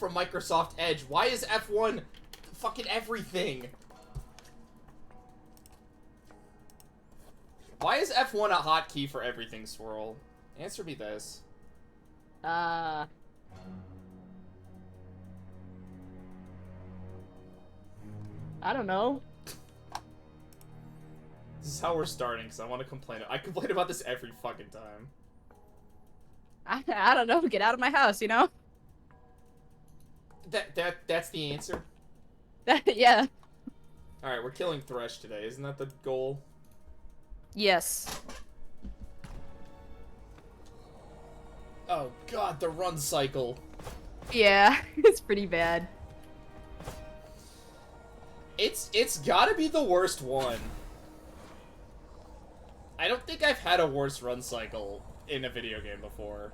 from Microsoft Edge. Why is F1 fucking everything? Why is F1 a hotkey for everything, Swirl? Answer me this. I don't know. This is how we're starting, because I want to complain. I complain about this every fucking time. I don't know. Get out of my house, you know? That's the answer? Yeah. Alright, we're killing Thresh today. Isn't that the goal? Yes. Oh god, the run cycle. Yeah, it's pretty bad. It's gotta be the worst one. I don't think I've had a worse run cycle in a video game before.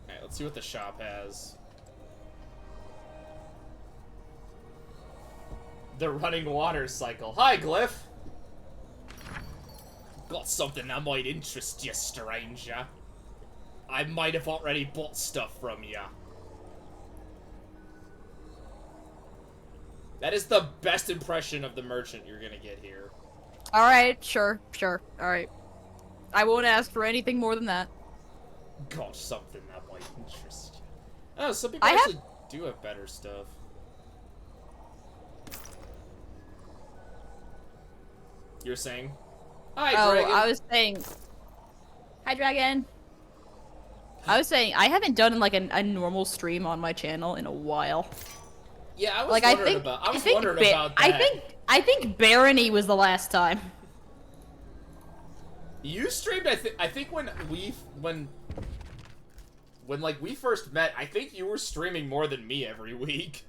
Alright, let's see what the shop has. The running water cycle. Hi, Glyph! Got something that might interest you, stranger. I might have already bought stuff from ya. That is the best impression of the merchant you're gonna get here. Alright, sure. Alright. I won't ask for anything more than that. Got something that might interest you. Oh, some people actually do have better stuff. You're saying? Hi, Dragon. I was saying... Hi, Dragon. I was saying, I haven't done like a normal stream on my channel in a while. Yeah, I was like, wondering about that. I think Barony was the last time. You streamed, I think when like we first met, I think you were streaming more than me every week.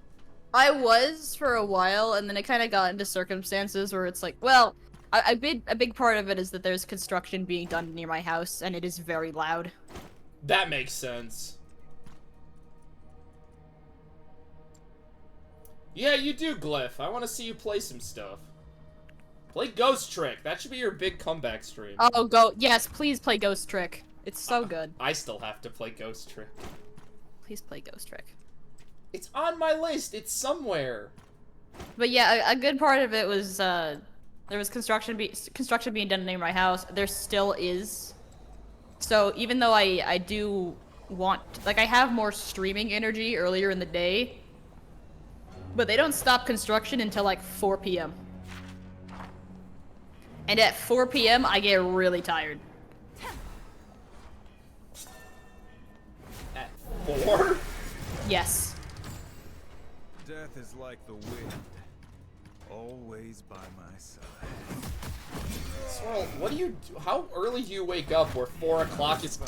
I was for a while, and then it kind of got into circumstances where it's like, well, a big part of it is that there's construction being done near my house, and it is very loud. That makes sense. Yeah, you do, Glyph. I want to see you play some stuff. Play Ghost Trick. That should be your big comeback stream. Oh, yes, please play Ghost Trick. It's so good. I still have to play Ghost Trick. Please play Ghost Trick. It's on my list. It's somewhere. But yeah, a good part of it was, there was construction being done near my house. There still is. So even though I do want, like, I have more streaming energy earlier in the day, but they don't stop construction until like 4 p.m. And at 4 p.m. I get really tired. At 4? Yes. Death is like the wind, always by my side. Swirl, what do you do? How early do you wake up where 4 o'clock is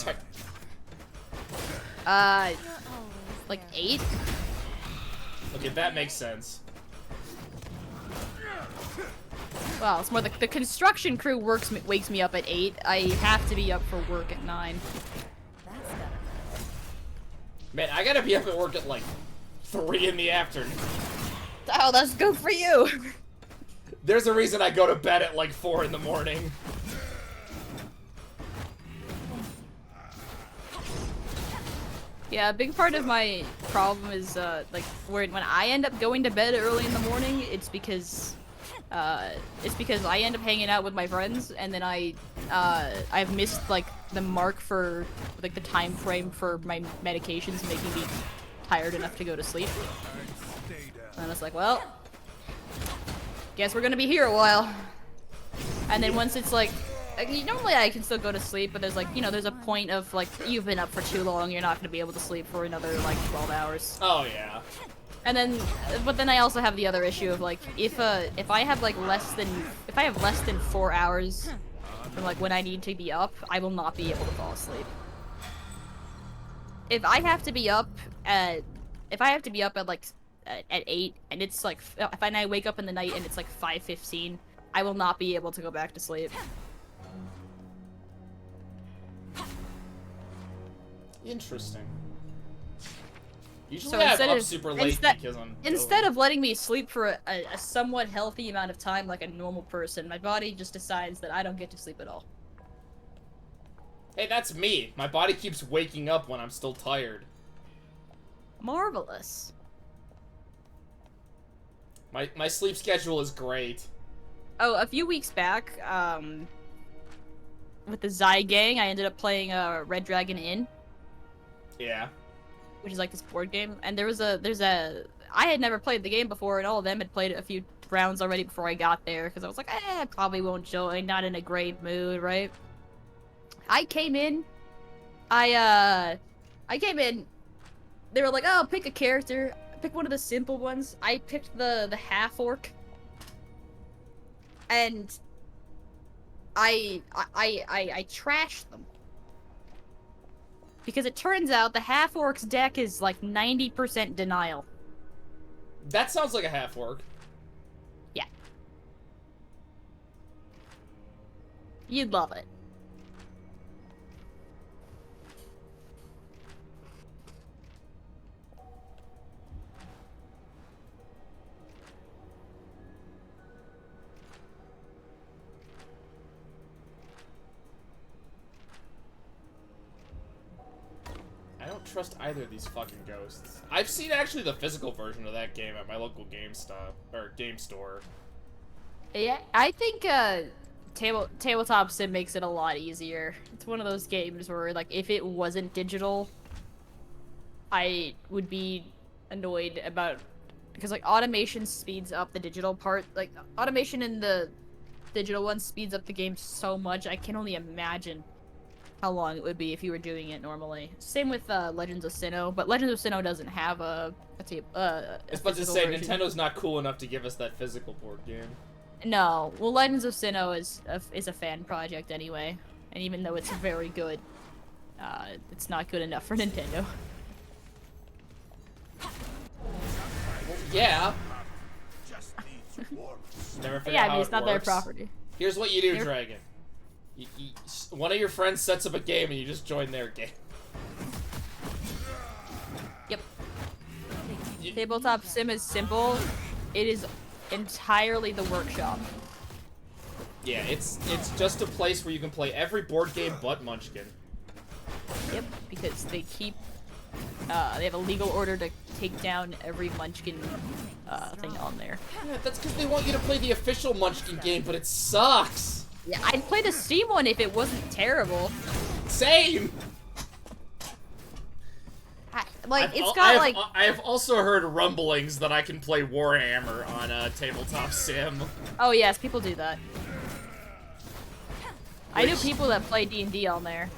like 8? Okay, that makes sense. Well, it's more the construction crew wakes me up at 8. I have to be up for work at 9. Man, I gotta be up at work at like 3 in the afternoon. Oh, that's good for you. There's a reason I go to bed at like 4 in the morning. Yeah, a big part of my problem is, like, when I end up going to bed early in the morning, it's because I end up hanging out with my friends, and then I've missed, like, the mark for, like, the time frame for my medications making me tired enough to go to sleep. And it's like, well, guess we're gonna be here a while. And then once it's like, normally I can still go to sleep, but there's like, you know, there's a point of like, you've been up for too long, you're not gonna be able to sleep for another like 12 hours. Oh yeah. And then, but then I also have the other issue of like, if I have like less than 4 hours from like when I need to be up, I will not be able to fall asleep. If I have to be up at like at 8, and it's like, if I wake up in the night and it's like 5:15, I will not be able to go back to sleep. Interesting. Usually I'm up super late because I'm instead of letting me sleep for a somewhat healthy amount of time like a normal person, my body just decides that I don't get to sleep at all. Hey, that's me. My body keeps waking up when I'm still tired. Marvelous. My sleep schedule is great. Oh, a few weeks back, with the Zai gang, I ended up playing Red Dragon Inn, Yeah. which is like this board game. And there's a I had never played the game before, and all of them had played a few rounds already before I got there, because I was like, I probably won't join, not in a great mood, right? I came in, I came in, they were like, oh, pick a character, pick one of the simple ones. I picked the half-orc, and I trashed them. Because it turns out the half-orc's deck is like 90% denial. That sounds like a half-orc. Yeah. You'd love it. I don't trust either of these fucking ghosts. I've seen actually the physical version of that game at my local GameStop or game store. Yeah, I think tabletop sim makes it a lot easier. It's one of those games where, like, if it wasn't digital, I would be annoyed about, because like automation speeds up the digital part. Like automation in the digital one speeds up the game so much. I can only imagine how long it would be if you were doing it normally. Same with Legends of Sinnoh, but Legends of Sinnoh doesn't have a I was about to say, version. Nintendo's not cool enough to give us that physical board game. No, well, Legends of Sinnoh is a fan project anyway, and even though it's very good, it's not good enough for Nintendo. Yeah. Never figured Yeah, I out mean, how it's it not their works. property. Here's what you do, They're- Dragon. One of your friends sets up a game and you just join their game. Yep. Tabletop sim is simple. It is entirely the workshop. Yeah, it's just a place where you can play every board game but Munchkin. Yep, because they keep they have a legal order to take down every Munchkin thing on there. Yeah, that's because they want you to play the official Munchkin game, but it sucks. Yeah, I'd play the Steam one if it wasn't terrible. Same. I have also heard rumblings that I can play Warhammer on a tabletop sim. Oh yes, people do that. I knew Which- people that play D&D on there.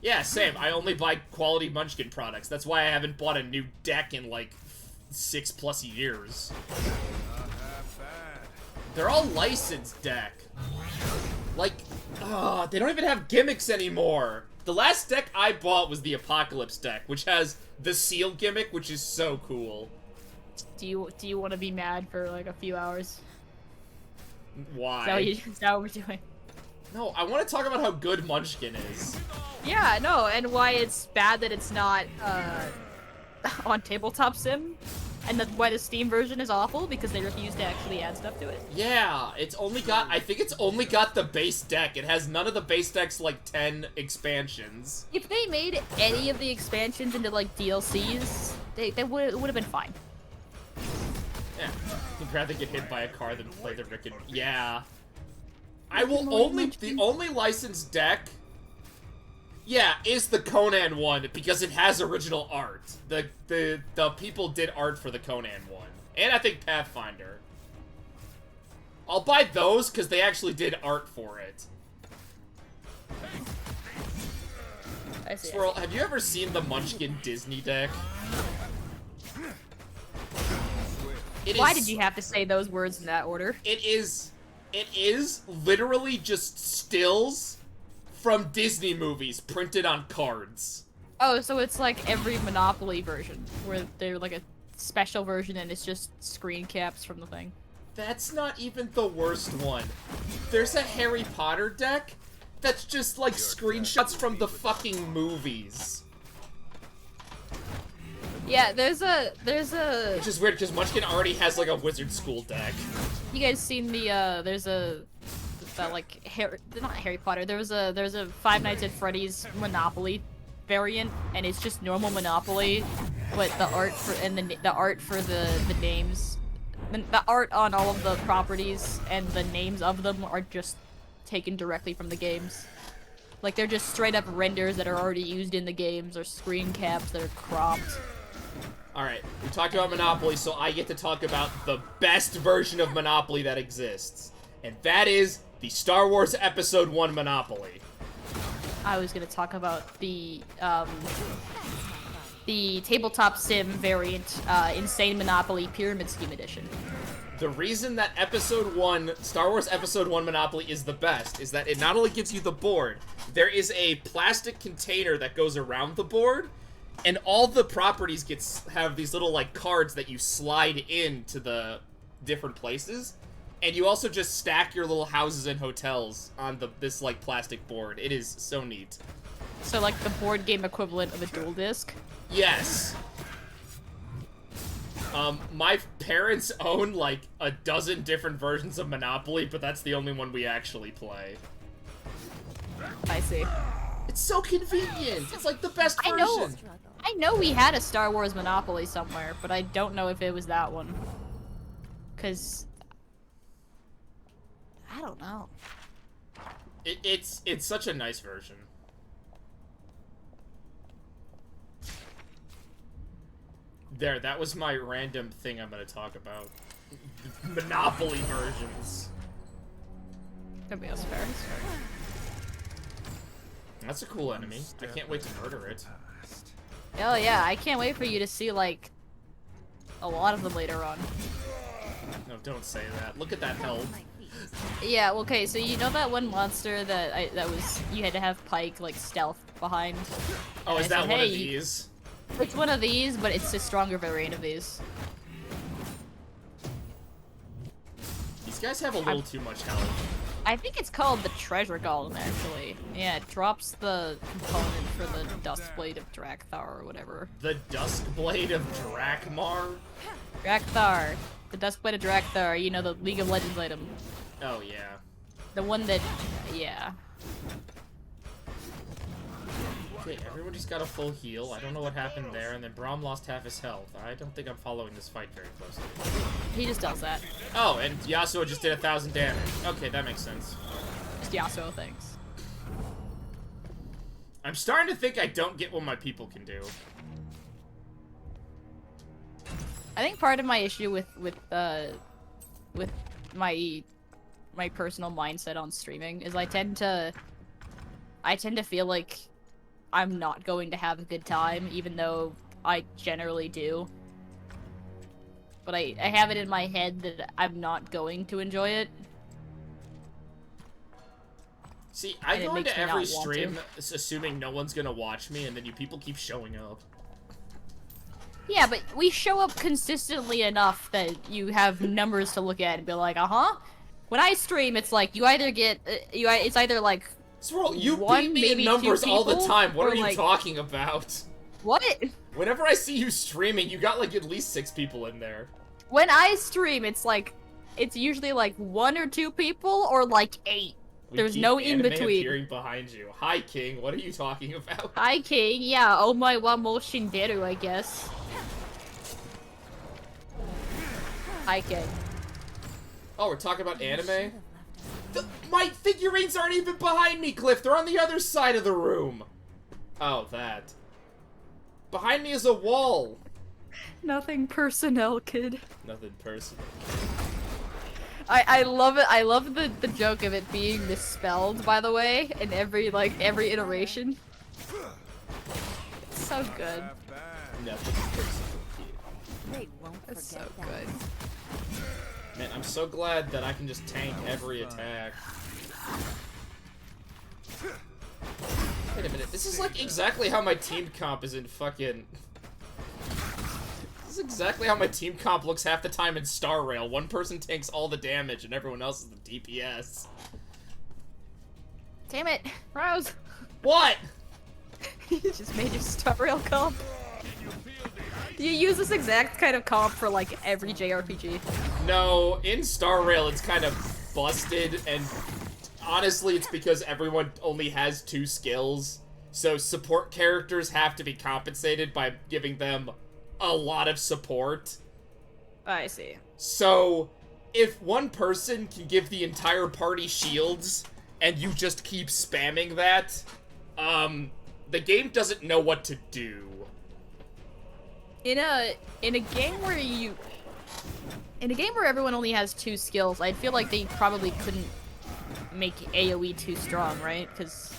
Yeah, same. I only buy quality Munchkin products. That's why I haven't bought a new deck in like 6+ years. They're all licensed deck. Like, they don't even have gimmicks anymore. The last deck I bought was the Apocalypse deck, which has the seal gimmick, which is so cool. Do you want to be mad for like a few hours? Why? Is that what we're doing? No, I want to talk about how good Munchkin is. Yeah, no, and why it's bad that it's not on tabletop sim, and why the Steam version is awful because they refuse to actually add stuff to it. Yeah, I think it's only got the base deck. It has none of the base deck's like 10 expansions. If they made any of the expansions into like DLCs, they would have been fine. Yeah, you'd rather get hit by a car than play the Rick and... Yeah. The only licensed deck, yeah, is the Conan one, because it has original art. The people did art for the Conan one. And I think Pathfinder. I'll buy those, because they actually did art for it. I see. Swirl, have you ever seen the Munchkin Disney deck? Why did you have to say those words in that order? It is literally just stills from Disney movies printed on cards. Oh, so it's like every Monopoly version, where they're like a special version and it's just screen caps from the thing. That's not even the worst one. There's a Harry Potter deck that's just like screenshots from the fucking movies. Yeah, there's a... Which is weird, because Munchkin already has like a wizard school deck. You guys seen the, there's a like not Harry Potter. There's a Five Nights at Freddy's Monopoly variant, and it's just normal Monopoly, but the art for the art for the names, the art on all of the properties and the names of them are just taken directly from the games. Like they're just straight up renders that are already used in the games, or screen caps that are cropped. Alright, we talked about Monopoly, so I get to talk about the best version of Monopoly that exists. And that is the Star Wars Episode 1 Monopoly. I was gonna talk about the tabletop sim variant, Insane Monopoly Pyramid Scheme Edition. The reason that Star Wars Episode 1 Monopoly is the best is that it not only gives you the board, there is a plastic container that goes around the board, and all the properties have these little, like, cards that you slide into the different places, and you also just stack your little houses and hotels on this, like, plastic board. It is so neat. So, like, the board game equivalent of a dual disc? Yes. My parents own, like, a dozen different versions of Monopoly, but that's the only one we actually play. I see. It's so convenient! It's, like, the best version! I know we had a Star Wars Monopoly somewhere, but I don't know if it was that one. 'Cause... I don't know. It's such a nice version. There, that was my random thing I'm gonna talk about. Monopoly versions. Nobody else fair. That's a cool enemy. I can't wait to murder it. Oh yeah, I can't wait for you to see, like, a lot of them later on. No, don't say that. Look at that health. Yeah, okay, so you know that one monster that you had to have Pike, like, stealth behind? Oh, and is that one of these? It's one of these, but it's a stronger variant of these. These guys have a little too much health. I think it's called the Treasure Golem, actually. Yeah, it drops the component for the Duskblade of Drakthar or whatever. The Duskblade of Drakmar? Drakthar. The Duskblade of Drakthar, you know, the League of Legends item. Oh, yeah. The one that... yeah. Okay, everyone just got a full heal. I don't know what happened there, and then Braum lost half his health. I don't think I'm following this fight very closely. He just does that. Oh, and Yasuo just did 1,000 damage. Okay, that makes sense. Just Yasuo things. I'm starting to think I don't get what my people can do. I think part of my issue with my personal mindset on streaming is I tend to feel like I'm not going to have a good time, even though I generally do. But I have it in my head that I'm not going to enjoy it. See, I And it go makes into me every not want stream assuming no one's gonna watch me, and then you people keep showing up. Yeah, but we show up consistently enough that you have numbers to look at and be like, uh-huh. When I stream, it's like you either get it's either like Swirl, you one, beat me in maybe numbers two all the people, time. What or are you like- talking about? what? Whenever I see you streaming, you got like at least 6 people in there. When I stream, it's usually like 1 or 2 people or like 8. There's keep no in anime between. appearing behind you. Hi, King. What are you talking about? Hi, King. Yeah, oh my wa mo shinderu, I guess. Hi, King. Oh, we're talking about anime? My figurines aren't even behind me, Cliff. They're on the other side of the room. Oh, that. Behind me is a wall. Nothing personnel, kid. Nothing personal. I love it. I love the joke of it being misspelled, by the way, in every iteration. It's so good. Nothing personal. It's so good. Man, I'm so glad that I can just tank every attack. Wait a minute, this is like exactly how my team comp is in fucking... This is exactly how my team comp looks half the time in Star Rail. One person tanks all the damage and everyone else is the DPS. Damn it, Rose. What? You just made your Star Rail comp. You use this exact kind of comp for like every JRPG. No, in Star Rail it's kind of busted and honestly, it's because everyone only has 2 skills, so support characters have to be compensated by giving them a lot of support. I see. So, if one person can give the entire party shields, and you just keep spamming that, the game doesn't know what to do. In a game where everyone only has 2 skills, I feel like they probably couldn't make AoE too strong, right? Because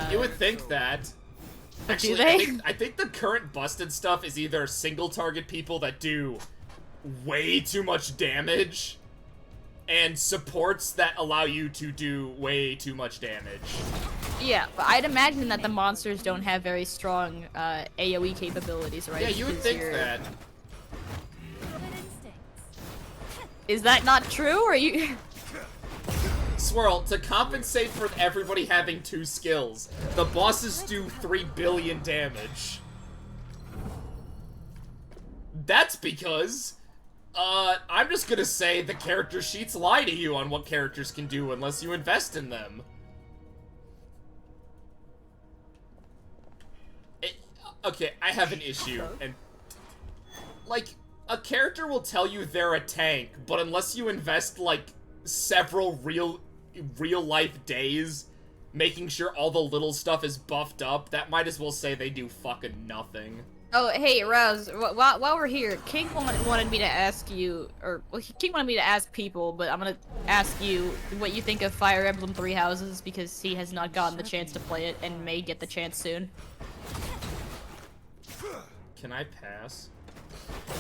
You would think that. But Actually, do they? I think the current busted stuff is either single target people that do way too much damage, and supports that allow you to do way too much damage. Yeah, but I'd imagine that the monsters don't have very strong AoE capabilities, right? Yeah, you would 'Cause think you're- that. Is that not true, or you? Swirl, to compensate for everybody having 2 skills, the bosses do 3 billion damage. That's because, I'm just gonna say the character sheets lie to you on what characters can do unless you invest in them. Okay, I have an issue, and, like, a character will tell you they're a tank, but unless you invest, like, several real-life days making sure all the little stuff is buffed up, that might as well say they do fucking nothing. Oh, hey, Rouse, while we're here, King wanted me to ask you, King wanted me to ask people, but I'm gonna ask you what you think of Fire Emblem Three Houses, because he has not gotten the chance to play it, and may get the chance soon. Can I pass?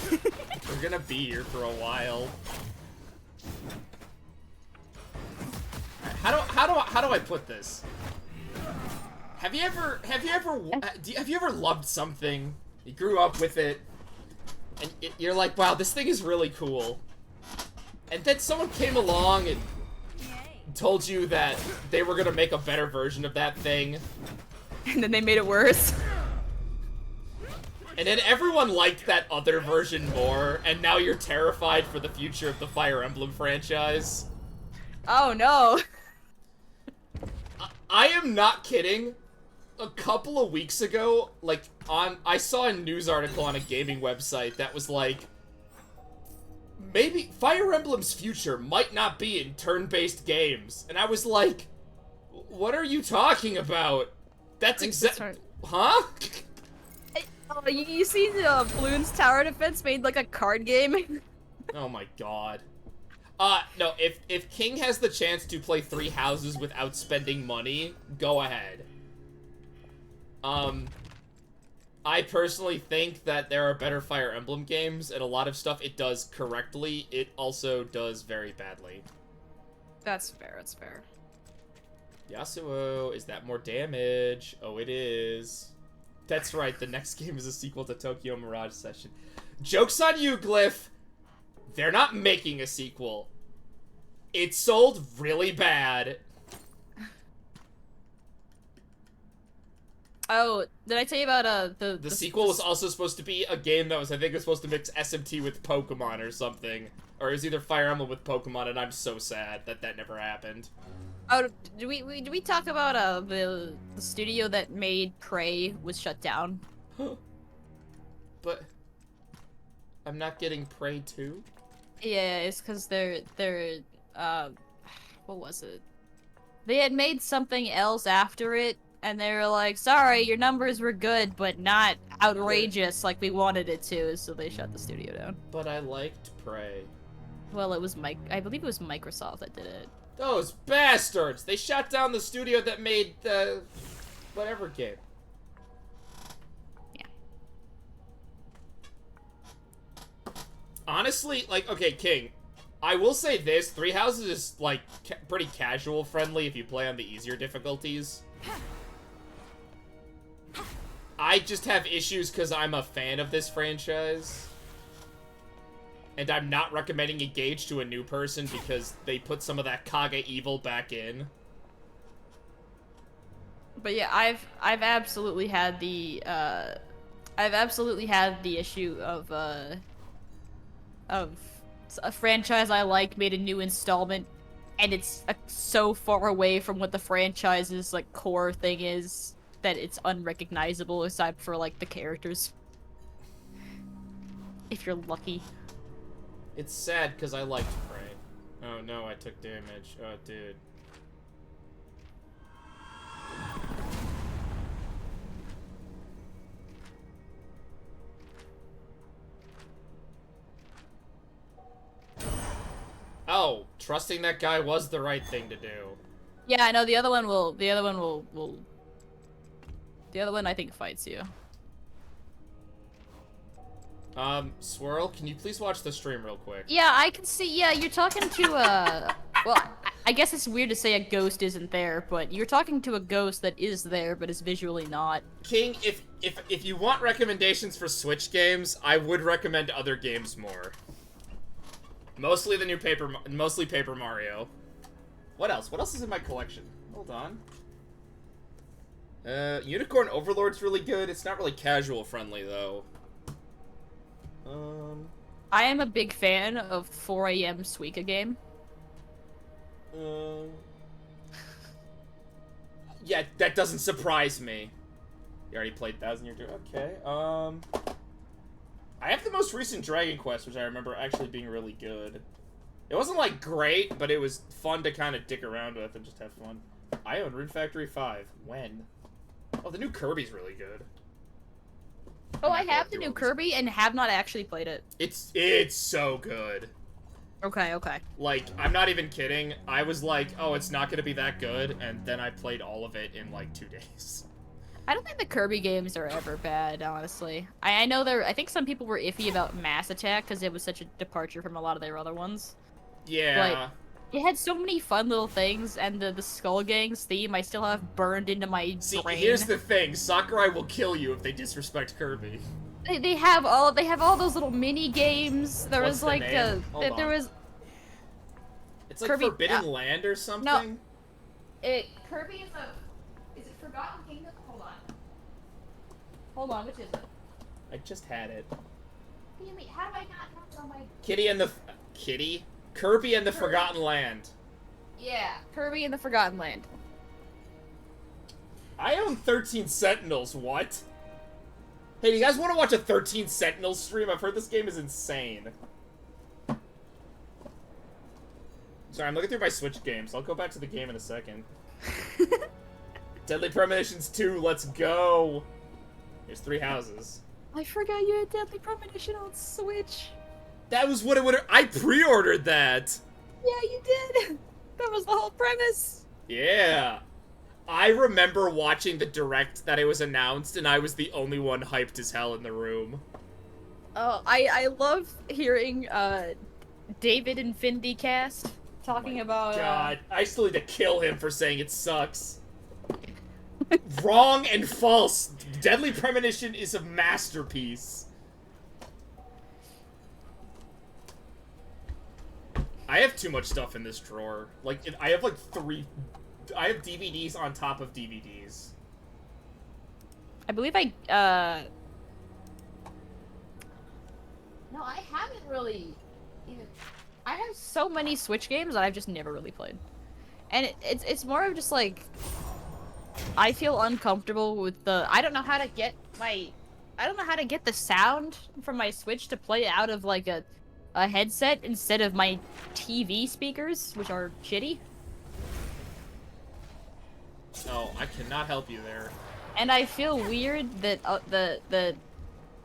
We're gonna be here for a while. How do I put this? Have you ever loved something? You grew up with it, and you're like, wow, this thing is really cool. And then someone came along and told you that they were gonna make a better version of that thing. And then they made it worse. And then everyone liked that other version more, and now you're terrified for the future of the Fire Emblem franchise. Oh no. I am not kidding. A couple of weeks ago, like, I saw a news article on a gaming website that was like, maybe Fire Emblem's future might not be in turn-based games. And I was like, what are you talking about? That's exactly... Huh? Oh, you see the Bloons Tower Defense made like a card game? Oh my god. No, if King has the chance to play Three Houses without spending money, go ahead. I personally think that there are better Fire Emblem games, and a lot of stuff it does correctly, it also does very badly. That's fair, that's fair. Yasuo, is that more damage? Oh, it is. That's right, the next game is a sequel to Tokyo Mirage Session. Joke's on you, Glyph! They're not making a sequel. It sold really bad. Oh, did I tell you about The sequel was also supposed to be a game that was, I think, was supposed to mix SMT with Pokemon or something. Or it was either Fire Emblem with Pokemon, and I'm so sad that that never happened. Oh, did we talk about the studio that made Prey was shut down? But I'm not getting Prey 2? Yeah, it's because they're what was it? They had made something else after it, and they were like, sorry, your numbers were good, but not outrageous like we wanted it to, so they shut the studio down. But I liked Prey. Well, it was I believe it was Microsoft that did it. Those bastards! They shut down the studio that made the... whatever game. Yeah. Honestly, like, okay, King, I will say this, Three Houses is, like, pretty casual friendly if you play on the easier difficulties. I just have issues because I'm a fan of this franchise. And I'm not recommending Engage to a new person because they put some of that Kage evil back in. But yeah, I've absolutely had the issue of a franchise I like made a new installment and it's so far away from what the franchise's like core thing is that it's unrecognizable aside for like the characters. If you're lucky. It's sad because I liked Prey. Oh no, I took damage. Oh, dude. Oh, trusting that guy was the right thing to do. Yeah, I know the other one will. The other one I think fights you. Swirl, can you please watch the stream real quick? Yeah, I can see. Yeah, you're talking to well, I guess it's weird to say a ghost isn't there, but you're talking to a ghost that is there, but is visually not. King, if you want recommendations for Switch games, I would recommend other games more. Mostly the new mostly Paper Mario. What else? What else is in my collection? Hold on. Unicorn Overlord's really good. It's not really casual friendly though. I am a big fan of 4 AM Suika game. Yeah, that doesn't surprise me. You already played 1000 Year Door. Okay. I have the most recent Dragon Quest, which I remember actually being really good. It wasn't like great, but it was fun to kind of dick around with and just have fun. I own Rune Factory 5. When? Oh, the new Kirby's really good. Oh, I have the new Kirby and have not actually played it. It's so good. Okay, okay. Like, I'm not even kidding. I was like, oh, it's not gonna be that good, and then I played all of it in like 2 days. I don't think the Kirby games are ever bad, honestly. I know I think some people were iffy about Mass Attack because it was such a departure from a lot of their other ones. Yeah. But it had so many fun little things, and the Skull Gang's theme I still have burned into my brain. Here's the thing: Sakurai will kill you if they disrespect Kirby. They have all those little mini games. There What's was the like name? there was. It's like Kirby, Forbidden Land or something. No, Kirby is it Forgotten Kingdom? Hold on, which is it? I just had it. What do you mean? How do I not have it on my... Kirby and the Forgotten Land. Yeah, Kirby and the Forgotten Land. I own 13 Sentinels, what? Hey, do you guys want to watch a 13 Sentinels stream? I've heard this game is insane. Sorry, I'm looking through my Switch games. I'll go back to the game in a second. Deadly Premonitions 2, let's go! There's 3 houses. I forgot you had Deadly Premonition on Switch. That was what it would. I pre-ordered that. Yeah, you did. That was the whole premise. Yeah. I remember watching the direct that it was announced, and I was the only one hyped as hell in the room. Oh, I love hearing David Infinity Cast talking about. God, I still need to kill him for saying it sucks. Wrong and false. Deadly Premonition is a masterpiece. I have too much stuff in this drawer. Like, I have like 3... I have DVDs on top of DVDs. I believe No, I haven't really even... I have so many Switch games that I've just never really played. And it's more of just like... I feel uncomfortable with the... I don't know how to get the sound from my Switch to play out of like a headset instead of my TV speakers, which are shitty. No, I cannot help you there. And I feel weird that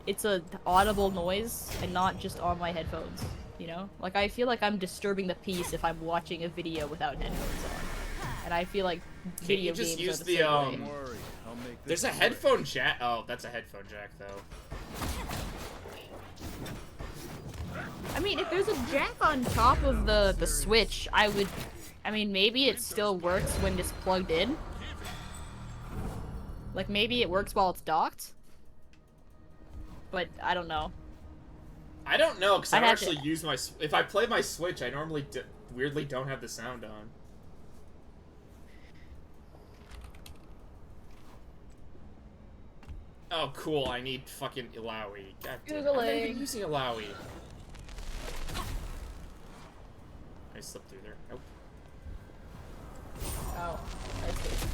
it's a audible noise and not just on my headphones, you know? Like, I feel like I'm disturbing the peace if I'm watching a video without headphones on. And I feel like video games just use are the same way. There's a headphone jack. Oh, that's a headphone jack, though. I mean, if there's a jack on top of the Switch, I mean, maybe it still works when it's plugged in. Like, maybe it works while it's docked. But, I don't know. I don't know, because I don't actually use my... If I play my Switch, I normally weirdly don't have the sound on. Oh, cool, I need fucking Ilaoi. God damn it. I'm not even using Ilaoi. I slipped through there. Nope. Oh, I see.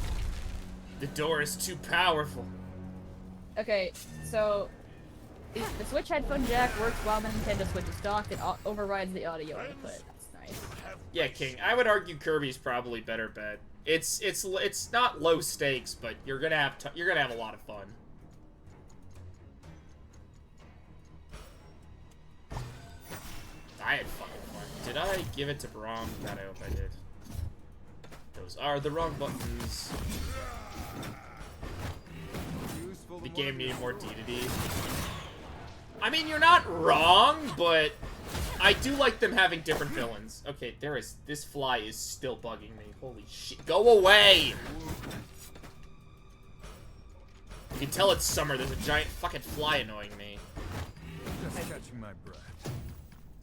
The door is too powerful. Okay, so the Switch headphone jack works while the Nintendo Switch is docked. It overrides the audio input. That's nice. Yeah, King. I would argue Kirby's probably better bet. It's not low stakes, but you're gonna have a lot of fun. I had fucking fun. Did I give it to Braum? God, I hope I did. Those are the wrong buttons. The game needed more DDD. I mean, you're not wrong, but I do like them having different villains. Okay, this fly is still bugging me. Holy shit. Go away! You can tell it's summer. There's a giant fucking fly annoying me. Just catching my breath.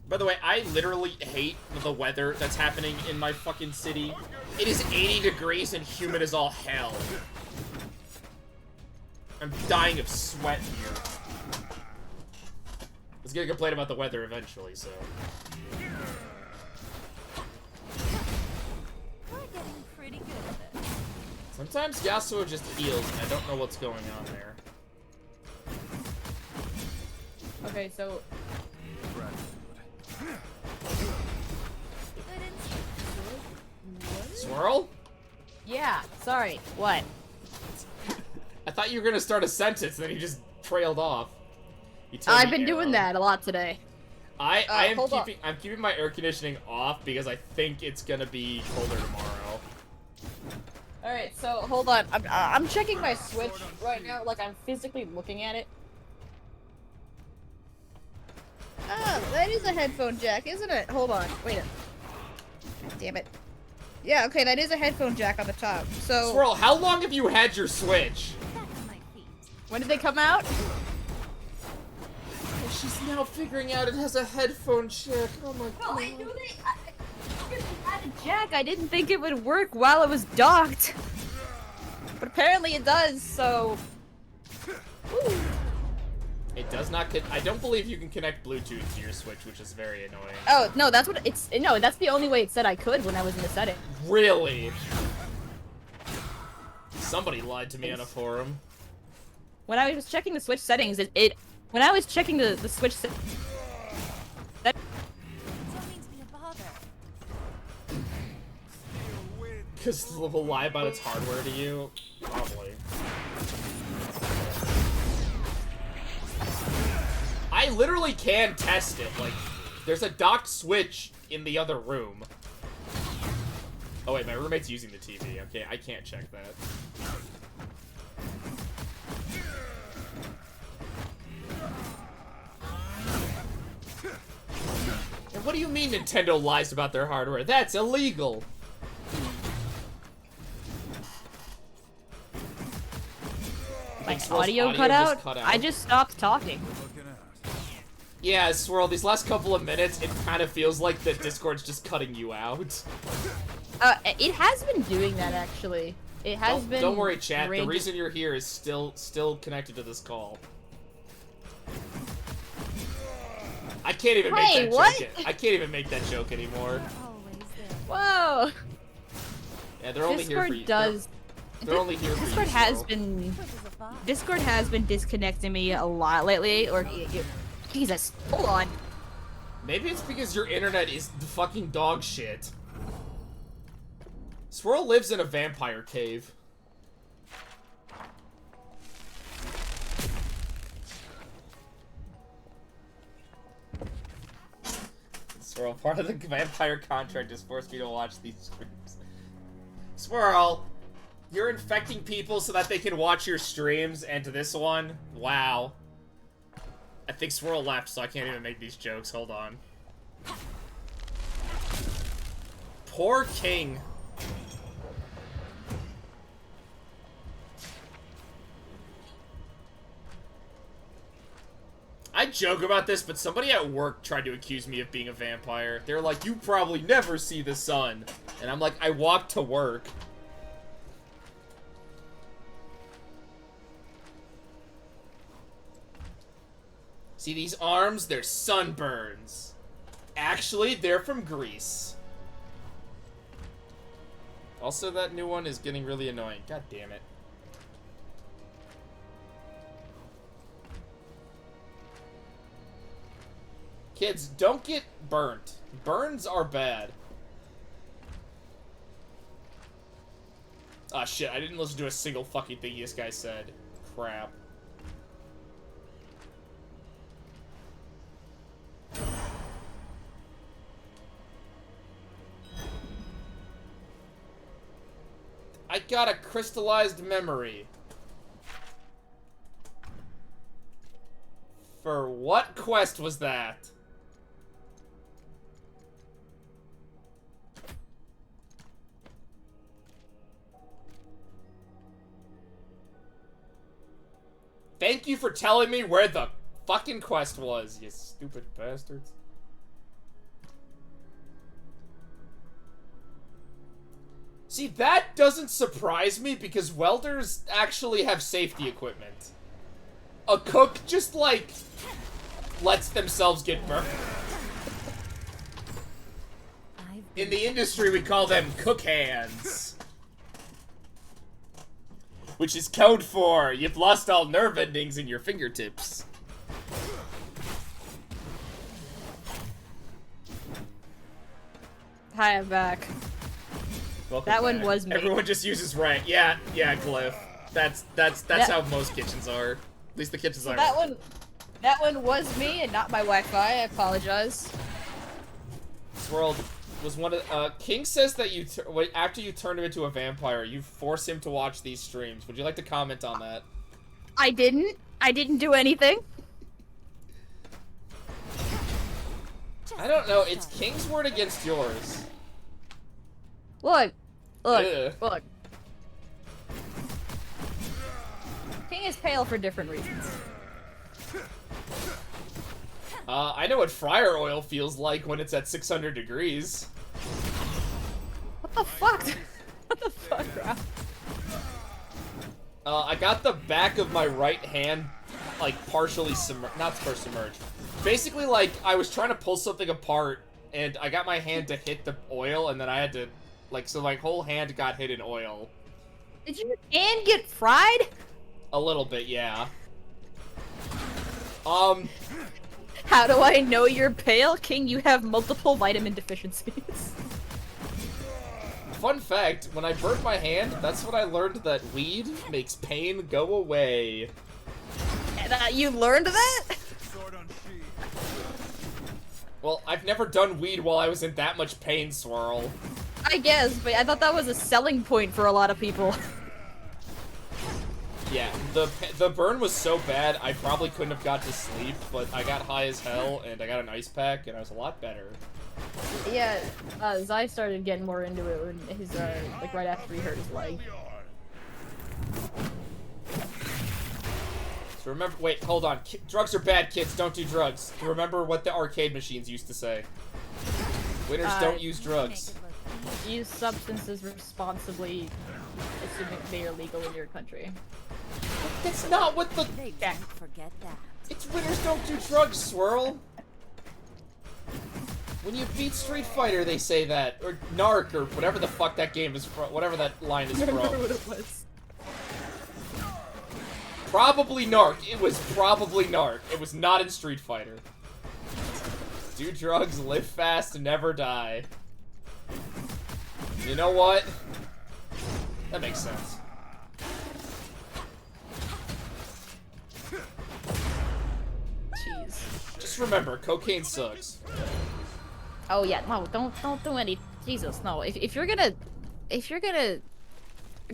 By the way, I literally hate the weather that's happening in my fucking city. It is 80 degrees and humid as all hell. I'm dying of sweat here. I was gonna complain about the weather eventually, so. We're getting pretty good at it. Sometimes Yasuo just heals, and I don't know what's going on there. Okay, so Swirl? yeah, sorry. What? I thought you were gonna start a sentence, and then you just trailed off. You I've been doing that a lot today. I'm hold on. keeping my air conditioning off because I think it's gonna be colder tomorrow. All right, so hold on. I'm checking my Switch right now. Like I'm physically looking at it. Oh, that is a headphone jack, isn't it? Hold on. Wait a. Damn it. Yeah, okay, that is a headphone jack on the top. So. Swirl, how long have you had your Switch? That's my feet. When did they come out? Oh, she's now figuring out it has a headphone jack. Oh my god. No, I knew it had a jack. I didn't think it would work while it was docked. But apparently it does, so. Woo. It does not. I don't believe you can connect Bluetooth to your Switch, which is very annoying. Oh, no, that's what it's. No, that's the only way it said I could when I was in the setting. Really? Somebody lied to me on a forum. When I was checking the Switch settings, when I was checking the Switch Don't mean to be a bother. Because it will lie about its hardware to you? Probably. I literally can test it. Like, there's a docked Switch in the other room. Oh wait, my roommate's using the TV. Okay, I can't check that. And what do you mean Nintendo lies about their hardware? That's illegal! my Swirl's audio cut just out, I just stopped talking. Looking out. Yeah, Swirl, these last couple of minutes, it kind of feels like the Discord's just cutting you out. It has been doing that actually. It has been. Don't worry, chat. The ranging- reason you're here is still connected to this call. I can't even make Hey, that what? joke. I can't even make that joke anymore. Always there. Whoa. Yeah, they're only here for you. Discord does. They're only here for you. Discord has Swirl. been. Quick as a fox. Discord has been disconnecting me a lot lately. Or Jesus, hold on. Maybe it's because your internet is fucking dog shit. Swirl lives in a vampire cave. Swirl, part of the vampire contract is forced me to watch these streams. Swirl, you're infecting people so that they can watch your streams, and to this one, wow. I think Swirl left, so I can't even make these jokes. Hold on. Poor King. I joke about this, but somebody at work tried to accuse me of being a vampire. They're like, you probably never see the sun. And I'm like, I walk to work. See these arms? They're sunburns. Actually, they're from Greece. Also, that new one is getting really annoying. God damn it. Kids, don't get burnt. Burns are bad. Ah, shit, I didn't listen to a single fucking thing this guy said. Crap. I got a crystallized memory. For what quest was that? Thank you for telling me where the fucking quest was, you stupid bastards. See, that doesn't surprise me because welders actually have safety equipment. A cook just, like, lets themselves get burned. In the industry, we call them cook hands. Which is code for, you've lost all nerve endings in your fingertips. Hi, I'm back. Welcome That one back. was me. Everyone just uses rank. Yeah, Glyph. That's how most kitchens are. At least the kitchens are. That one was me and not my Wi-Fi. I apologize. This world was one of King says that you after you turn him into a vampire, you force him to watch these streams. Would you like to comment on that? I didn't do anything. I don't know. It's King's word against yours. Look. Ugh. Look. King is pale for different reasons. I know what fryer oil feels like when it's at 600 degrees. What the fuck? What the fuck, bro? I got the back of my right hand, like, partially submerged. Basically, like, I was trying to pull something apart, and I got my hand to hit the oil, and then I had to, like, so my whole hand got hit in oil. Did your hand get fried? A little bit, yeah. How do I know you're pale? King, you have multiple vitamin deficiencies. Fun fact, when I burnt my hand, that's when I learned that weed makes pain go away. And, you learned that? Well, I've never done weed while I was in that much pain, Swirl. I guess, but I thought that was a selling point for a lot of people. Yeah, the burn was so bad, I probably couldn't have got to sleep, but I got high as hell, and I got an ice pack, and I was a lot better. Yeah, Zai started getting more into it when his, like, right after he hurt his leg. So remember, wait, hold on. Drugs are bad, kids, don't do drugs. Remember what the arcade machines used to say. Winners don't use drugs. Use substances responsibly, assuming they are legal in your country. That's not what the... They don't forget that. It's winners don't do drugs, Swirl. When you beat Street Fighter, they say that. Or Narc, or whatever the fuck that game is from. Whatever that line is I don't from. remember what it was. Probably Narc. It was probably Narc. It was not in Street Fighter. Do drugs, live fast, and never die. You know what? That makes sense. Jeez. Just remember, cocaine sucks. Oh yeah, no, don't do any. Jesus, no. If you're gonna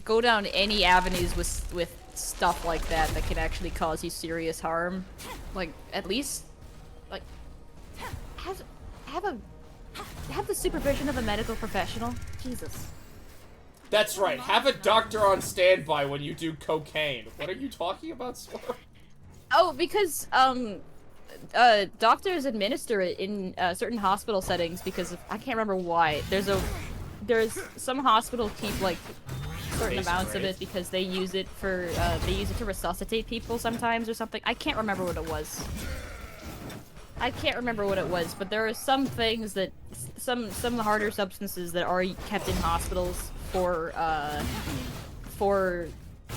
go down any avenues with stuff like that can actually cause you serious harm, like at least like have the supervision of a medical professional. Jesus. That's right. Have a doctor on standby when you do cocaine. What are you talking about, Swirl? Oh, because doctors administer it in certain hospital settings because I can't remember why. There's some hospitals keep like certain amounts of it because they use it for to resuscitate people sometimes or something. I can't remember what it was. But there are some things that some harder substances that are kept in hospitals for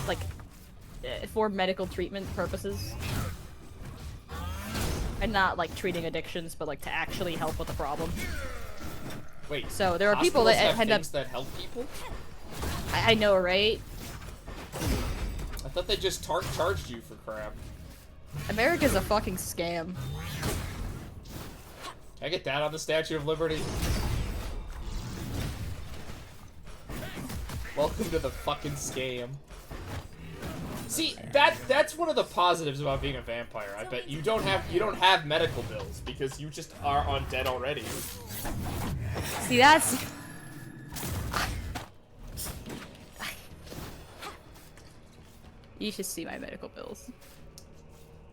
like for medical treatment purposes, and not like treating addictions, but like to actually help with the problem. Wait. So there are people that have end up. things that help people? I know, right? I thought they just charged you for crap. America's a fucking scam. Can I get that on the Statue of Liberty? Welcome to the fucking scam. See, that's one of the positives about being a vampire. I bet you don't have medical bills because you just are undead already. See, that's. You should see my medical bills.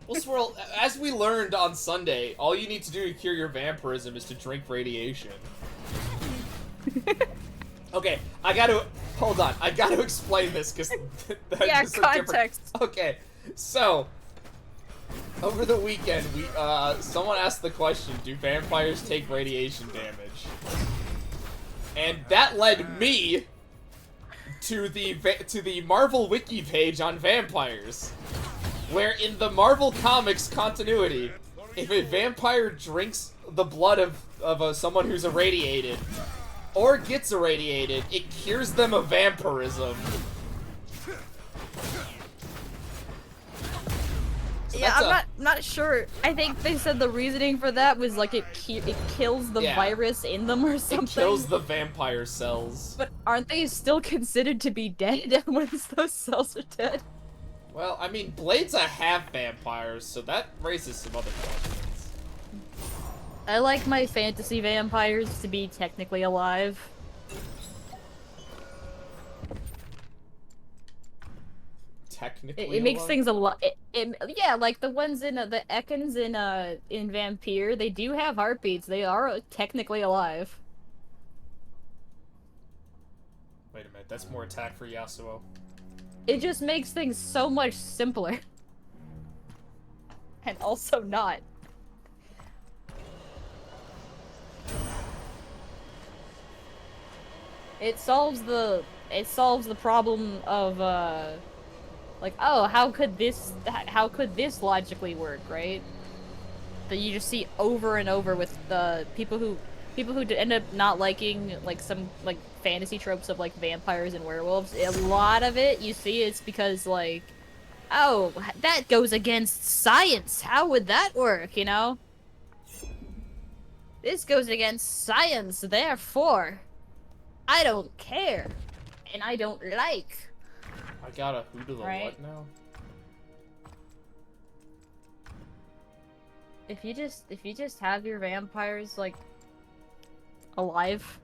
Well, Swirl, as we learned on Sunday, all you need to do to cure your vampirism is to drink radiation. Okay, hold on. I gotta explain this, because yeah, context. Okay, so, over the weekend, someone asked the question, do vampires take radiation damage? And that led me to the Marvel Wiki page on vampires, where in the Marvel Comics continuity, if a vampire drinks the blood of someone who's irradiated, or gets irradiated, it cures them of vampirism. So yeah, I'm not sure. I think they said the reasoning for that was like it kills the virus in them or something. It kills the vampire cells. But aren't they still considered to be dead once those cells are dead? Well, I mean, Blade's a half vampire, so that raises some other questions. I like my fantasy vampires to be technically alive. Technically it makes alive? things a lot. Yeah, like the ones in the Ekans in Vampire, they do have heartbeats. They are technically alive. Wait a minute, that's more attack for Yasuo. It just makes things so much simpler. And also not. It solves the problem of like, oh, how could this logically work, right? That you just see over and over with the people who end up not liking like some like fantasy tropes of like vampires and werewolves. A lot of it you see it's because like, oh, that goes against science. How would that work, you know? This goes against science, therefore I don't care, and I don't like. I got a who to the right? what now? If you just have your vampires like alive,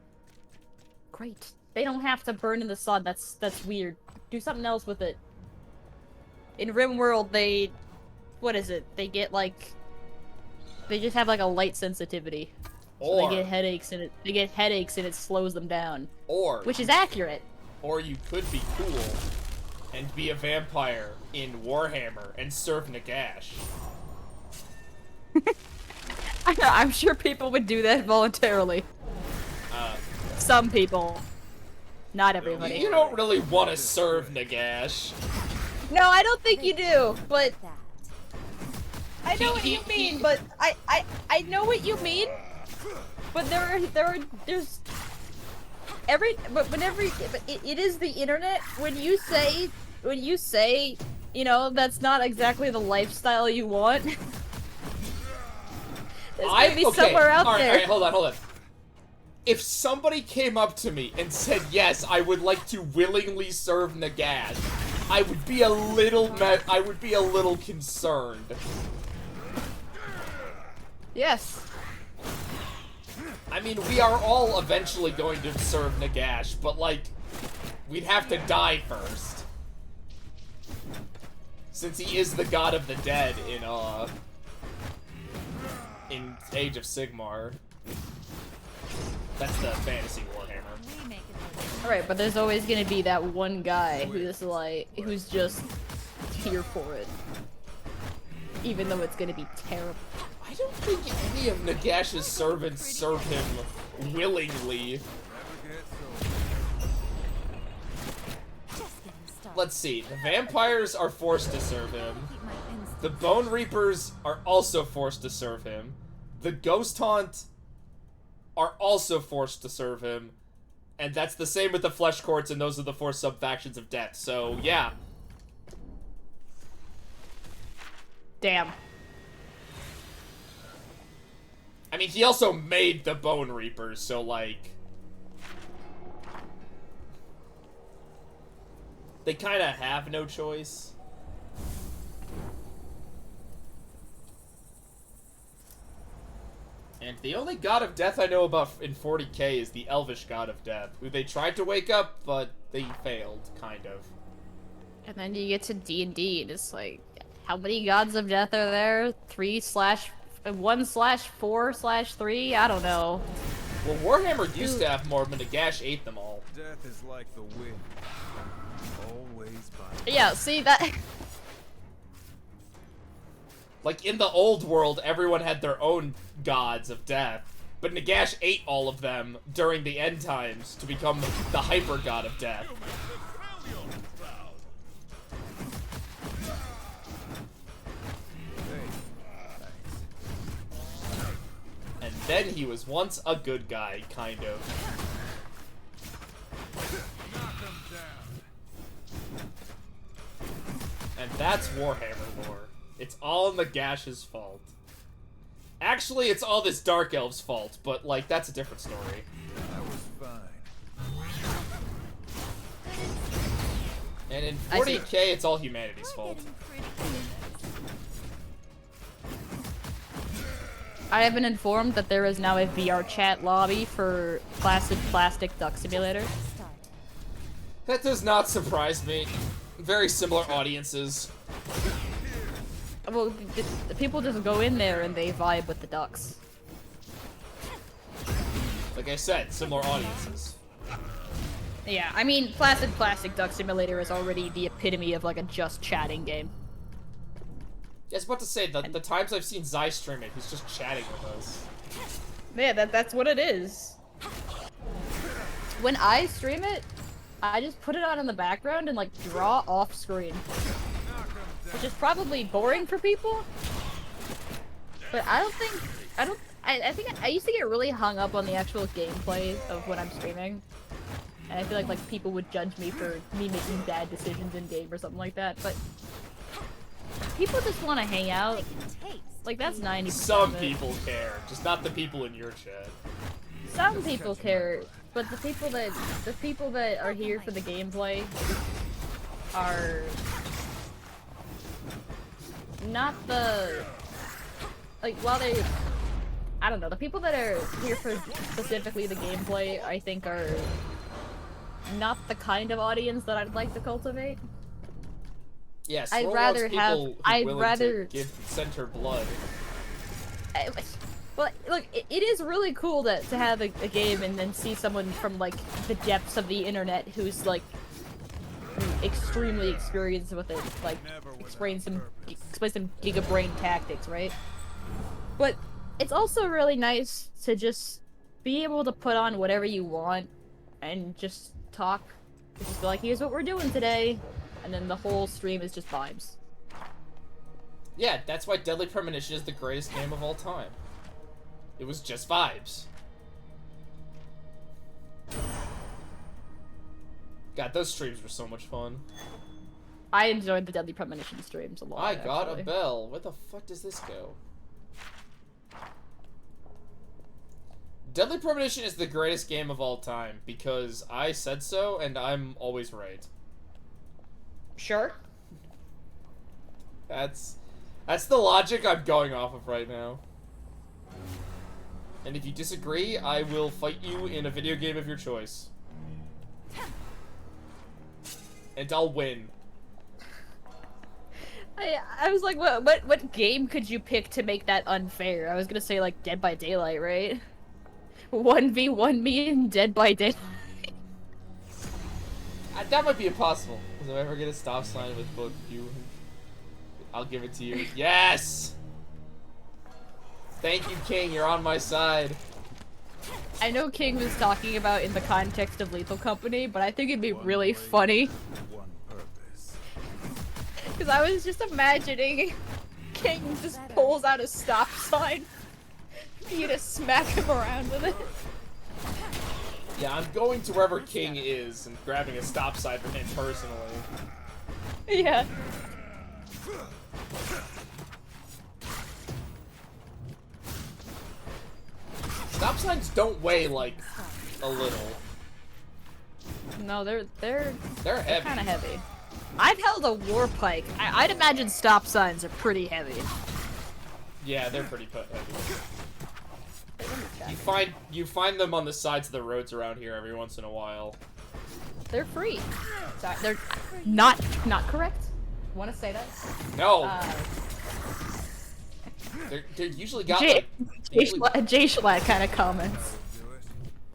great. They don't have to burn in the sun. That's weird. Do something else with it. In RimWorld, what is it? They get like, they just have like a light sensitivity. So they get headaches and it slows them down. Which is accurate. Or you could be cool and be a vampire in Warhammer and serve Nagash. I'm sure people would do that voluntarily. Some people. Not everybody. You don't really want to serve Nagash. No, I don't think you do, but I know what you mean, but I know what you mean. But there's it is the internet. When you say, you know, that's not exactly the lifestyle you want. There's gonna be somewhere out there. Alright, hold on. If somebody came up to me and said, yes, I would like to willingly serve Nagash, I would be a little concerned. Yes. I mean, we are all eventually going to serve Nagash, but, like, we'd have to die first. Since he is the god of the dead in Age of Sigmar. That's the fantasy Warhammer. Alright, but there's always gonna be that one guy who's just here for it. Even though it's gonna be terrible. I don't think any of Nagash's servants serve him willingly. let's see. The vampires are forced to serve him. Keep my instincts. The Bone Reapers are also forced to serve him. The Ghost Haunt are also forced to serve him. And that's the same with the Flesh Courts, and those are the 4 sub-factions of death. So, yeah. Damn. I mean, he also made the Bone Reapers, so, like... they kind of have no choice. And the only god of death I know about in 40k is the Elvish god of death, who they tried to wake up, but they failed, kind of. And then you get to D&D, and it's like, how many gods of death are there? 1/4/3? I don't know. Well, Warhammer used to have more, but Nagash ate them all. Death is like the wind. Always by Yeah, see, that... Like, in the old world, everyone had their own gods of death, but Nagash ate all of them during the end times to become the hyper god of death. And then he was once a good guy, kind of. And that's Warhammer lore. It's all Nagash's fault. Actually, it's all this Dark Elf's fault, but, like, that's a different story. that was fine. And in I see. 40k, it's all humanity's I'm fault. getting pretty good at I have been informed that there is now a VR chat lobby for Plastic Duck Simulator. this. Start. That does not surprise me. Very similar audiences. Well, the people just go in there and they vibe with the ducks. Like I said, similar audiences. Yeah, I mean, Plastic Duck Simulator is already the epitome of like a just chatting game. Yeah, I was about to say, the times I've seen Zai stream it, he's just chatting with us. Yeah, that's what it is. When I stream it, I just put it on in the background and like draw off screen. Which is probably boring for people. But I think I used to get really hung up on the actual gameplay of when I'm streaming. And I feel like people would judge me for me making bad decisions in game or something like that, but people just want to hang out. I can taste. Like that's 90%. Some of it. people care, just not the people in your chat. Some people care, but the people that are here for the gameplay are not the while they I don't know, the people that are here for specifically the gameplay I think are not the kind of audience that I'd like to cultivate. Yes, I'd Swirl rather wants have- people who I'd willing rather- to send her blood. Well, look, it is really cool to have a game and then see someone from, like, the depths of the internet who's, like, extremely experienced with it, like, explain some gigabrain tactics, right? But it's also really nice to just be able to put on whatever you want and just talk. Just be like, here's what we're doing today, and then the whole stream is just vibes. Yeah, that's why Deadly Premonition is the greatest game of all time. It was just vibes. God, those streams were so much fun. I enjoyed the Deadly Premonition streams a lot. I got actually. a bell. Where the fuck does this go? Deadly Premonition is the greatest game of all time because I said so and I'm always right. Sure. That's the logic I'm going off of right now. And if you disagree, I will fight you in a video game of your choice. And I'll win. I was like, what game could you pick to make that unfair? I was gonna say like Dead by Daylight, right? 1v1 me in Dead by Daylight. That might be impossible. Because if I ever get a stop sign with both you, I'll give it to you. Yes! Thank you, King. You're on my side. I know King was talking about in the context of Lethal Company, but I think it'd be really funny. One purpose. Because I was just imagining King just pulls out a stop sign for you to smack him around with it. Yeah, I'm going to wherever King is and grabbing a stop sign for him personally. Yeah. Stop signs don't weigh like a little. No, they're heavy. kind of heavy. I've held a war pike. I'd imagine stop signs are pretty heavy. Yeah, they're pretty heavy. You find them on the sides of the roads around here every once in a while. They're free. Sorry, they're not correct. Want to say that? No. They're usually got like. Jay Schlatt kind of comments.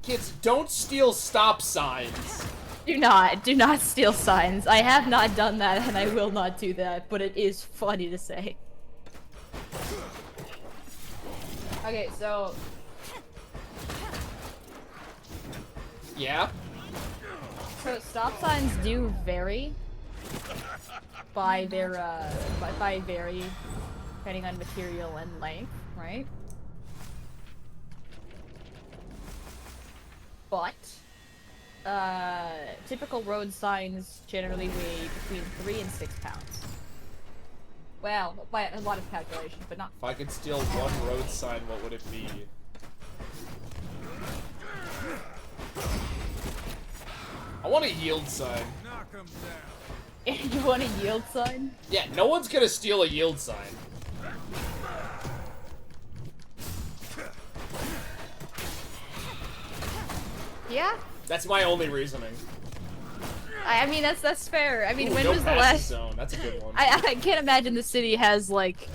Kids, don't steal stop signs. Do not steal signs. I have not done that, and I will not do that. But it is funny to say. Okay, so. Yeah. So stop signs do vary by their by vary depending on material and length, right? But typical road signs generally weigh between 3 and 6 pounds. Well, by a lot of calculations, but not. If I could steal one road sign, what would it be? I want a yield sign. Knock 'em down. You want a yield sign? Yeah, no one's gonna steal a yield sign. Yeah. That's my only reasoning. I mean that's fair. I mean, Ooh, when no was the passing last? zone. That's a good one. I can't imagine the city has like.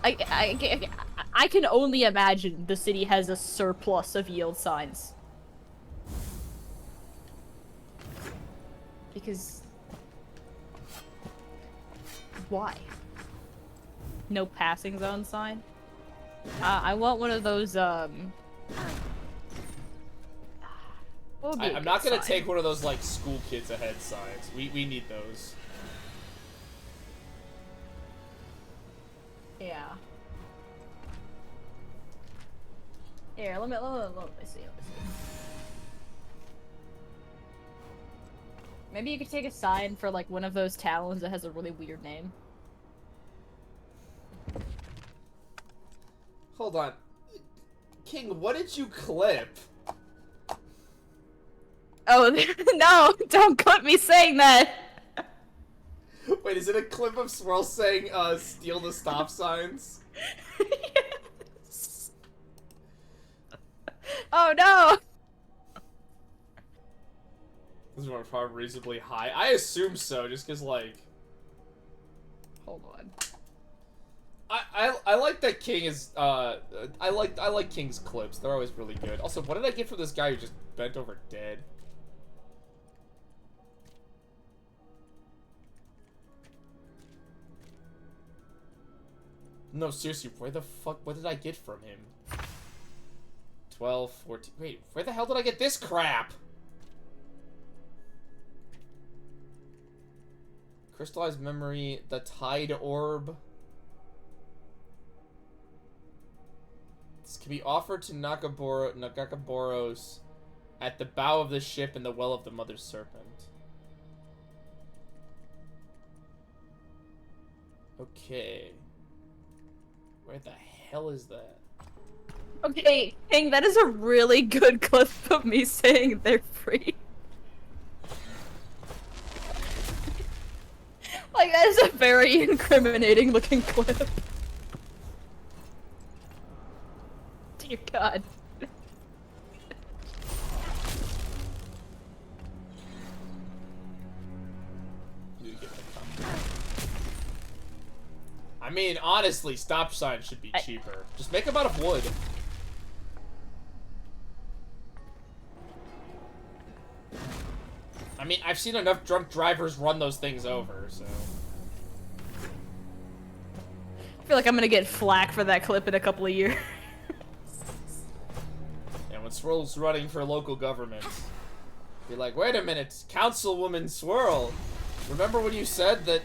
I can only imagine the city has a surplus of yield signs. Because. Why? No passing zone sign? I want one of those, what would be a I'm not good gonna sign? take one of those like school kids ahead signs. We need those. Yeah. Here, let me see. Maybe you could take a sign for like one of those towns that has a really weird name. Hold on. King, what did you clip? Oh, no! Don't clip me saying that! Wait, is it a clip of Swirl saying, steal the stop signs? Yes. Oh no! This is probably reasonably high. I assume so, just cause like... Hold on. I like that King is, I like King's clips. They're always really good. Also, what did I get from this guy who just bent over dead? No, seriously, where the fuck, what did I get from him? 12, 14, wait, where the hell did I get this crap? Crystallized memory, the Tide Orb. This can be offered to Nagakaboros at the bow of the ship in the well of the Mother Serpent. Okay. Where the hell is that? Okay, King, that is a really good clip of me saying they're free. Like, that is a very incriminating looking clip. Dear God. I mean, honestly, stop signs should be cheaper. Just make them out of wood. I mean, I've seen enough drunk drivers run those things over, so... I feel like I'm gonna get flack for that clip in a couple of years. And when Swirl's running for local government, be like, wait a minute, Councilwoman Swirl, Remember when you said that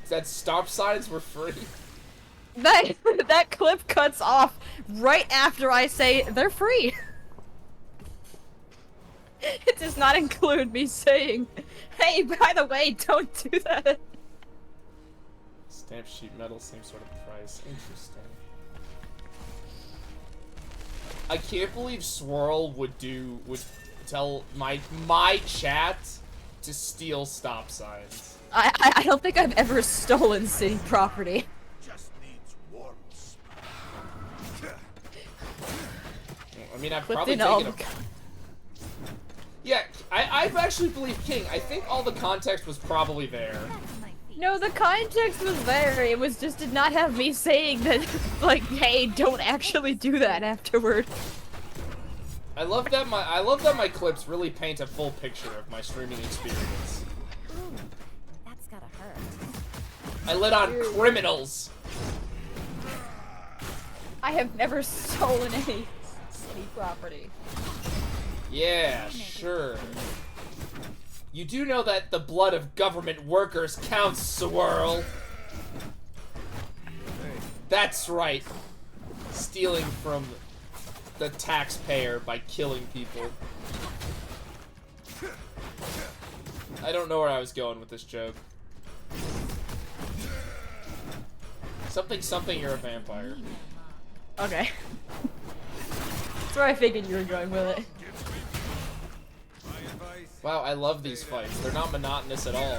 that stop signs were free? That that clip cuts off right after I say they're free. It does not include me saying, "Hey, by the way, don't do that." Stamp sheet metal, same sort of price. Interesting. I can't believe Swirl would tell my chat to steal stop signs. I don't think I've ever stolen city property. Just needs warmth. I mean, I've But probably then all taken a... Yeah, I've actually believed King. I think all the context was probably there. No, the context was there. It was just did not have me saying that, like, hey, don't actually do that afterward. I love that my clips really paint a full picture of my streaming experience. Ooh, that's gotta hurt. I lit on criminals. I have never stolen any city property. Yeah, sure. You do know that the blood of government workers counts, Swirl. That's right. Stealing from the taxpayer by killing people. I don't know where I was going with this joke. Something, you're a vampire. Okay. That's where I figured you were going with it. Wow, I love these fights. They're not monotonous at all.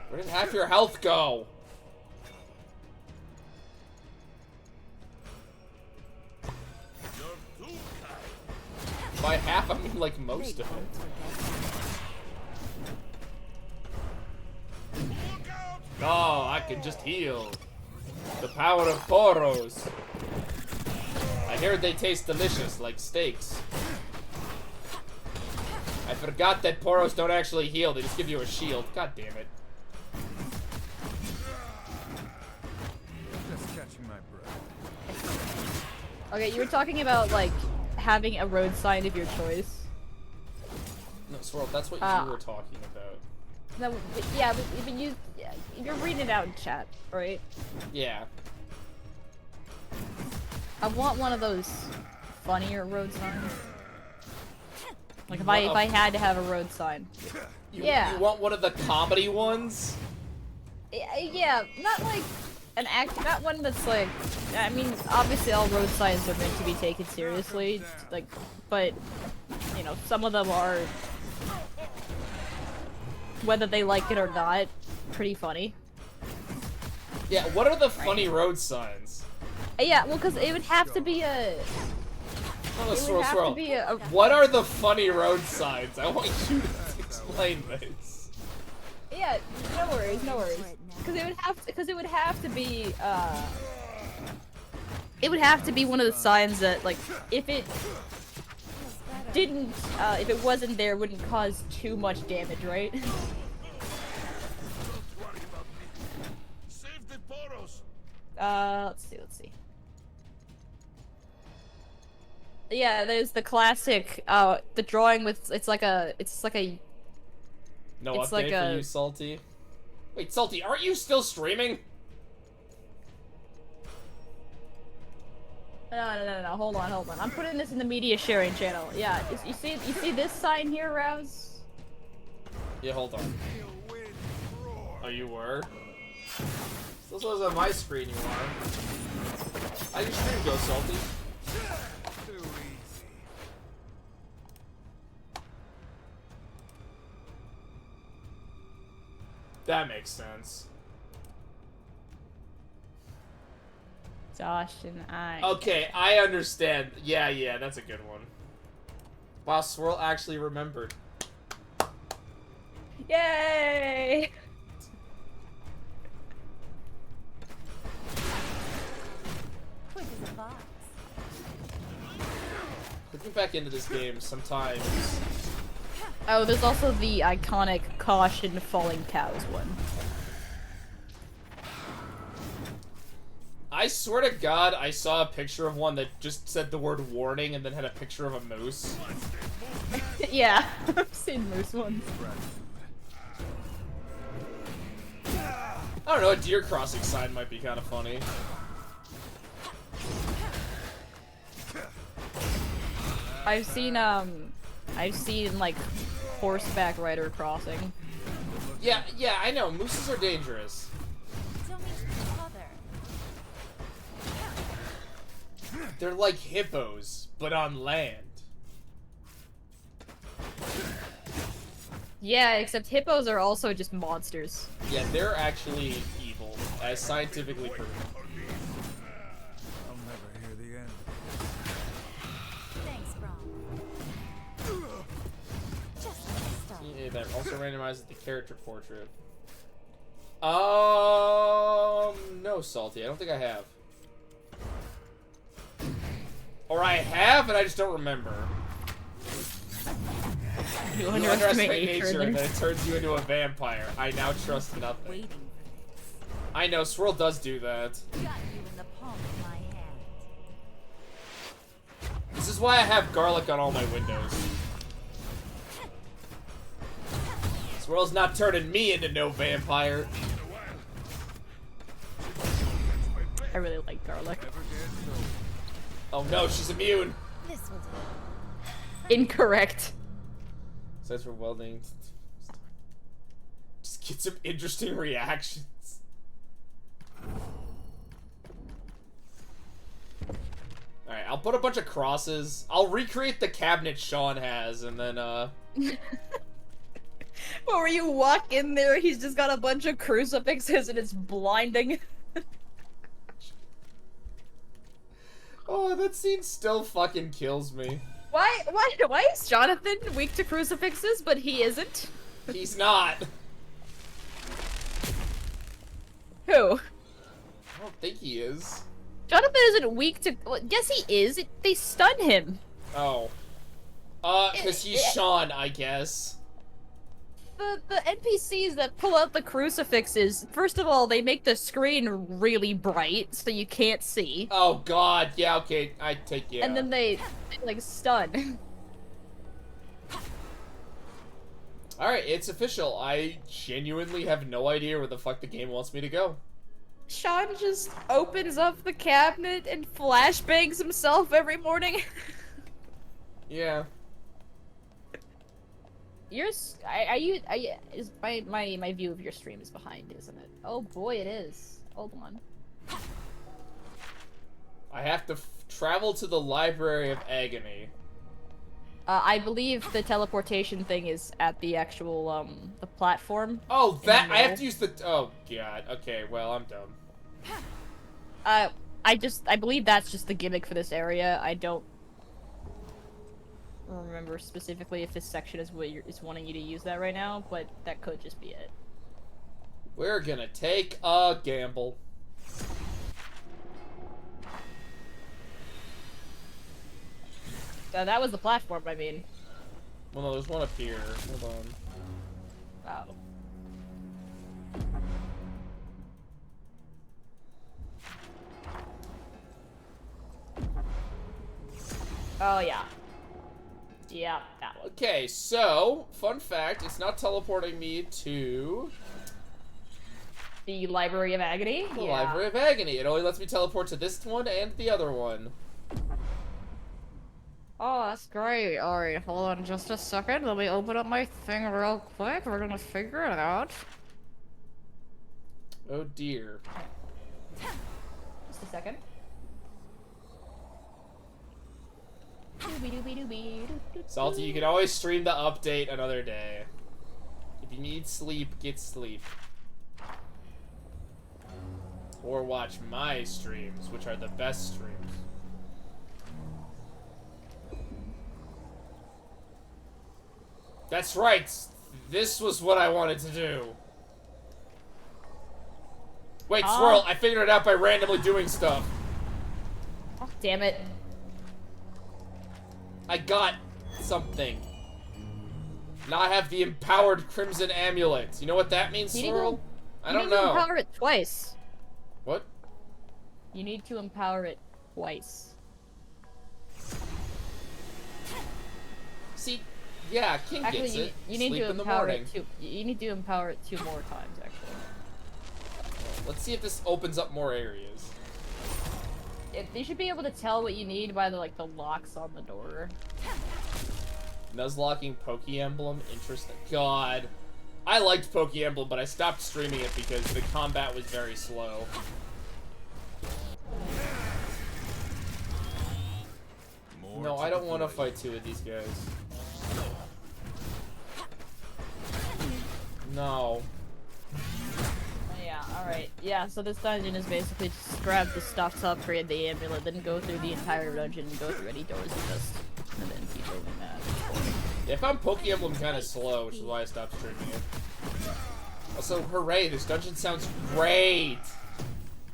Where did half your health go? By half, I mean like most of it. Oh, I can just heal. The power of poros. I heard they taste delicious, like steaks. I forgot that poros don't actually heal, they just give you a shield. God damn it. Just catching my breath. Okay, you were talking about, like, having a road sign of your choice. No, Swirl, that's what you were talking about. No, but yeah, but you're reading it out in chat, right? Yeah. I want one of those funnier road signs. Like if I had to have a road sign. Yeah. You want one of the comedy ones? Yeah, not like not one that's like, I mean, obviously all road signs are meant to be taken seriously, like, but, you know, some of them are, whether they like it or not, pretty funny. Yeah, what are the funny road signs? Yeah, well, because it would have to be a... Oh, It would have to be a... What are the funny road signs? I want you to explain this. Yeah, no worries, no worries. Because it would have to be, it would have to be one of the signs that, like, if it didn't, if it wasn't there, it wouldn't cause too much damage, right? Save the poros. Let's see. Yeah, there's the classic, the drawing with, it's like a, No It's update like for you, Salty? Wait, Salty, aren't you still streaming? no, hold on. I'm putting this in the media sharing channel. Yeah, you see this sign here, Rouse? Yeah, hold on. Oh, you were? This was on my screen, you are. How your stream go, Salty? Too easy. That makes sense. Josh and I. Okay, I understand. Yeah, that's a good one. Wow, Swirl actually remembered. Yay! Quick as a fox. Looking back into this game, sometimes... Oh, there's also the iconic caution falling cows one. I swear to God, I saw a picture of one that just said the word warning and then had a picture of a moose. Yeah, I've seen moose ones. I don't know, a deer crossing sign might be kind of funny. I've seen like horseback rider crossing. Yeah, I know. Mooses are dangerous. Don't make me bother. They're like hippos, but on land. Yeah, except hippos are also just monsters. Yeah, they're actually evil, as scientifically proven. I'll never hear the end. Thanks, Brom. Just like the start. Yeah, that also randomizes the character portrait. No, Salty. I don't think I have. Or I have, and I just don't remember. You You underestimate nature, and nature. then it turns you into a vampire. I now trust nothing. Waiting for I know, Swirl does do that. this. Got you in the palm of my hand. This is why I have garlic on all my windows. Swirl's not turning me into no vampire. I really like garlic. Oh no, she's immune. This will do. Incorrect. Says for welding. Just get some interesting reactions. Alright, I'll put a bunch of crosses. I'll recreate the cabinet Sean has, and then, Where you walk in there, he's just got a bunch of crucifixes and it's blinding. Oh, that scene still fucking kills me. Why is Jonathan weak to crucifixes, but he isn't? He's not. Who? I don't think he is. Jonathan isn't weak to. Well, yes, he is. They stun him. Oh. Cause he's Sean, I guess. The NPCs that pull out the crucifixes, first of all, they make the screen really bright so you can't see. Oh god, yeah, okay, I take yeah. And then they like stun. Alright, it's official. I genuinely have no idea where the fuck the game wants me to go. Sean just opens up the cabinet and flashbangs himself every morning. Yeah. Is my view of your stream is behind, isn't it? Oh boy, it is. Hold on. I have to travel to the Library of Agony. I believe the teleportation thing is at the actual the platform. Oh, that the I have middle. to use the. Oh god. Okay, well I'm dumb. I believe that's just the gimmick for this area. I don't remember specifically if this section is is wanting you to use that right now, but that could just be it. We're gonna take a gamble. That was the platform, I mean. Well, no, there's one up here. Hold on. Oh. Oh, yeah. Yeah, that one. Okay, so, fun fact, it's not teleporting me to The Library of Agony? the Library of Agony. It only lets me teleport to this one and the other one. Oh, that's great. Alright, hold on just a second. Let me open up my thing real quick. We're gonna figure it out. Oh dear. Just a second. Doobie-doobie-doobie-doo-doo-doo. Salty, you can always stream the update another day. If you need sleep, get sleep. Or watch my streams, which are the best streams. That's right! This was what I wanted to do. Wait, Swirl, I figured it out by randomly doing stuff. Oh, damn it. I got something. Now I have the empowered Crimson Amulet. You know what that means, You need to- Swirl? I You don't need to know. empower it twice. What? You need to empower it twice. See, yeah, King Actually, gets you, it. you need Sleep to in the empower morning. it two. You need to empower it 2 more times, actually. Let's see if this opens up more areas. They should be able to tell what you need by the locks on the door. Nuzlocking Poke Emblem, interesting. God. I liked Poke Emblem, but I stopped streaming it because the combat was very slow. No, I don't want to fight two of these guys. No. Yeah, alright. Yeah, so this dungeon is basically just grab the stuff to upgrade the amulet, then go through the entire dungeon and go through any doors and then keep doing that. Yeah, I found Poke Emblem kind of slow, which is why I stopped streaming it. Also, hooray, this dungeon sounds great!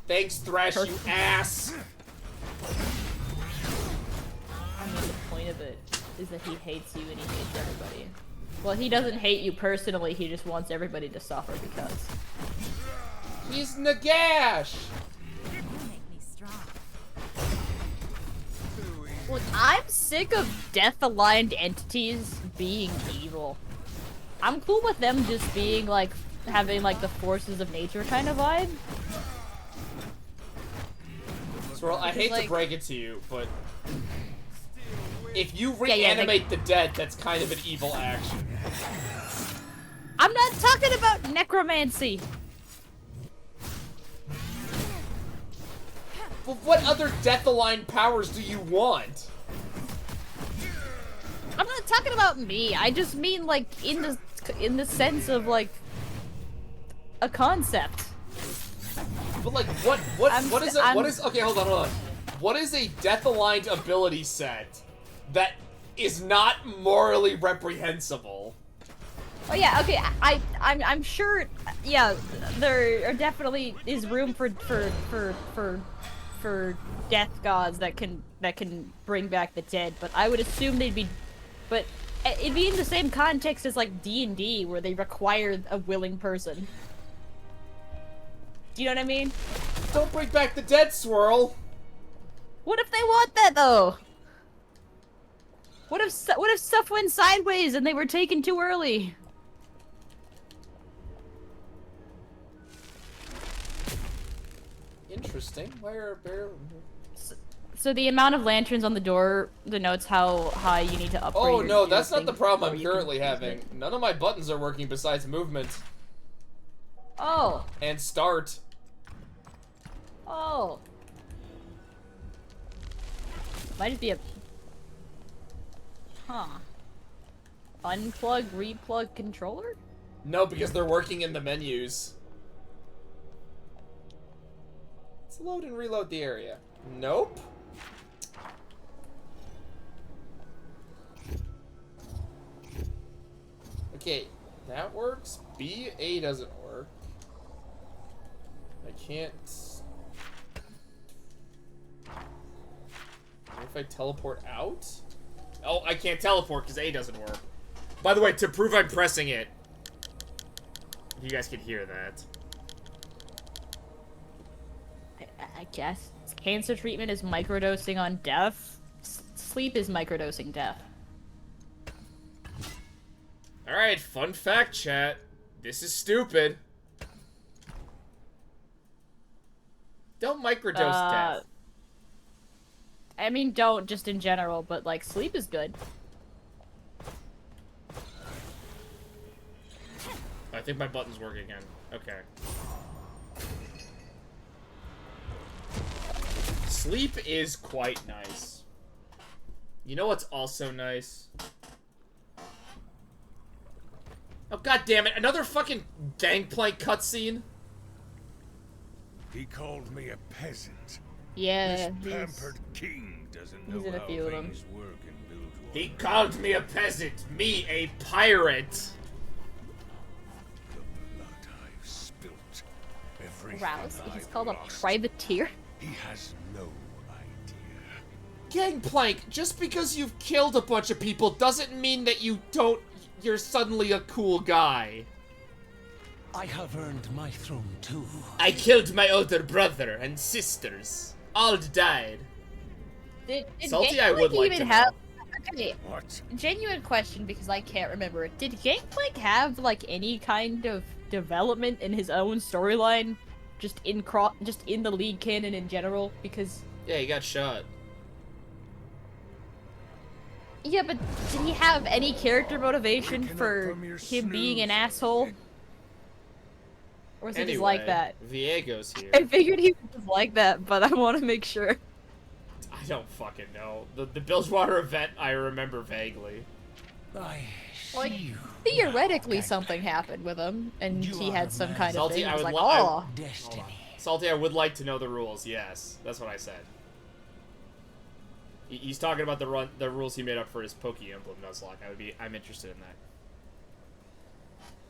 Thanks, Thresh, you ass! I mean, the point of it is that he hates you and he hates everybody. Well, he doesn't hate you personally, he just wants everybody to suffer because... He's Nagash! You make me strong. Look, I'm sick of death-aligned entities being evil. I'm cool with them just being, like, having, like, the forces of nature kind of vibe. Swirl, I hate to like- break it to you, but... if you reanimate the dead, that's kind of an evil action. I'm not talking about necromancy! But what other death-aligned powers do you want? I'm not talking about me, I just mean, like, in the sense of, like, a concept. But like, what is, okay, hold on. What is a death-aligned ability set that is not morally reprehensible? Oh yeah, okay, I'm sure, yeah, there are definitely is room for death gods that can bring back the dead, but I would assume they'd be, but it'd be in the same context as like D&D where they require a willing person. Do you know what I mean? Don't bring back the dead, Swirl! What if they want that though? What if stuff went sideways and they were taken too early? Interesting. Where? So the amount of lanterns on the door denotes how high you need to upgrade. Oh your- no, your that's not thing the problem I'm before you can currently use having. it. None of my buttons are working besides movement Oh. and start. Oh. Might just be a... Huh. Unplug, replug controller? No, because they're working in the menus. Let's load and reload the area. Nope. Okay, that works. B, A doesn't work. I can't... What if I teleport out? Oh, I can't teleport because A doesn't work. By the way, to prove I'm pressing it, you guys can hear that. I guess. Cancer treatment is microdosing on death. Sleep is microdosing death. Alright, fun fact, chat. This is stupid. Don't microdose death. I mean, don't just in general, but like sleep is good. I think my buttons work again. Okay. Sleep is quite nice. You know what's also nice? Oh god damn it! Another fucking gangplank cutscene. He called me a peasant. Yeah, This pampered king doesn't know he's in a how few of them. things work in Bilgewater. He called me a peasant. Me, a pirate. The blood I've spilt. Everything Rouse. He's I've called a lost. privateer. He has no idea. Gangplank, just because you've killed a bunch of people doesn't mean that you're suddenly a cool guy. I have earned my throne too. I killed my older brother and sisters. All died. Did Salty, I Gangplank would like even to have? know. Okay, What? genuine question because I can't remember. Did Gangplank have like any kind of development in his own storyline just in the League canon in general, because Yeah, he got shot. yeah, but did he have any character motivation Waking up for from your him being an snooze, asshole? Or is he Anyway, just like that? Viego's here. I figured he was just like that, but I want to make sure. I don't fucking know. The Bilgewater event I remember vaguely. I Like, see you. theoretically, now, something happened with him, and You he are had a some man. kind of Salty, thing. I I was would like, li- I- oh. Destiny. Salty, I would like to know the rules. Yes, that's what I said. He's talking about the rules he made up for his Poke Emblem Nuzlocke. I'm interested in that.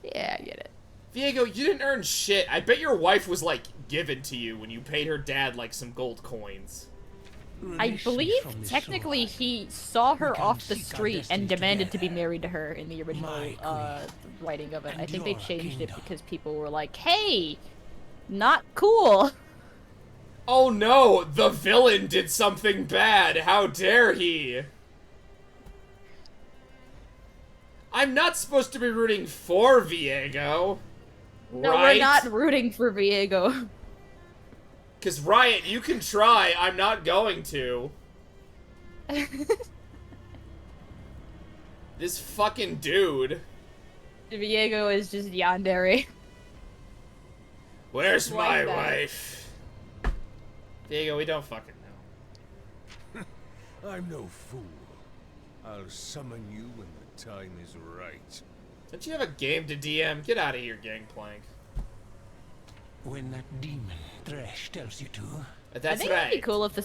Yeah, I get it. Viego, you didn't earn shit. I bet your wife was like given to you when you paid her dad like some gold coins. I Release me believe from this technically sword. he saw her We can off the seek our street and destiny demanded to be together. married to her in the original My writing of it. and I think they your changed it kingdom. because people were like, "Hey, not cool." Oh no, the villain did something bad. How dare he? I'm not supposed to be rooting for Viego. No, right? we're not rooting for Viego. Because Riot, you can try. I'm not going to. This fucking dude. Viego is just yandere. Where's my Like that. wife? Viego, we don't fucking know. I'm no fool. I'll summon you when the time is right. Don't you have a game to DM? Get out of here, Gangplank. When that demon Thresh tells you to. That's I think right. it'd be cool if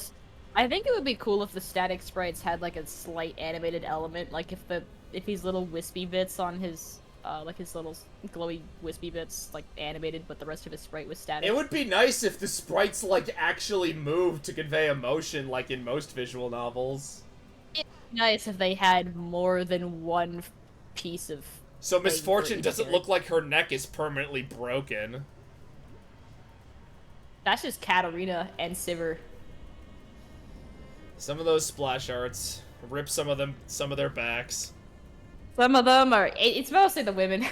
I think it would be cool if the static sprites had like a slight animated element, like if these little wispy bits on his like his little glowy wispy bits like animated, but the rest of his sprite was static. It would be nice if the sprites, like, actually moved to convey emotion, like in most visual novels. It'd be nice if they had more than one piece of. So thing Miss for Fortune each doesn't character. look like her neck is permanently broken. That's just Katarina and Sivir. Some of those splash arts rip some of their backs. Some of them are. It's mostly the women.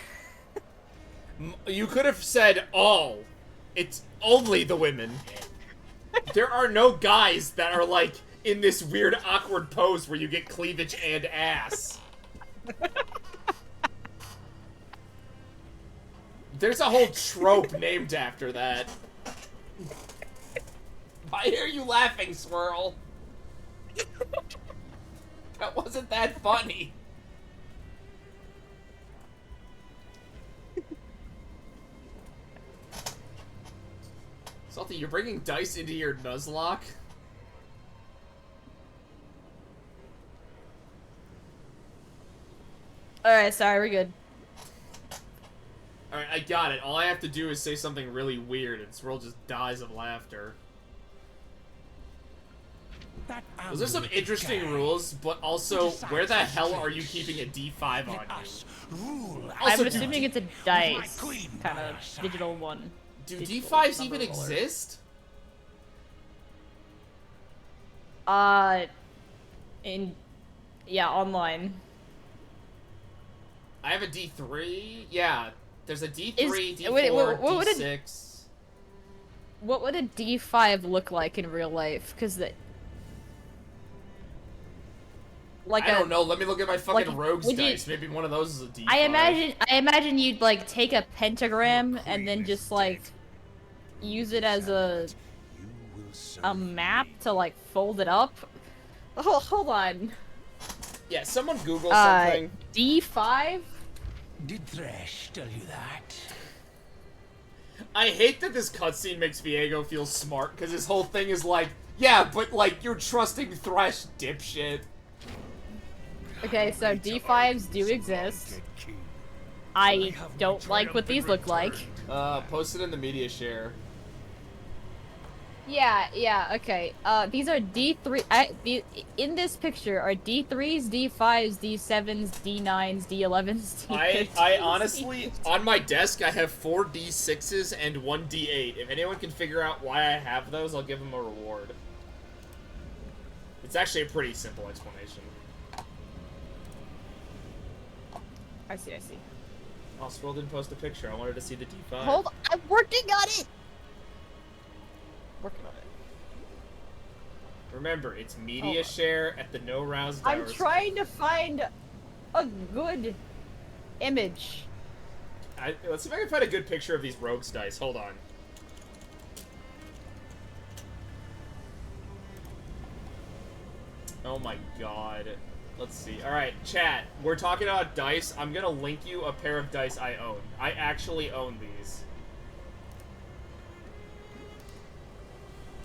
You could have said all. It's only the women. There are no guys that are like in this weird awkward pose where you get cleavage and ass. There's a whole trope named after that. I hear you laughing, Swirl. That wasn't that funny. Salty, you're bringing dice into your Nuzlocke? Alright, sorry, we're good. Alright, I got it. All I have to do is say something really weird and Swirl just dies of laughter. That Those are some amulet you interesting carry. rules, but also, where the hell are you keeping a D5 on Let you? us rule Also, I'm assuming it's a dice queen kind by of our side. digital one. Do digital D5s number even roller. exist? Yeah, online. I have a D3. Yeah, there's a D3, Is- D4, wait, what would it- D6. What would a D5 look like in real life? Because the like I don't know. Let me look at my fucking like, rogues would you- dice. Maybe one of those is a D5. I imagine you'd like take a pentagram and then just like use it as a You will serve a map me. to like fold it up. Oh, hold on. Yeah, someone Google something. D5? Did Thresh tell you that? I hate that this cutscene makes Viego feel smart, because his whole thing is like, yeah, but like, you're trusting Thresh, dipshit. Okay, so D5s do exist. I don't like what these look like. Post it in the media share. Yeah, okay. These are D3. In this picture are D3s, D5s, D7s, D9s, D11s, D15s. I honestly, on my desk, I have 4 D6s and 1 D8. If anyone can figure out why I have those, I'll give them a reward. It's actually a pretty simple explanation. I see. Oh, Swirl didn't post a picture. I wanted to see the D5. Hold on, I'm working on it! Working on it. Remember, it's media share at the no roused I'm hours. trying to find a good image. Let's see if I can find a good picture of these rogues dice. Hold on. Oh my god. Let's see. Alright, chat. We're talking about dice. I'm gonna link you a pair of dice I own. I actually own these.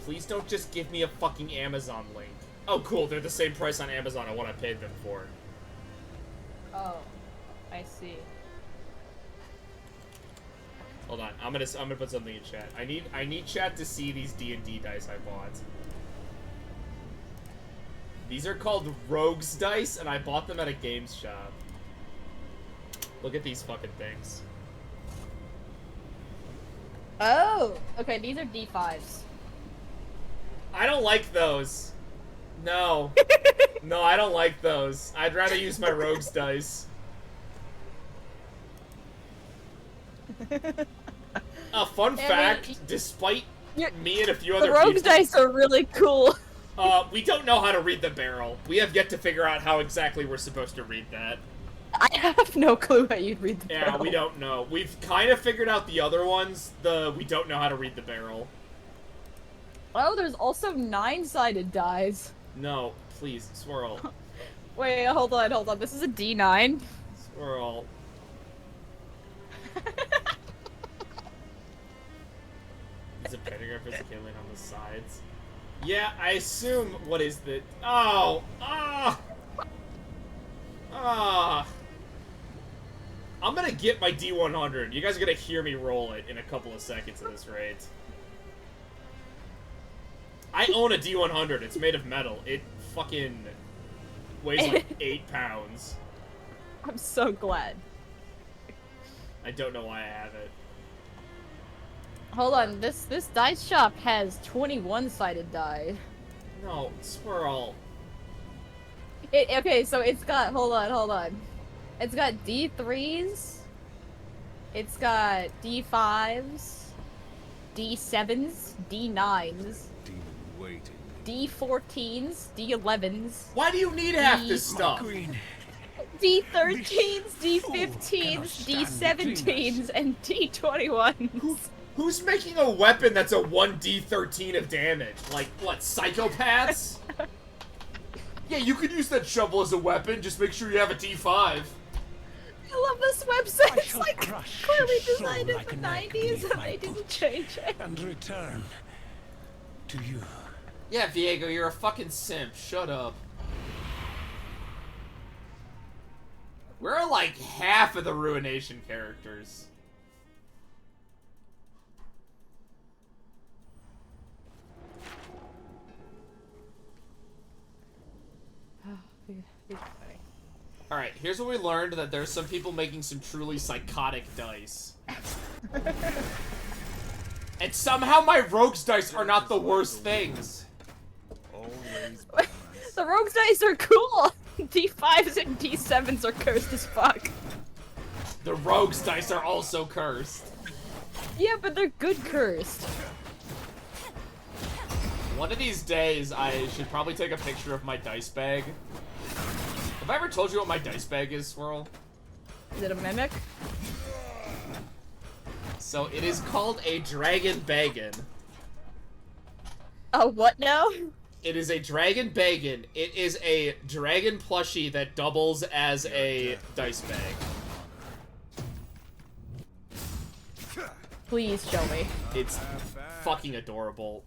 Please don't just give me a fucking Amazon link. Oh, cool. They're the same price on Amazon on what I paid them for. Oh, I see. Hold on. I'm gonna put something in chat. I need chat to see these D&D dice I bought. These are called Rogues Dice, and I bought them at a games shop. Look at these fucking things. Oh, okay, these are D5s. I don't like those. No. No, I don't like those. I'd rather use my Rogues Dice. Fun fact, despite me and a few other people... The Rogues Dice are really cool. We don't know how to read the barrel. We have yet to figure out how exactly we're supposed to read that. I have no clue how you'd read the barrel. Yeah, we don't know. We've kind of figured out the other ones. We don't know how to read the barrel. Oh, there's also 9-sided dice. No, please, swirl. Wait, hold on. This is a D9. Swirl. Is a pentagram for killing on the sides? Yeah, I assume. What is the? Oh, I'm gonna get my D100. You guys are gonna hear me roll it in a couple of seconds at this rate. I own a D100. It's made of metal. It fucking weighs like 8 pounds. I'm so glad. I don't know why I have it. Hold on, this dice shop has 21-sided die. No, swirl. Okay, so it's got, hold on. It's got D3s, it's got D5s, D7s, D9s, D14s, D11s. Why do you need half this stuff? D13s, D15s, D17s, and D21s. Who's making a weapon that's a 1d13 of damage? Like, what, psychopaths? Yeah, you could use that shovel as a weapon, just make sure you have a D5. I love this website, it's like clearly designed in the 90s and they didn't change it. And return to you. Yeah, Viego, you're a fucking simp. Shut up. We're like half of the Ruination characters. Alright, here's what we learned, that there's some people making some truly psychotic dice. And somehow my rogues dice are not the worst things. The rogues dice are cool! D5s and D7s are cursed as fuck. The rogues dice are also cursed. Yeah, but they're good cursed. One of these days, I should probably take a picture of my dice bag. Have I ever told you what my dice bag is, Swirl? Is it a mimic? So, it is called a dragon baggin. A what now? It is a dragon baggin. It is a dragon plushie that doubles as a dice bag. Please show me. It's fucking adorable.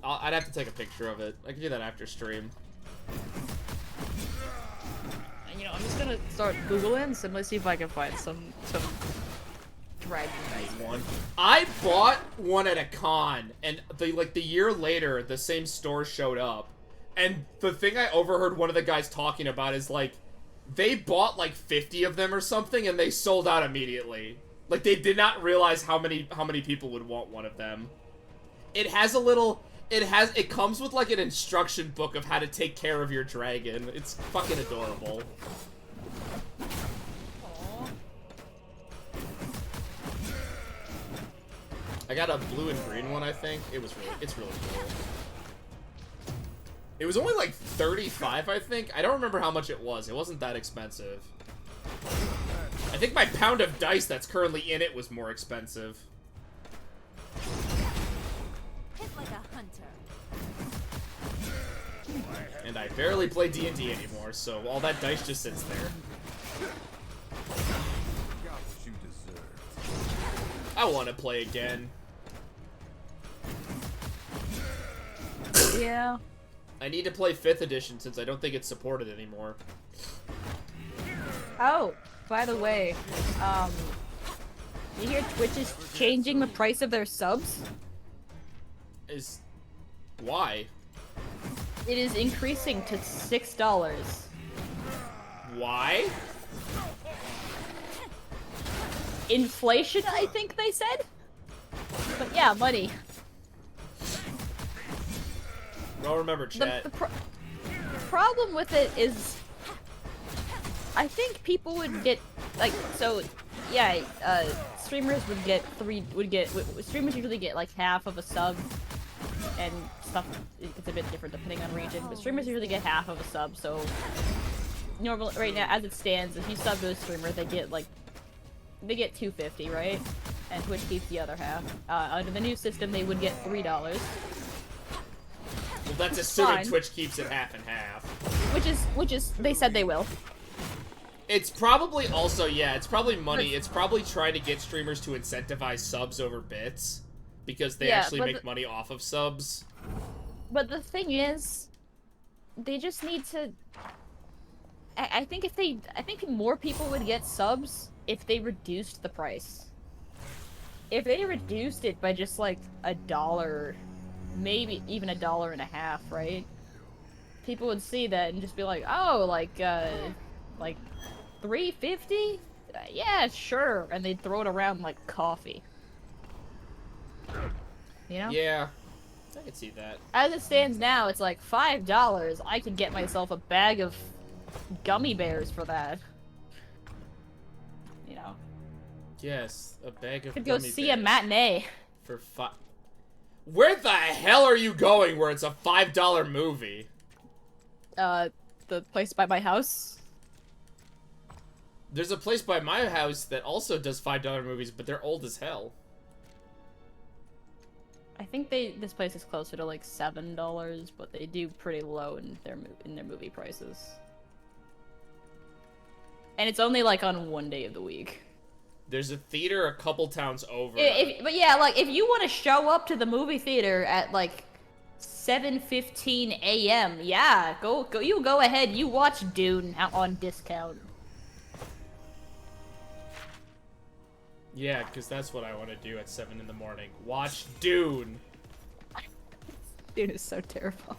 I'd have to take a picture of it. I can do that after stream. You know, I'm just gonna start Googling, simply see if I can find some dragon dice one. I bought one at a con, and the year later, the same store showed up. And the thing I overheard one of the guys talking about is, like, they bought, like, 50 of them or something, and they sold out immediately. Like, they did not realize how many people would want one of them. It has a little... It comes with, like, an instruction book of how to take care of your dragon. It's fucking adorable. I got a blue and green one, I think. It's really cool. It was only like 35, I think. I don't remember how much it was. It wasn't that expensive. I think my pound of dice that's currently in it was more expensive. Hit like a hunter. And I barely play D&D anymore, so all that dice just sits there. Got what you deserve. I want to play again. Yeah. I need to play 5th edition since I don't think it's supported anymore. Oh, by the way, you hear Twitch is changing the price of their subs? Why? It is increasing to $6. Why? Inflation, I think they said? But yeah, money. Well, remember, chat. The problem with it is, I think people would get, like, so, yeah, streamers would get streamers usually get like half of a sub, and stuff, it's a bit different depending on region, but streamers usually get half of a sub, so, normally, right now, as it stands, if you sub to a streamer, they get $2.50, right? And Twitch keeps the other half. Under the new system, they would get $3. Well, that's assuming Fine. Twitch keeps it half and half. Which is, they said they will. It's probably also, yeah, it's probably money. It's probably trying to get streamers to incentivize subs over bits. Because they actually make money off of subs. But the thing is, they just need to... I think more people would get subs if they reduced the price. If they reduced it by just like $1, maybe even $1.50, right? People would see that and just be like, oh, like $3.50? Yeah, sure. And they'd throw it around like coffee. You know? Yeah, I can see that. As it stands now, it's like $5. I could get myself a bag of gummy bears for that. You know? Yes, a bag of Could go gummy see bears a matinee. for $5. Where the hell are you going where it's a $5 movie? The place by my house. There's a place by my house that also does $5 movies, but they're old as hell. I think this place is closer to like $7, but they do pretty low in their movie prices. And it's only like on one day of the week. There's a theater a couple towns over. But yeah, like if you want to show up to the movie theater at like 7:15 a.m., yeah, you go ahead. You watch Dune out on discount. Yeah, because that's what I want to do at 7 in the morning. Watch Dune. Dune is so terrible.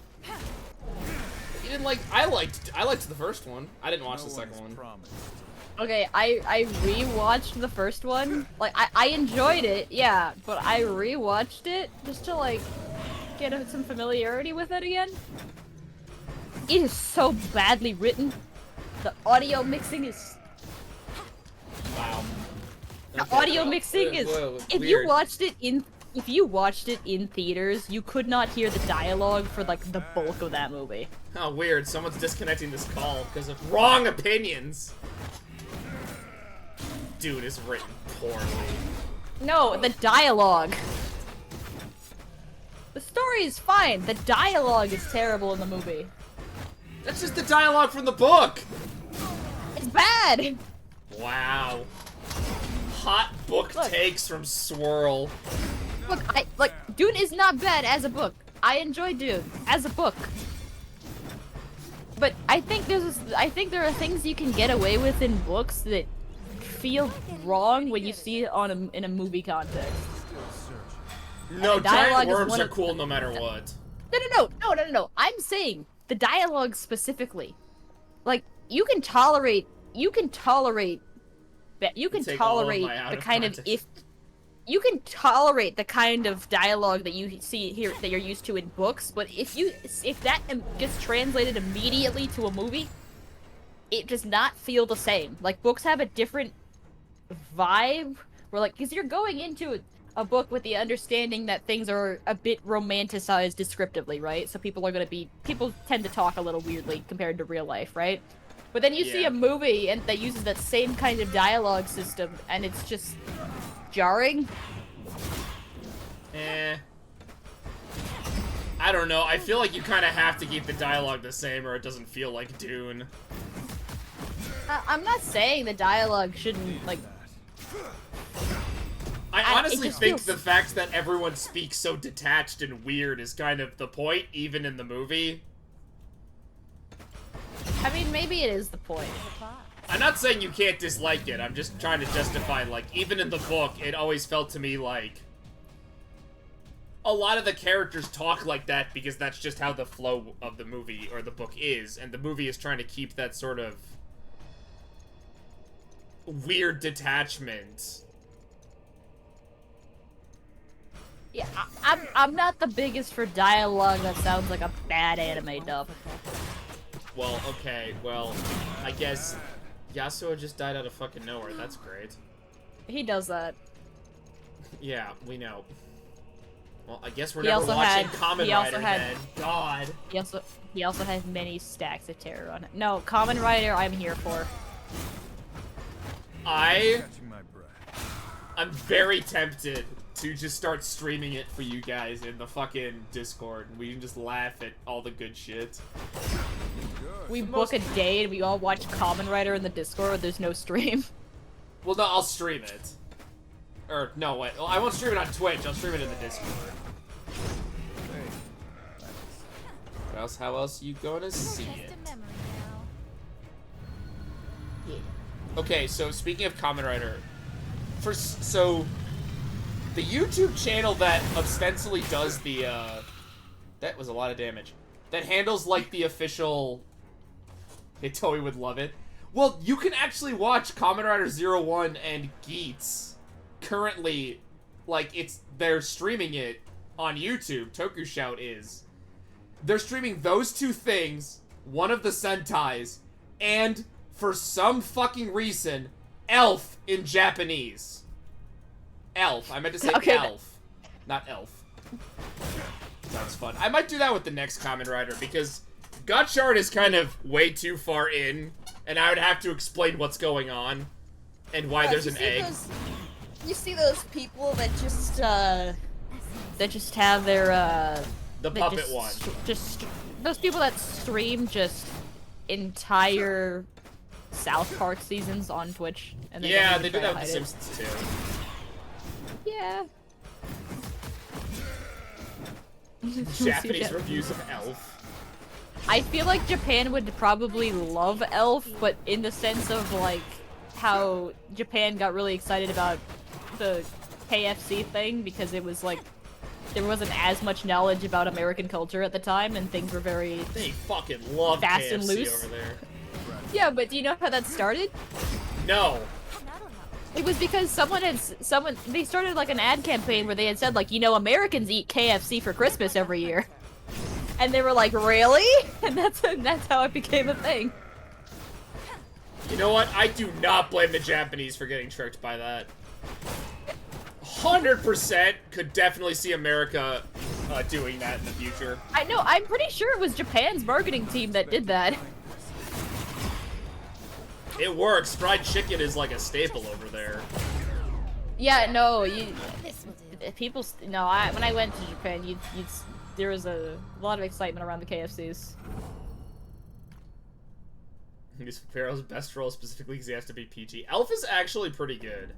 You didn't like? I liked the first one. I didn't watch the No second one one. is promised. Okay, I rewatched the first one. Like I enjoyed it, yeah, but I rewatched it just to like get some familiarity with it again. It is so badly written. The audio mixing is Wow. The audio mixing is. If you watched it in theaters, you could not hear the dialogue for like the bulk of that movie. Oh, weird. Someone's disconnecting this call because of wrong opinions. Dude is written poorly. No, the dialogue. The story is fine. The dialogue is terrible in the movie. That's just the dialogue from the book. It's bad. Wow. Hot book Look. takes from Swirl. Look, Dune is not bad as a book. I enjoy Dune as a book. But I think there are things you can get away with in books that feel wrong when you see it in a movie context. No, the dialogue giant is worms one are of- cool no matter what. No. I'm saying the dialogue specifically. Like you can tolerate Take all of my out the of kind of context. you can tolerate the kind of dialogue that you see here that you're used to in books, but if that gets translated immediately to a movie, it does not feel the same. Like books have a different vibe, where like because you're going into a book with the understanding that things are a bit romanticized descriptively, right? So people tend to talk a little weirdly compared to real life, right? But then you see Yeah. a movie and that uses that same kind of dialogue system, and it's just jarring. I don't know. I feel like you kind of have to keep the dialogue the same or it doesn't feel like Dune. I'm not saying the dialogue shouldn't, like... I honestly think feels... the fact that everyone speaks so detached and weird is kind of the point, even in the movie. I mean, maybe it is the point. I'm not saying you can't dislike it, I'm just trying to justify, like, even in the book, it always felt to me like... a lot of the characters talk like that because that's just how the flow of the movie or the book is, and the movie is trying to keep that sort of weird detachment. Yeah, I'm not the biggest for dialogue that sounds like a bad anime dub. Well, okay, well, I guess Yasuo just died out of fucking nowhere. That's great. He does that. Yeah, we know. Well, I guess we're never watching Kamen Rider then. God. He also has many stacks of terror on it. No, Kamen Rider I'm here for. Catching my breath. I'm very tempted to just start streaming it for you guys in the fucking Discord, and we can just laugh at all the good shit. We book a day and we all watch Kamen Rider in the Discord. There's no stream. Well, no, I'll stream it. Or, no, wait. Well, I won't stream it on Twitch. I'll stream it in the Discord. How else you gonna see it? Yeah. Okay, so speaking of Kamen Rider, so the YouTube channel that ostensibly does the that was a lot of damage. That handles like the official. Hitomi would love it. Well, you can actually watch Kamen Rider 01 and Geats currently, like they're streaming it on YouTube. Toku Shout is. They're streaming those two things, one of the Sentais, and for some fucking reason, Elf in Japanese. Elf. I meant to say Elf, not Elf. Sounds fun. I might do that with the next Kamen Rider because Gotchard is kind of way too far in, and I would have to explain what's going on and why there's an egg. You see those people that just have their The puppet one. Just those people that stream just entire South Park seasons on Twitch. And Yeah, they do that with The Simpsons too. Yeah. Japanese reviews of Elf. I feel like Japan would probably love Elf, but in the sense of like how Japan got really excited about the KFC thing because it was like there wasn't as much knowledge about American culture at the time, and things were very They fucking love fast KFC and loose over there. Yeah, but do you know how that started? No. It was because they started like an ad campaign where they had said like, you know, Americans eat KFC for Christmas every year. And they were like, really? And that's how it became a thing. You know what? I do not blame the Japanese for getting tricked by that. 100% could definitely see America doing that in the future. I know, I'm pretty sure it was Japan's marketing team that did that. It works. Fried chicken is like a staple over there. Yeah, no, when I went to Japan, there was a lot of excitement around the KFCs. He's Pharaoh's best role specifically because he has to be PG. Elf is actually pretty good.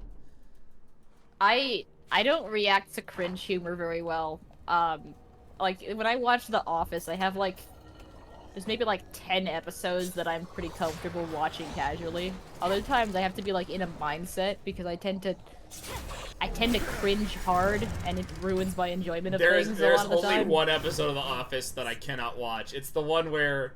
I don't react to cringe humor very well. Like, when I watch The Office, I have, like, there's maybe, like, 10 episodes that I'm pretty comfortable watching casually. Other times, I have to be, like, in a mindset, because I tend to cringe hard, and it ruins my enjoyment of things a lot of the time. There's only one episode of The Office that I cannot watch. It's the one where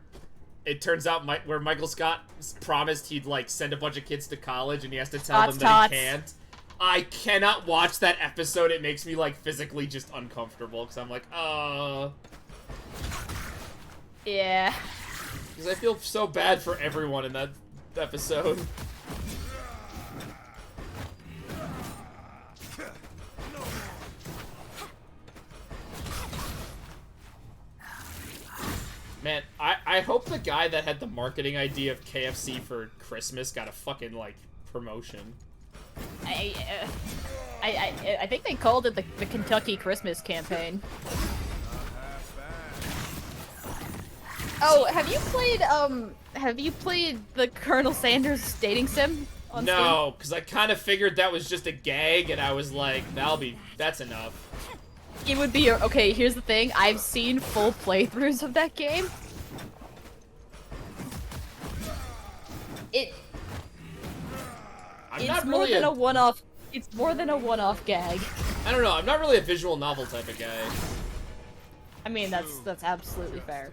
it turns out where Michael Scott promised he'd, like, send a bunch of kids to college, and he has to tell them that he can't. I cannot watch that episode. It makes me, like, physically just uncomfortable, because I'm like, Yeah. Because I feel so bad for everyone in that episode. Man, I hope the guy that had the marketing idea of KFC for Christmas got a fucking, like, promotion. I think they called it the Kentucky Christmas campaign. Oh, have you played the Colonel Sanders dating sim on Steam? No, because I kind of figured that was just a gag, and I was like, that's enough. It would be okay. Here's the thing: I've seen full playthroughs of that game. It's more than a one-off. It's more than a one-off gag. I don't know. I'm not really a visual novel type of guy. I mean, that's absolutely fair.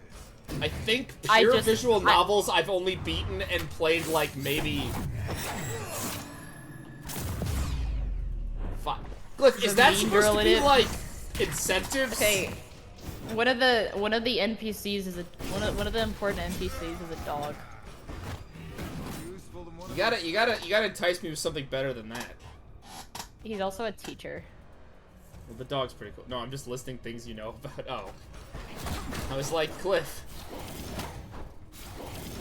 I think pure visual novels I've only beaten and played like maybe. Fuck. Glyph, is that supposed to be like incentives? Okay. One of the NPCs is one of the important NPCs is a dog. You gotta entice me with something better than that. He's also a teacher. Well, the dog's pretty cool. No, I'm just listing things you know about. Oh. I was like, Cliff.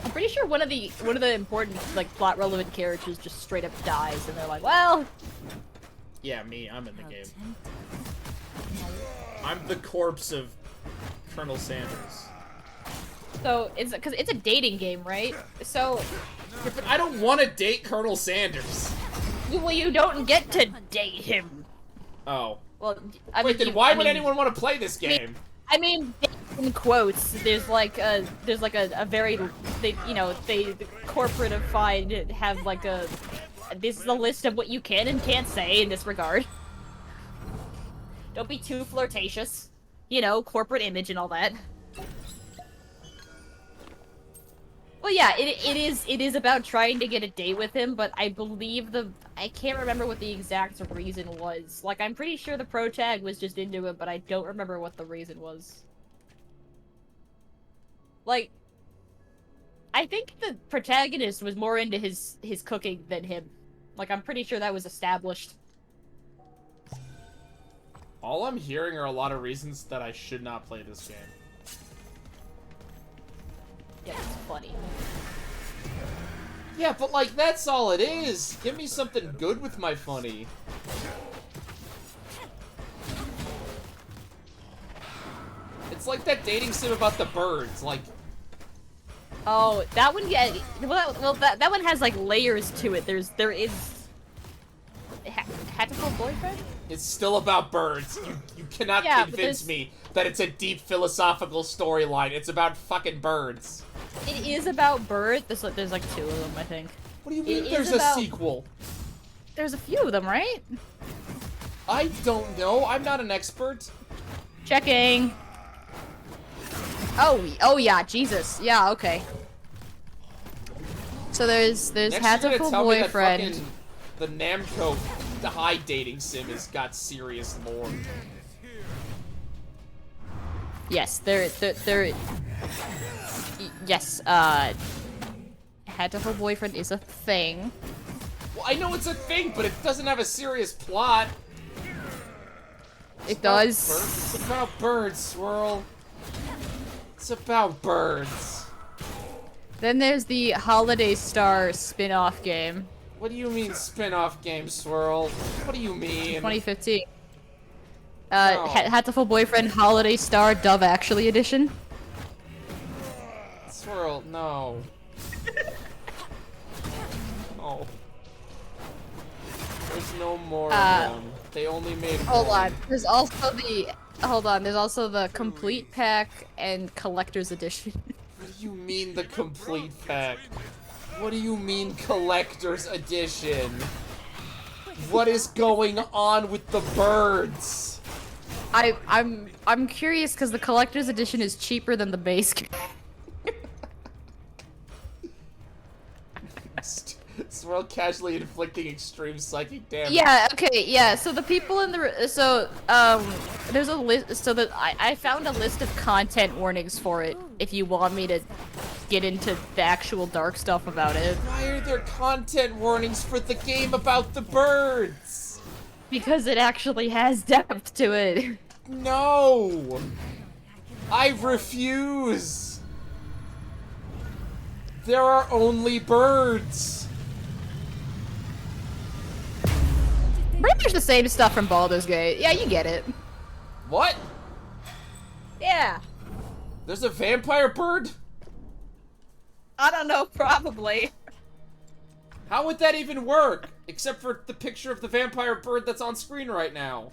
I'm pretty sure one of the important, like, plot relevant characters just straight up dies, and they're like, well. Yeah, me. I'm in the game. I'm the corpse of Colonel Sanders. So it's because it's a dating game, right? So. Yeah, but I don't want to date Colonel Sanders. Well, you don't get to date him. Oh. Well, wait, then why would anyone want to play this game? I mean, in quotes, there's like a very, the corporatified have like a, this is a list of what you can and can't say in this regard. Don't be too flirtatious. You know, corporate image and all that. Well, yeah, it is about trying to get a date with him, but I believe I can't remember what the exact reason was. Like, I'm pretty sure the protag was just into it, but I don't remember what the reason was. Like, I think the protagonist was more into his cooking than him. Like, I'm pretty sure that was established. All I'm hearing are a lot of reasons that I should not play this game. Yeah, it's funny. Yeah, but like, that's all it is. Give me something good with my funny. It's like that dating sim about the birds, like... Oh, that one, yeah, well, that one has, like, layers to it. There is... Hatful Boyfriend? It's still about birds. You cannot convince me that it's a deep philosophical storyline. It's about fucking birds. It is about birds. There's like 2 of them, I think. What do you mean there's a sequel? There's a few of them, right? I don't know. I'm not an expert. Checking. Oh yeah, Jesus. Yeah, okay. So there's Hatful Boyfriend. The Namco high dating sim has got serious lore. Yes, yes, Hatful Boyfriend is a thing. Well, I know it's a thing, but it doesn't have a serious plot. It does. It's about birds, Swirl. It's about birds. Then there's the Holiday Star spin-off game. What do you mean spin-off game, Swirl? What do you mean? 2015. No. Hatful Boyfriend Holiday Star Dove Actually Edition. Swirl, no. Oh. There's no more of them. They only made Hold one. on. There's also the Complete Pack and Collector's Edition. What do you mean the Complete Pack? What do you mean Collector's Edition? What is going on with the birds? I'm curious because the Collector's Edition is cheaper than the base game. Swirl casually inflicting extreme psychic damage. Yeah, okay, yeah, so the people in the... there's a list... So that I found a list of content warnings for it, if you want me to get into the actual dark stuff about it. Why are there content warnings for the game about the birds? Because it actually has depth to it. No! I refuse! There are only birds. Pretty much the same stuff from Baldur's Gate. Yeah, you get it. What? Yeah. There's a vampire bird? I don't know, probably. How would that even work? Except for the picture of the vampire bird that's on screen right now.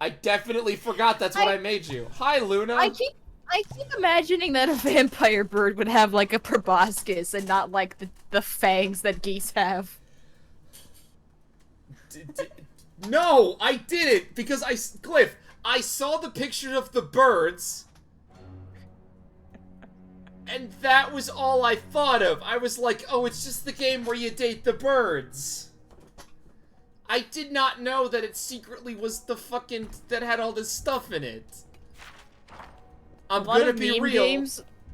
I definitely forgot that's what I made you. Hi, Luna. I keep imagining that a vampire bird would have like a proboscis and not like the fangs that geese have. No, I didn't because Cliff, I saw the picture of the birds. And that was all I thought of. I was like, oh, it's just the game where you date the birds. I did not know that it secretly was the fucking... that had all this stuff in it. I'm gonna be real.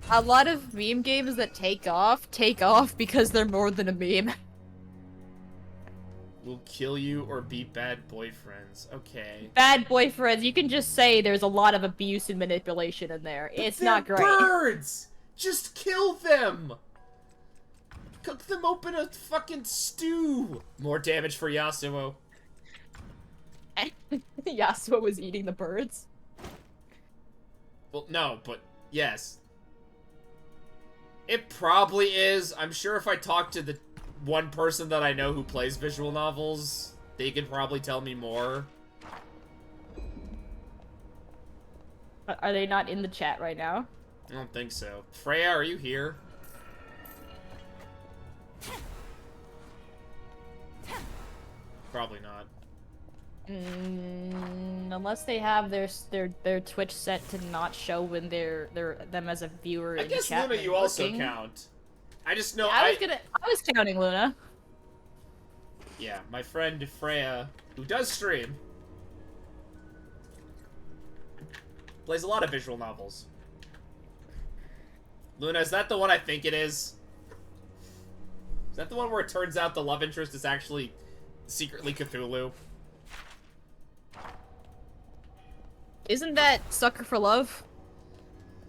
A lot of meme games that take off because they're more than a meme. We'll kill you or be bad boyfriends. Okay. Bad boyfriends, you can just say there's a lot of abuse and manipulation in there. But it's not great. Birds! Just kill them! Cook them open a fucking stew! More damage for Yasuo. Yasuo was eating the birds. Well, no, but yes. It probably is. I'm sure if I talk to the one person that I know who plays visual novels, they could probably tell me more. Are they not in the chat right now? I don't think so. Freya, are you here? Probably not. Unless they have their Twitch set to not show when they're them as a viewer. I in the guess chat Luna, you also count. I just know I was counting Luna. Yeah, my friend Freya, who does stream, plays a lot of visual novels. Luna, is that the one I think it is? Is that the one where it turns out the love interest is actually secretly Cthulhu? Isn't that Sucker for Love?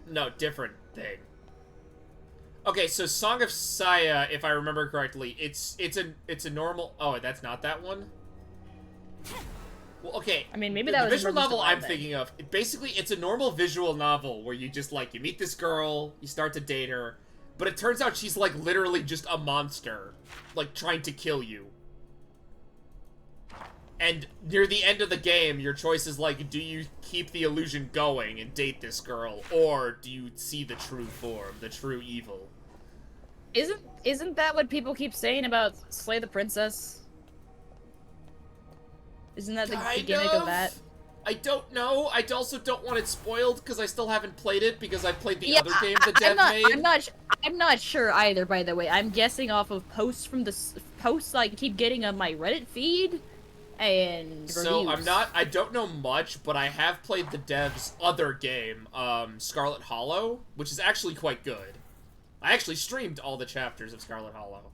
No, different thing. Okay, so Song of Saya, if I remember correctly, it's a normal... Oh, that's not that one? Well, okay. I mean, maybe the that was visual novel I'm then. thinking of. Basically, it's a normal visual novel where you just, like, you meet this girl, you start to date her, but it turns out she's, like, literally just a monster, like, trying to kill you. And near the end of the game, your choice is, like, do you keep the illusion going and date this girl, or do you see the true form, the true evil? Isn't that what people keep saying about Slay the Princess? Isn't that the gimmick of that? I don't know. I also don't want it spoiled because I still haven't played it because I played the other game the dev made. I'm not sure either. By the way, I'm guessing off of posts from the posts I keep getting on my Reddit feed and reviews. So I don't know much, but I have played the dev's other game, Scarlet Hollow, which is actually quite good. I actually streamed all the chapters of Scarlet Hollow.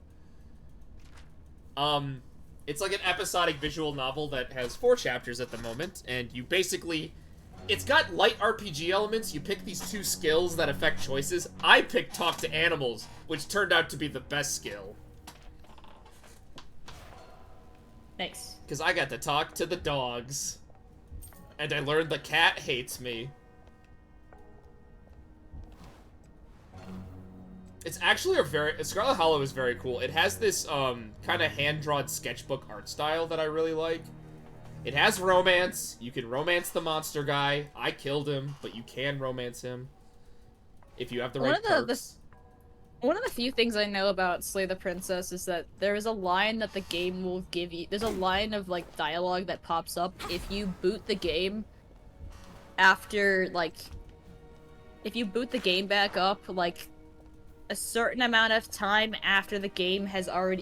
It's like an episodic visual novel that has 4 chapters at the moment, and you basically... It's got light RPG elements, you pick these 2 skills that affect choices. I picked Talk to Animals, which turned out to be the best skill. Thanks. Because I got to talk to the dogs. And I learned the cat hates me. It's actually Scarlet Hollow is very cool. It has this, kind of hand-drawn sketchbook art style that I really like. It has romance. You can romance the monster guy. I killed him, but you can romance him. If you have the right perks. One of the few things I know about Slay the Princess is that there is a line that the game will give you. There's a line of, like, dialogue that pops up if you boot the game after, like... If you boot the game back up, like... a certain amount of time after the game after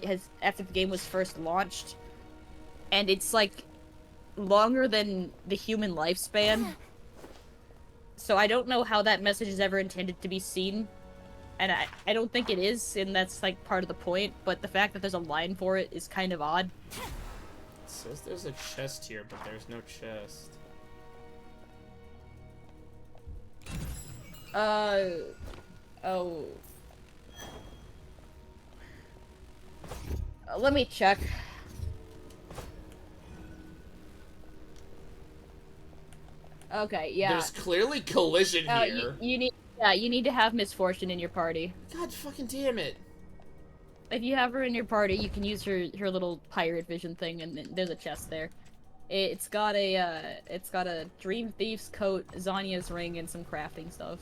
the game was first launched, and it's like longer than the human lifespan. So I don't know how that message is ever intended to be seen, and I don't think it is, and that's like part of the point, but the fact that there's a line for it is kind of odd. It says there's a chest here, but there's no chest. Oh. Let me check. Okay, yeah. There's clearly collision here. You need to have Misfortune in your party. God fucking damn it. If you have her in your party, you can use her little pirate vision thing, and there's a chest there. It's got a Dream Thief's coat, Zanya's ring, and some crafting stuff.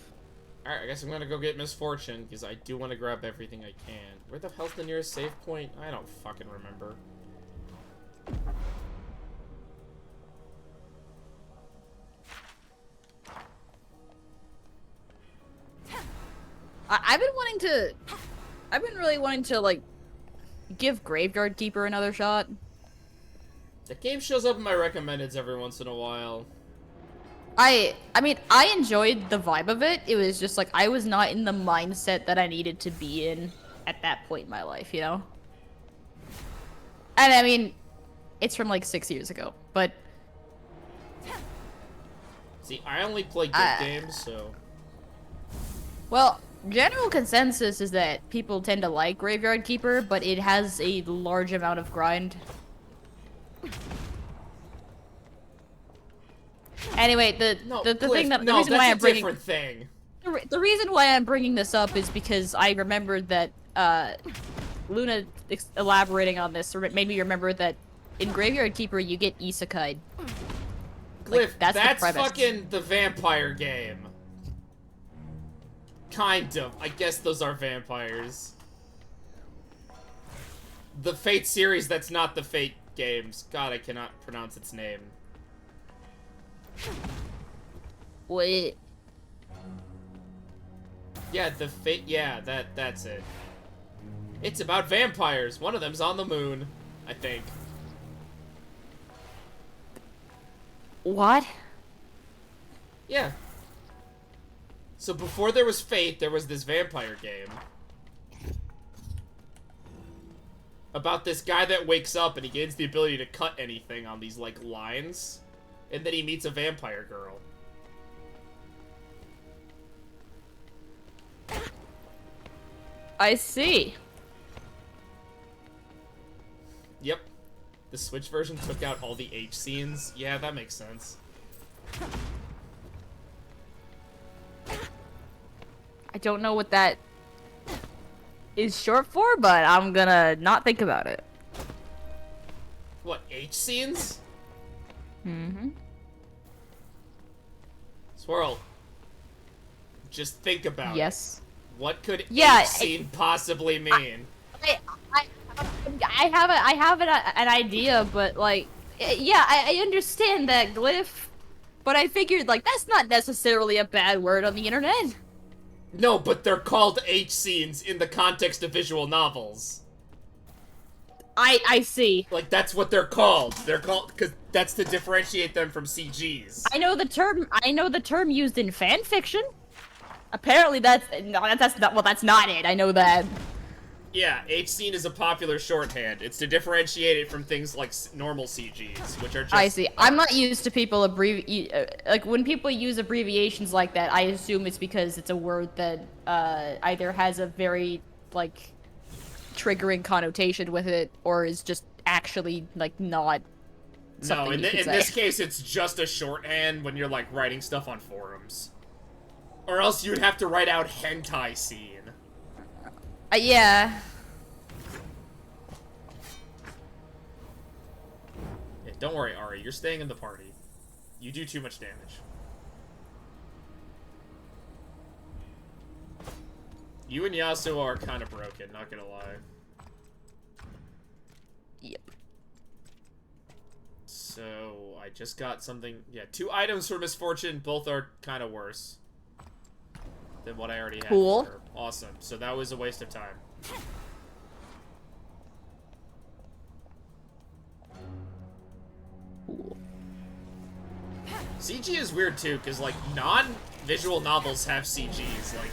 Alright, I guess I'm gonna go get Misfortune, because I do want to grab everything I can. Where the hell's the nearest save point? I don't fucking remember. I've been really wanting to, like, give Graveyard Keeper another shot. The game shows up in my recommendeds every once in a while. I mean, I enjoyed the vibe of it. It was just, like, I was not in the mindset that I needed to be in at that point in my life, you know? And, I mean, it's from, like, 6 years ago, but... See, I only play good games, so... Well, general consensus is that people tend to like Graveyard Keeper, but it has a large amount of grind. Anyway, the reason why I'm bringing different thing. The reason why I'm bringing this up is because I remembered that Luna elaborating on this made me remember that in Graveyard Keeper you get isekai. Glyph, Like, that's the premise. fucking the vampire game. Kind of. I guess those are vampires. The Fate series that's not the Fate games. God, I cannot pronounce its name. Wait. Yeah, the Fate... Yeah, that's it. It's about vampires. One of them's on the moon, I think. What? Yeah. So before there was Fate, there was this vampire game. About this guy that wakes up and he gains the ability to cut anything on these, like, lines. And then he meets a vampire girl. I see. Yep. The Switch version took out all the H scenes. Yeah, that makes sense. I don't know what that is short for, but I'm gonna not think about it. What, H scenes? Mm-hmm. Swirl. Just think about it. Yes. What could Yeah, H scene possibly mean? I have an idea, but like, yeah, I understand that, Glyph, but I figured like that's not necessarily a bad word on the internet. No, but they're called H scenes in the context of visual novels. I see. Like, that's what they're called. They're called because that's to differentiate them from CGs. I know the term used in fan fiction. Apparently that's not it. I know that. Yeah, H scene is a popular shorthand. It's to differentiate it from things like normal CGs, which are just... I see. I'm not used to people like when people use abbreviations like that. I assume it's because it's a word that either has a very like triggering connotation with it, or is just actually like not. No, in say. this case, it's just a shorthand when you're like writing stuff on forums, or else you'd have to write out hentai scene. Yeah. Yeah. Don't worry, Ari. You're staying in the party. You do too much damage. You and Yasuo are kind of broken, not gonna lie. Yep. So, I just got something... Yeah, 2 items for Misfortune. Both are kind of worse than what I already had. Cool. Awesome. So that was a waste of time. Cool. CG is weird too, because like non-visual novels have CGs. Like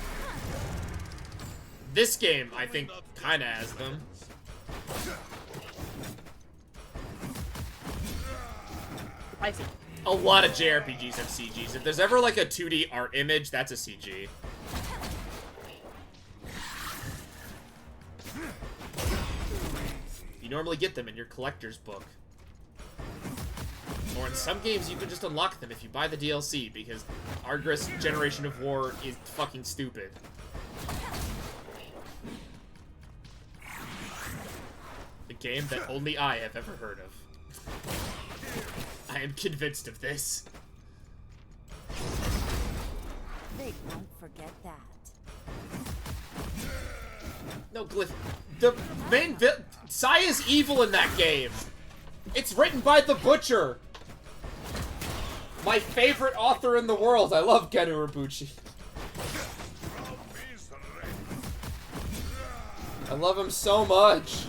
this game, I think, kind of has them. I see. A lot of JRPGs have CGs. If there's ever like a 2D art image, that's a CG. normally get them in your collector's book. Or in some games, you can just unlock them if you buy the DLC, because Argus Generation of War is fucking stupid. A game that only I have ever heard of. I am convinced of this. They won't forget that. No, Glyph. The main Saya's evil in that game. It's written by The Butcher. My favorite author in the world. I love Genu Ibuchi. I love him so much.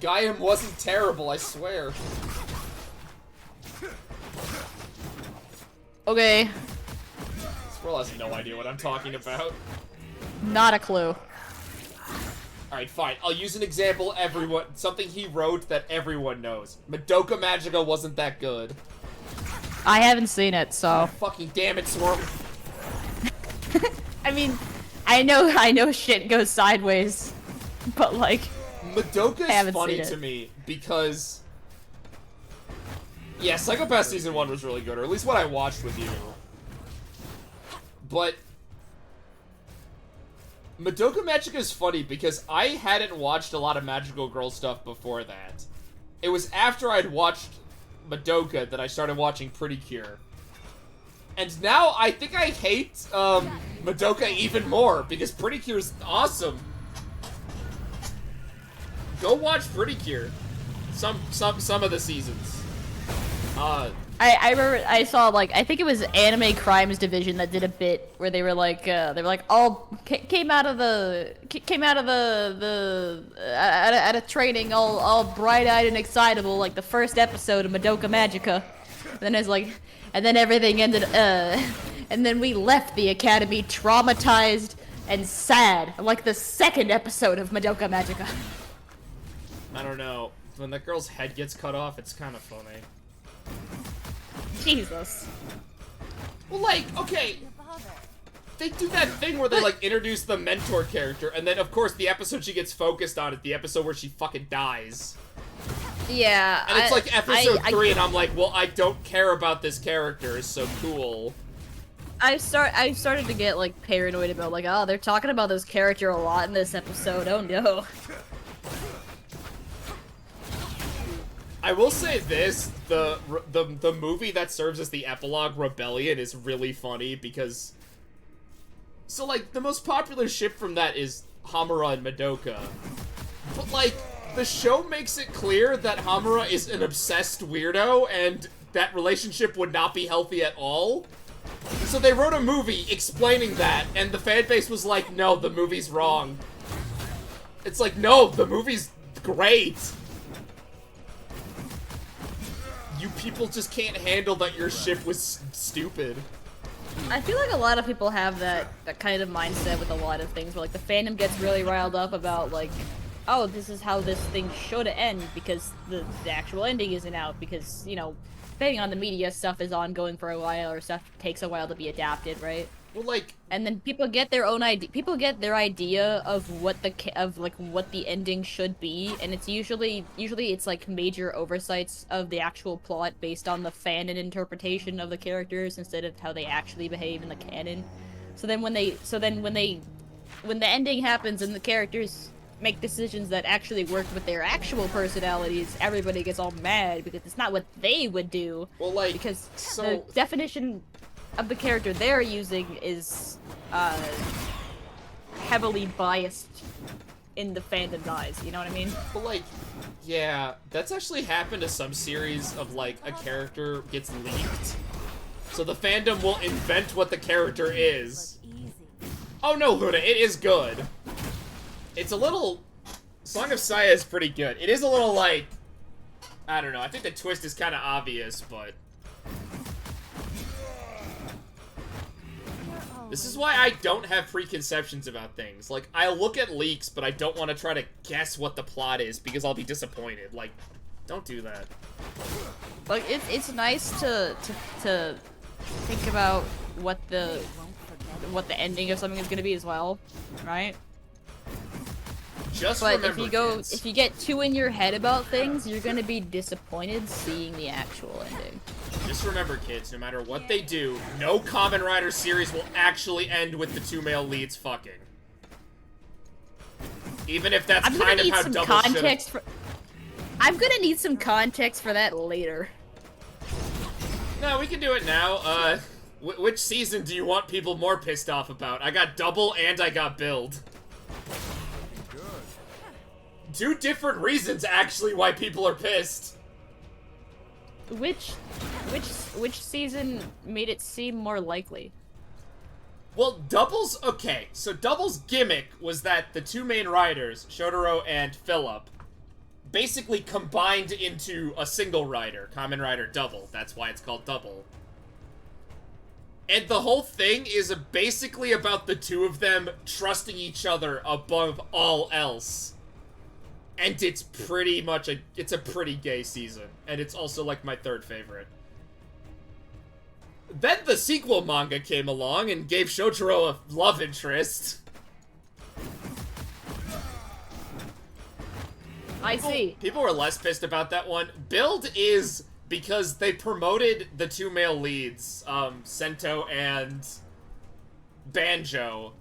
Gaiam wasn't terrible, I swear. Okay. Squirrel has no idea what I'm talking about. Not a clue. Alright, fine. I'll use an example something he wrote that everyone knows. Madoka Magica wasn't that good. I haven't seen it, so. Oh, fucking damn it, Swirl. I mean, I know shit goes sideways, but like, Madoka is funny to me because, yeah, Psycho-Pass Season 1 was really good, or at least what I watched with you. But Madoka Magica is funny because I hadn't watched a lot of Magical Girl stuff before that. It was after I'd watched Madoka that I started watching Pretty Cure. And now I think I hate Madoka even more because Pretty Cure's awesome. Go watch Pretty Cure. Some of the seasons. I remember I saw, like, I think it was Anime Crimes Division that did a bit where they were like all came out of at a training all bright-eyed and excitable, like the first episode of Madoka Magica. Then it's like, and then everything ended, and then we left the academy traumatized and sad, like the second episode of Madoka Magica. I don't know. When that girl's head gets cut off, it's kind of funny. Jesus. Well, like, okay, they do that thing where they, like, introduce the mentor character, and then, of course, the episode she gets focused on is the episode where she fucking dies. Yeah, And it's like episode 3, and I'm like, well, I don't care about this character, it's so cool. I started to get, like, paranoid about, like, oh, they're talking about this character a lot in this episode, oh no. I will say this, the movie that serves as the epilogue, Rebellion, is really funny because... So, like, the most popular ship from that is Hamura and Madoka. But, like, the show makes it clear that Hamura is an obsessed weirdo and that relationship would not be healthy at all. So they wrote a movie explaining that, and the fanbase was like, no, the movie's wrong. It's like, no, the movie's great. You people just can't handle that your ship was stupid. I feel like a lot of people have that kind of mindset with a lot of things, where like the fandom gets really riled up about like, oh, this is how this thing should end because the actual ending isn't out because, you know, depending on the media, stuff is ongoing for a while or stuff takes a while to be adapted, right? Well, like, and then people get their own idea. People get their idea of what what the ending should be, and it's usually it's like major oversights of the actual plot based on the fanon interpretation of the characters instead of how they actually behave in the canon. So then when the ending happens and the characters make decisions that actually work with their actual personalities, everybody gets all mad because it's not what they would do. Well, like, because the definition of the character they're using is heavily biased in the fandom's eyes, you know what I mean? But like, yeah, that's actually happened to some series of like a character gets leaked. So the fandom will invent what the character is. Oh no, Luna, it is good. It's a little... Song of Saya is pretty good. It is a little like... I don't know, I think the twist is kind of obvious, but... This is why I don't have preconceptions about things. Like, I look at leaks, but I don't want to try to guess what the plot is, because I'll be disappointed. Like, don't do that. Like, it's nice to think about what the ending of something is gonna be as well, right? Just But remember, kids. if you get too in your head about things, you're gonna be disappointed seeing the actual ending. Just remember, kids, no matter what they do, no Kamen Rider series will actually end with the two male leads fucking. Even if that's kind of how Double should've... I'm gonna need some context for that later. No, we can do it now. Which season do you want people more pissed off about? I got Double and I got Build. Good. Two different reasons, actually, why people are pissed. Which season made it seem more likely? Well, Double's... Okay, so Double's gimmick was that the two main riders, Shotaro and Philip, basically combined into a single rider, Kamen Rider Double. That's why it's called Double. And the whole thing is basically about the two of them trusting each other above all else. And it's pretty much it's a pretty gay season. And it's also, like, my third favorite. Then the sequel manga came along and gave Shotaro a love interest. I see. People were less pissed about that one. Build is because they promoted the two male leads, Sento and Banjo.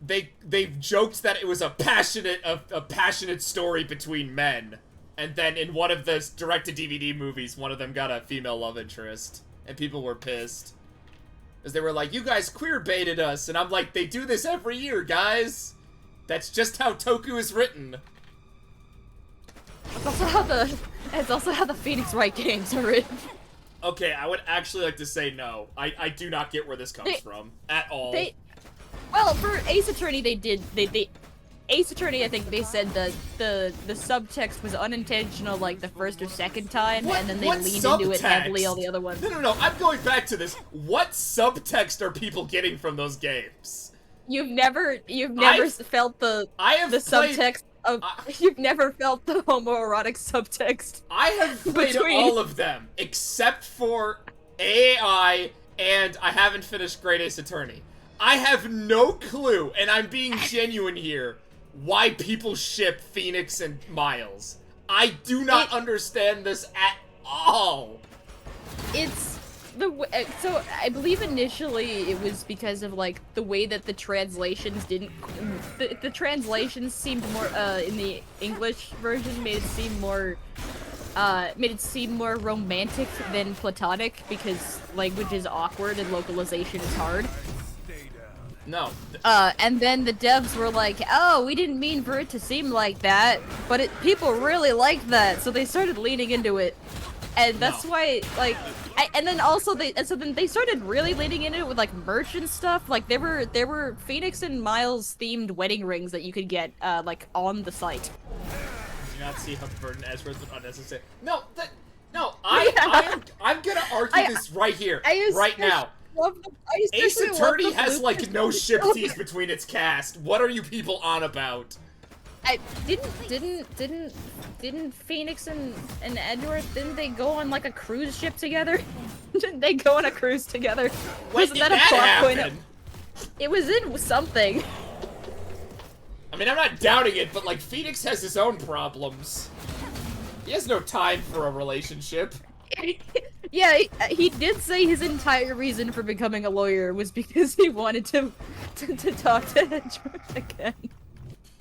They've joked that it was a passionate story between men. And then in one of the direct-to-DVD movies, one of them got a female love interest. And people were pissed. Because they were like, you guys queer baited us. And I'm like, they do this every year, guys. That's just how Toku is written. It's also how the Phoenix Wright games are written. Okay, I would actually like to say no. I do not get where this comes from. At all. Well, for Ace Attorney, Ace Attorney, I think they said the subtext was unintentional, like, the first or second time, and then they leaned into it heavily all the other ones. No, I'm going back to this. What subtext are people getting from those games? You've never felt the subtext of... You've never felt the homoerotic subtext. I have played all of them, except for AI, and I haven't finished Great Ace Attorney. I have no clue, and I'm being genuine here, why people ship Phoenix and Miles. I do not understand this at all. It's so I believe initially it was because of, like, the way that the translations didn't the translations seemed more in the English version made it seem more romantic than platonic, because language is awkward and localization is hard. No. And then the devs were like, oh, we didn't mean for it to seem like that, but people really like that, so they started leaning into it. And that's why, like, and then also then they started really leaning into it with, like, merch and stuff. Like, there were Phoenix and Miles themed wedding rings that you could get, like, on the site. Did you not see how Burden Ezra was unnecessary? I'm gonna argue this right here, right now. Ace Attorney has, like, no ship tease between its cast. What are you people on about? Didn't Phoenix and Edward, didn't they go on, like, a cruise ship together? Didn't they go on a cruise together? Wasn't that a plot point? It was in something. I mean, I'm not doubting it, but, like, Phoenix has his own problems. He has no time for a relationship. Yeah, he did say his entire reason for becoming a lawyer was because he wanted to talk to Edward again.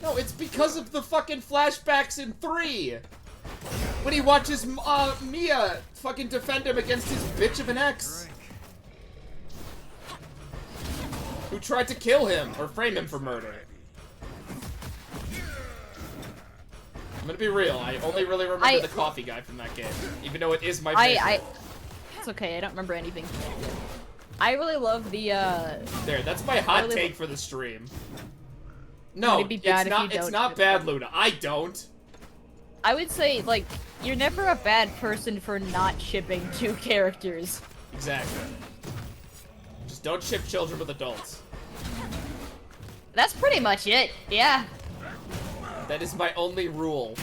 No, it's because of the fucking flashbacks in 3! When he watches Mia fucking defend him against his bitch of an ex. Who tried to kill him, or frame him for murder. I'm gonna be real, I only really remember the coffee guy from that game. Even though it is my favorite. It's okay, I don't remember anything. I really love the, There, that's my hot take for the stream. No, it's not bad, Luna. I don't. I would say, like, you're never a bad person for not shipping two characters. Exactly. Just don't ship children with adults. That's pretty much it, yeah. That is my only rule.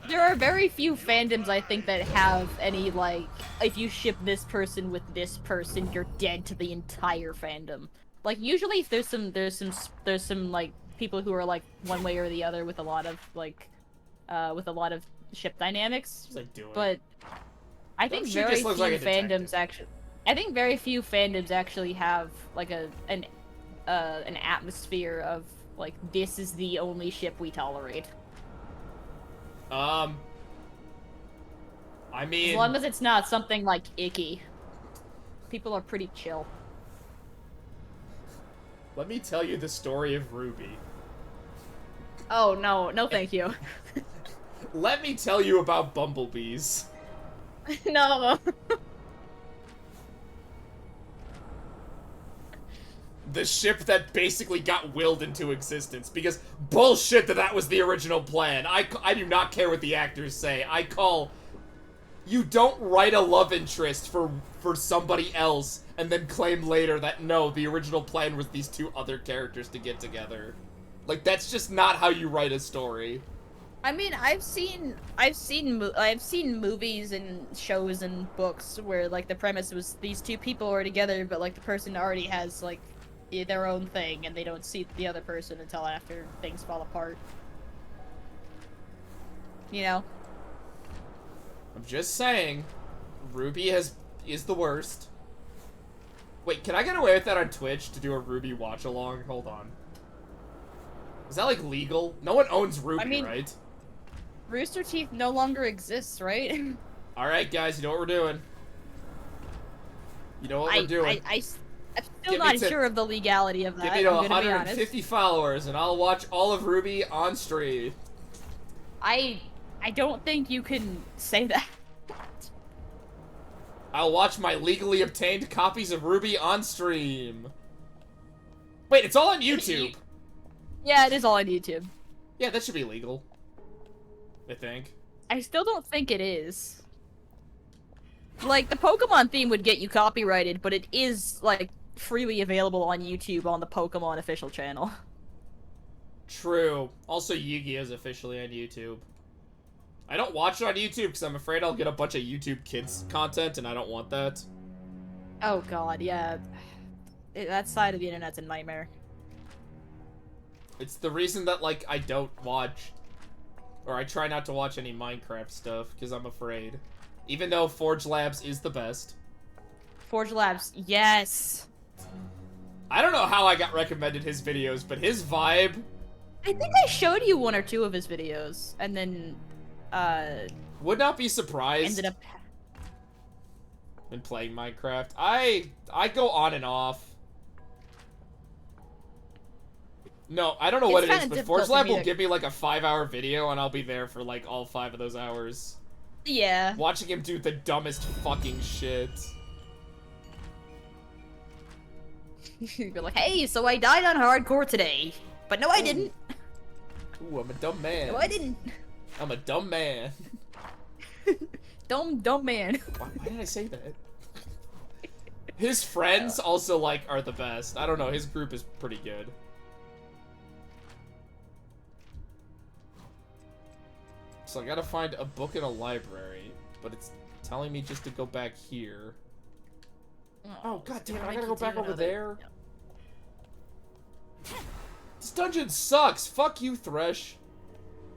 There are very few fandoms, I think, that have any, like, if you ship this person with this person, you're dead to the entire fandom. Like, usually if there's some like people who are like one way or the other with a lot of ship dynamics. What's I doing? But I think She very just few looks like a detective. fandoms actually. I think very few fandoms actually have like an atmosphere of like this is the only ship we tolerate. I mean, As long as it's not something like icky, people are pretty chill. let me tell you the story of Ruby. Oh no, no, thank you. Let me tell you about bumblebees. No. The ship that basically got willed into existence, because bullshit that was the original plan. I do not care what the actors say. I call... You don't write a love interest for somebody else and then claim later that no, the original plan was these two other characters to get together. Like, that's just not how you write a story. I mean, I've seen movies and shows and books where like the premise was these two people are together, but like the person already has like their own thing, and they don't see the other person until after things fall apart. You know? I'm just saying, Ruby is the worst. Wait, can I get away with that on Twitch to do a Ruby watch along? Hold on. Is that like legal? No one owns Ruby, I mean, right? Rooster Teeth no longer exists, right? Alright, guys, you know what we're doing. You know what we're doing. I'm still not sure of the legality of that. Give me to I'm gonna be 150 honest. followers, and I'll watch all of Ruby on stream. I don't think you can say that. I'll watch my legally obtained copies of Ruby on stream. Wait, it's all on YouTube. Yeah, it is all on YouTube. Yeah, that should be legal. I think. I still don't think it is. Like, the Pokemon theme would get you copyrighted, but it is, like, freely available on YouTube on the Pokemon official channel. True. Also, Yu-Gi-Oh's officially on YouTube. I don't watch it on YouTube because I'm afraid I'll get a bunch of YouTube Kids content, and I don't want that. Oh god, yeah. That side of the internet's a nightmare. It's the reason that, like, I don't watch, or I try not to watch any Minecraft stuff, because I'm afraid. Even though Forge Labs is the best. Forge Labs, yes! I don't know how I got recommended his videos, but his vibe... I think I showed you one or two of his videos, and then, would not be surprised. ended up... in playing Minecraft. I go on and off. No, I don't know what it is, but Forge Lab will give me like a 5-hour video and I'll be there for like all 5 of those hours. Yeah. Watching him do the dumbest fucking shit. You'd be like, hey, so I died on hardcore today. But no, I didn't. Ooh, I'm a dumb man. No, I didn't. I'm a dumb man. Dumb man. Why did I say that? His friends also, like, are the best. I don't know, his group is pretty good. So I gotta find a book in a library, but it's telling me just to go back here. Oh, god damn it, I gotta go back over there? This dungeon sucks! Fuck you, Thresh!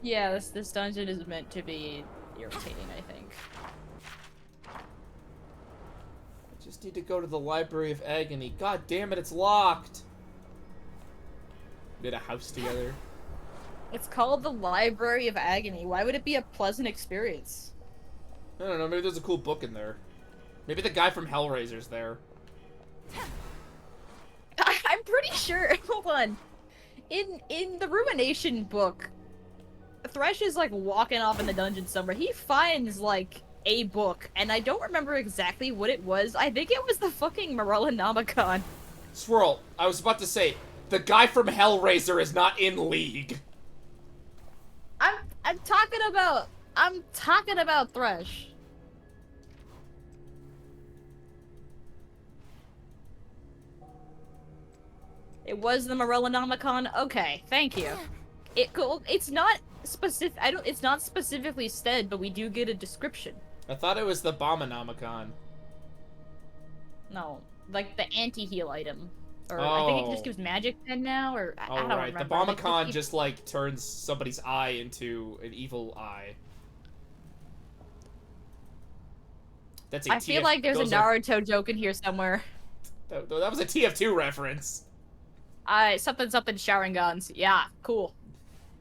Yeah, this dungeon is meant to be irritating, I think. I just need to go to the Library of Agony. God damn it, it's locked! We did a house together. It's called the Library of Agony. Why would it be a pleasant experience? I don't know, maybe there's a cool book in there. Maybe the guy from Hellraiser's there. I'm pretty sure. Hold on. In the Ruination book, Thresh is like walking off in the dungeon somewhere. He finds like a book, and I don't remember exactly what it was. I think it was the fucking Morellonomicon. Swirl, I was about to say, the guy from Hellraiser is not in League. I'm talking about Thresh. It was the Morellonomicon. Okay, thank you. It's not specific. It's not specifically said, but we do get a description. I thought it was the Bombonomicon. No, like the anti-heal item. Or I think it Oh. just gives magic 10 now, or I Oh, don't right. The remember. Bombicon just, like, turns somebody's eye into an evil eye. That's a I feel like there's a Naruto joke in here somewhere. That was a TF2 reference. Something Sharingans. Yeah, cool.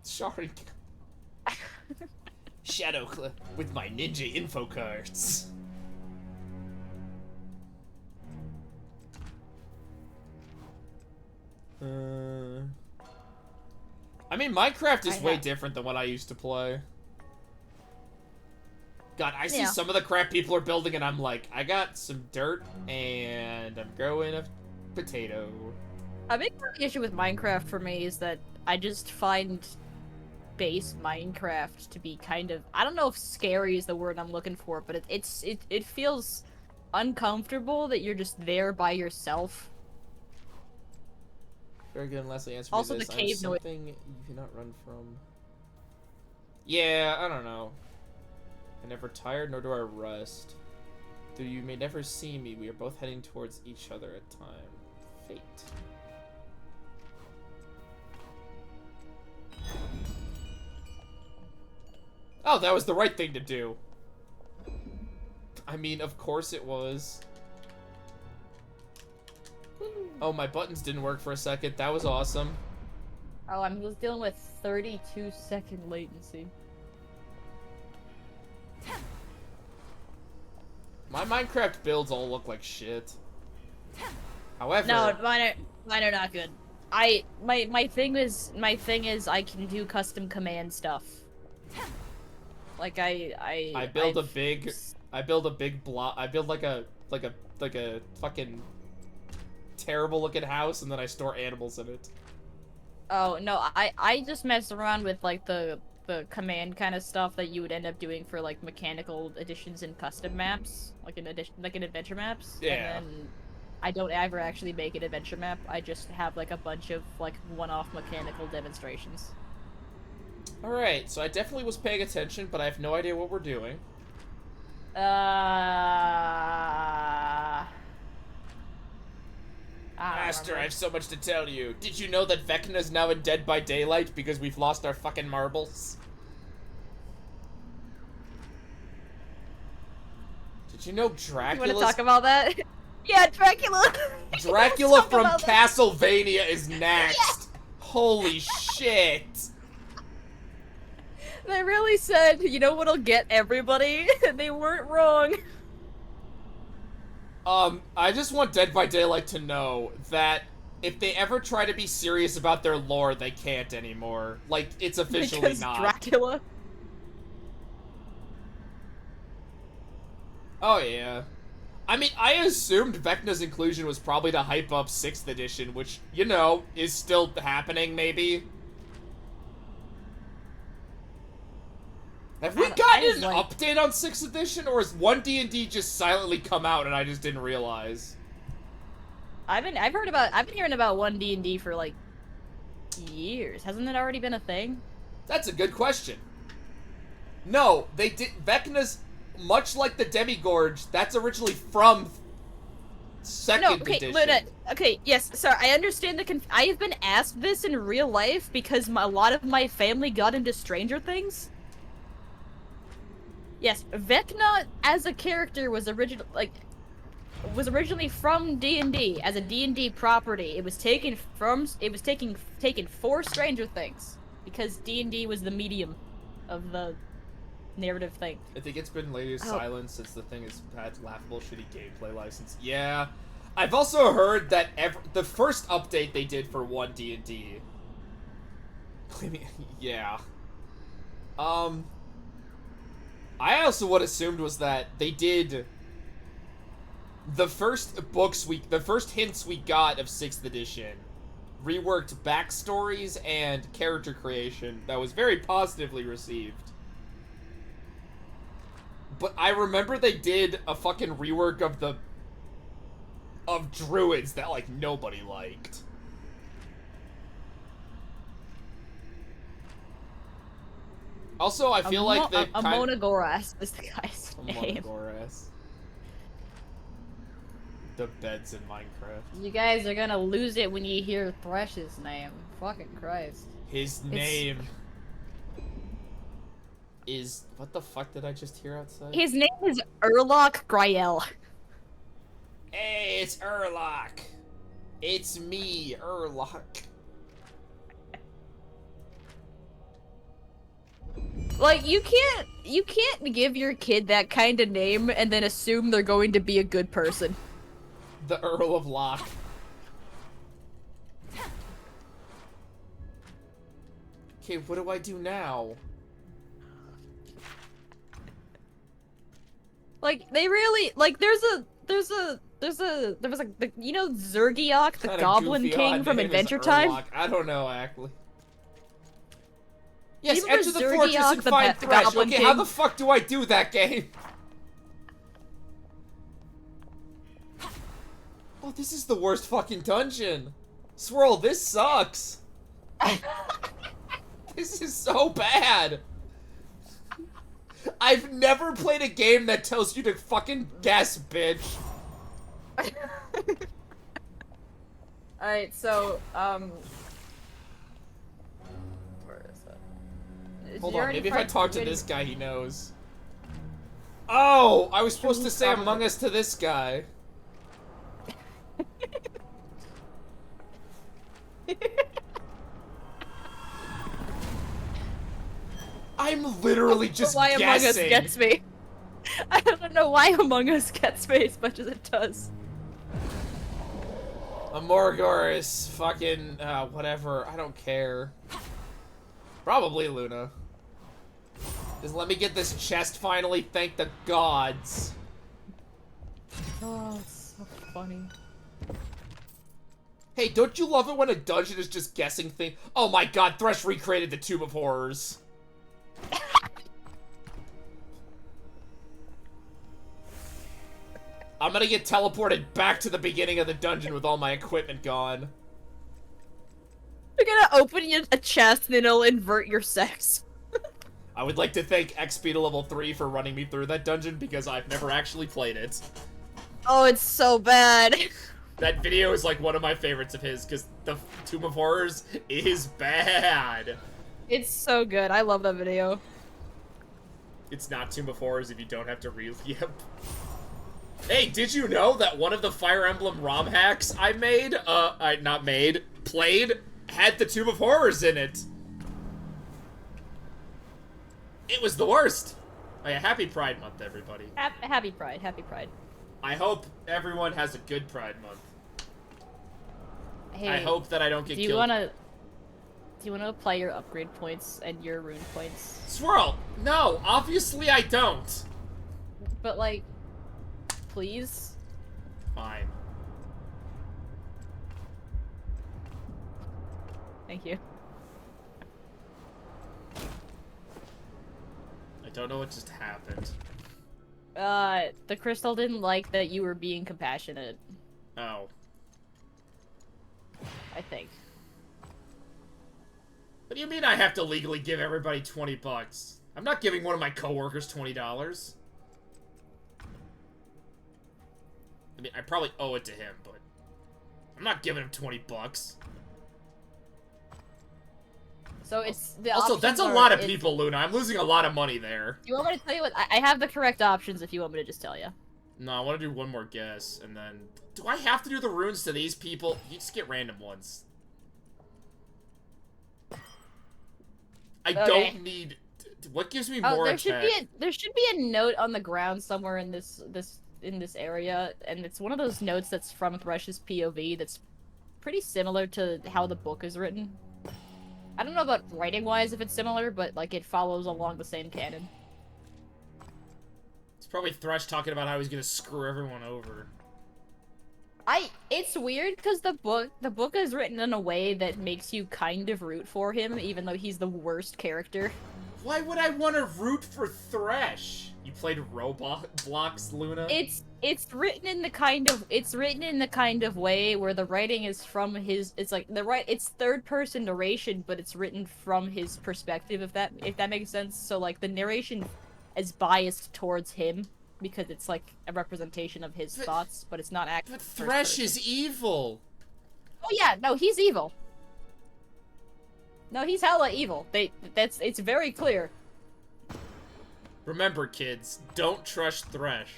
Sharingan. Shadow Clip with my ninja info cards. I mean, Minecraft is way different than what I used to play. God, I see some of the crap people are building and I'm like, I got some dirt and I'm growing a potato. A big issue with Minecraft for me is that I just find base Minecraft to be kind of, I don't know if scary is the word I'm looking for, but it feels uncomfortable that you're just there by yourself. Very good, and Leslie answered Also, me this. the cave noise. Something you cannot run from. Yeah, I don't know. I never tired, nor do I rest. Though you may never see me, we are both heading towards each other at time. Fate. Oh, that was the right thing to do. I mean, of course it was. Oh, my buttons didn't work for a second. That was awesome. Oh, I'm just dealing with 32-second latency. My Minecraft builds all look like shit. However, No, mine are not good. My thing is I can do custom command stuff. Like I build a big block. I build like a fucking terrible looking house, and then I store animals in it. Oh no, I just mess around with like the command kind of stuff that you would end up doing for like mechanical additions and custom maps, like an adventure maps. Yeah. And then I don't ever actually make an adventure map. I just have like a bunch of like one-off mechanical demonstrations. Alright, so I definitely was paying attention, but I have no idea what we're doing. Master, I have so much to tell you. Did you know that Vecna's now in Dead by Daylight because we've lost our fucking marbles? Did you know Dracula? You want to talk about that? Yeah, Dracula! Dracula from Castlevania is next! Holy shit! They really said, you know what'll get everybody? They weren't wrong. I just want Dead by Daylight to know that if they ever try to be serious about their lore, they can't anymore. Like, it's officially Because not. Dracula? Oh, yeah. I mean, I assumed Vecna's inclusion was probably to hype up 6th edition, which, you know, is still happening, maybe. Have we gotten an update on 6th edition, or has 1D&D just silently come out and I just didn't realize? I've been hearing about 1D&D for like years. Hasn't it already been a thing? That's a good question. No, they did. Vecna's, much like the Demigorge, that's originally from 2nd edition. Okay, yes, sorry, I understand I have been asked this in real life because a lot of my family got into Stranger Things. Yes, Vecna as a character was originally from D&D as a D&D property. It was taken for Stranger Things because D&D was the medium of the narrative thing. I think it's been latest silence since the thing has had laughable shitty gameplay license. Yeah. I've also heard that the first update they did for 1D&D. Yeah. I also what assumed was that they did the first hints we got of 6th edition reworked backstories and character creation that was very positively received. But I remember they did a fucking rework of druids that like nobody liked. Also, I feel like they Monogoras is the guy's name. Monogoras. the beds in Minecraft. You guys are gonna lose it when you hear Thresh's name. Fucking Christ. His name is... What the fuck did I just hear outside? His name is Urlock Griel. Hey, it's Urlock. It's me, Urlock. Like, you can't give your kid that kind of name and then assume they're going to be a good person. The Earl of Lock. Okay, what do I do now? Like, they really, like, there was like, you know Zergiok, the Kinda Goblin goofy King odd from name is Adventure Time? Urlock. I don't know, actually. Yes, You remember enter the fortress Zergiok, and the find the Thresh. Goblin Okay, how King? the fuck do I do that game? Oh, this is the worst fucking dungeon. Swirl, this sucks. This is so bad. I've never played a game that tells you to fucking guess, bitch. Alright, so, where is it? Hold on, maybe if I talk to this guy, he knows. Oh, I was supposed to say Among Us to this guy. I'm literally just why guessing. Among Us gets me. I don't know why Among Us gets me as much as it does. Amorgor fucking, whatever. I don't care. Probably Luna. Just let me get this chest finally, thank the gods. Oh, it's so funny. Hey, don't you love it when a dungeon is just guessing things? Oh my god, Thresh recreated the Tomb of Horrors. I'm gonna get teleported back to the beginning of the dungeon with all my equipment gone. You're gonna open a chest and it'll invert your sex. I would like to thank XP to level 3 for running me through that dungeon because I've never actually played it. Oh, it's so bad. That video is like one of my favorites of his because the Tomb of Horrors is bad. It's so good. I love that video. It's not Tomb of Horrors if you don't have to Yep. Hey, did you know that one of the Fire Emblem ROM hacks I made, played, had the Tomb of Horrors in it? It was the worst. Oh yeah, happy Pride Month, everybody. Happy Pride. Happy Pride. I hope everyone has a good Pride Month. Hey, I hope that I don't get do you killed. wanna apply your upgrade points and your rune points? Swirl! No, obviously I don't. But like, please? Fine. Thank you. I don't know what just happened. The crystal didn't like that you were being compassionate, Oh. I think. What do you mean I have to legally give everybody 20 bucks? I'm not giving one of my coworkers $20. I mean, I probably owe it to him, but I'm not giving him 20 bucks. So it's the Also, options that's a are- lot of it's- people, Luna. I'm losing a lot of money there. You want me to tell you what? I have the correct options if you want me to just tell you. No, I want to do one more guess, and then... Do I have to do the runes to these people? You just get random ones. I Okay. don't need... What gives me more there attack? should be a note on the ground somewhere in this area, and it's one of those notes that's from Thresh's POV that's pretty similar to how the book is written. I don't know about writing-wise if it's similar, but like it follows along the same canon. It's probably Thresh talking about how he's gonna screw everyone over. It's weird because the book is written in a way that makes you kind of root for him, even though he's the worst character. Why would I want to root for Thresh? You played Roblox, Luna? It's written in the kind of way where the writing is from his. It's third person narration, but it's written from his perspective. If that makes sense. So like the narration is biased towards him. because it's like a representation of his thoughts, but it's not actually. But Thresh is evil. Oh yeah, no, he's evil. No, he's hella evil. It's very clear. Remember, kids, don't trust Thresh.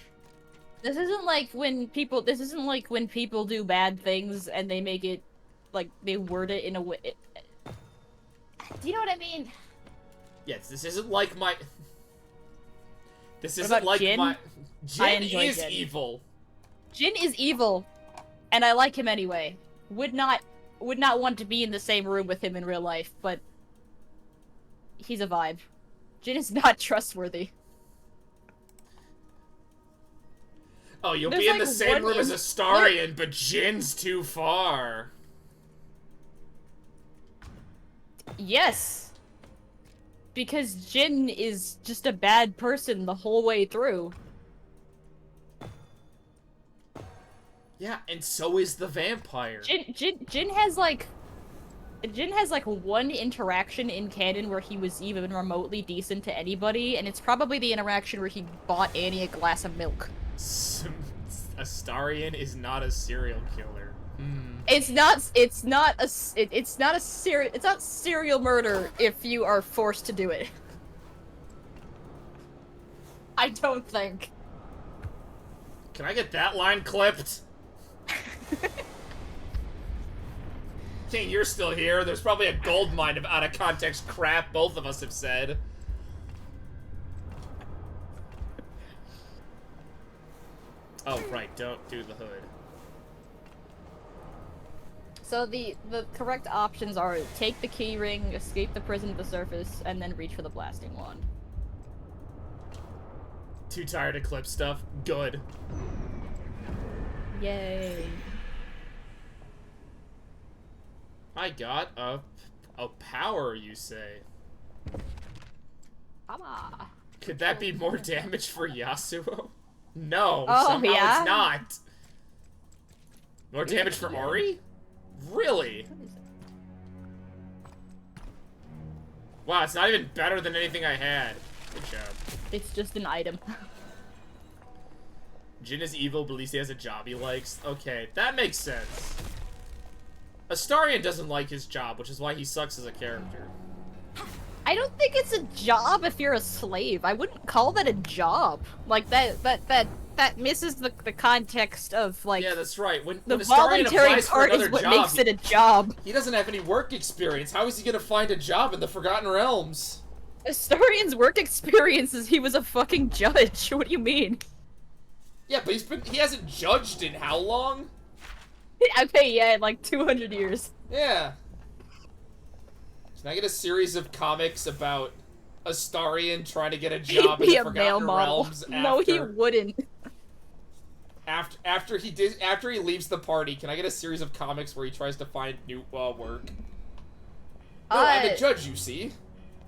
This isn't like when people do bad things and they make it, like, they word it in a way. Do you know what I mean? Yes, this isn't like my. This What isn't about like Jin? my. Jin enjoy is Jin. evil. Jin is evil, and I like him anyway. Would not want to be in the same room with him in real life, but he's a vibe. Jin is not trustworthy. Oh, you'll There's be in the like same one room as Astarion, but Jin's too far. Yes. Because Jin is just a bad person the whole way through. Yeah, and so is the vampire. Jin has like one interaction in canon where he was even remotely decent to anybody, and it's probably the interaction where he bought Annie a glass of milk. Astarion is not a serial killer. It's not serial murder if you are forced to do it. I don't think. Can I get that line clipped? King, you're still here. There's probably a gold mine of out of context crap both of us have said. Oh, right, don't do the hood. So the correct options are take the key ring, escape the prison to the surface, and then reach for the blasting wand. Too tired to clip stuff? Good. Yay. I got a power, you say. Ama. Could that be more damage for Yasuo? No, Oh, somehow yeah? it's not. More damage for Ari? Really? Wow, it's not even better than anything I had. Good job. It's just an item. Jin is evil, but at least he has a job he likes. Okay, that makes sense. Astarion doesn't like his job, which is why he sucks as a character. I don't think it's a job if you're a slave. I wouldn't call that a job. Like that misses the context of like Yeah, that's right. When the Astarion voluntary applies for part another is what job, makes it a job. he doesn't have any work experience. How is he gonna find a job in the Forgotten Realms? Astarion's work experience is he was a fucking judge. What do you mean? Yeah, but he hasn't judged in how long? Okay, yeah, in like 200 years. Yeah. Can I get a series of comics about Astarion trying to get a job in He'd be the a male Forgotten model. Realms No, he wouldn't. after he leaves the party? Can I get a series of comics where he tries to find new work? No, I'm a judge, you see.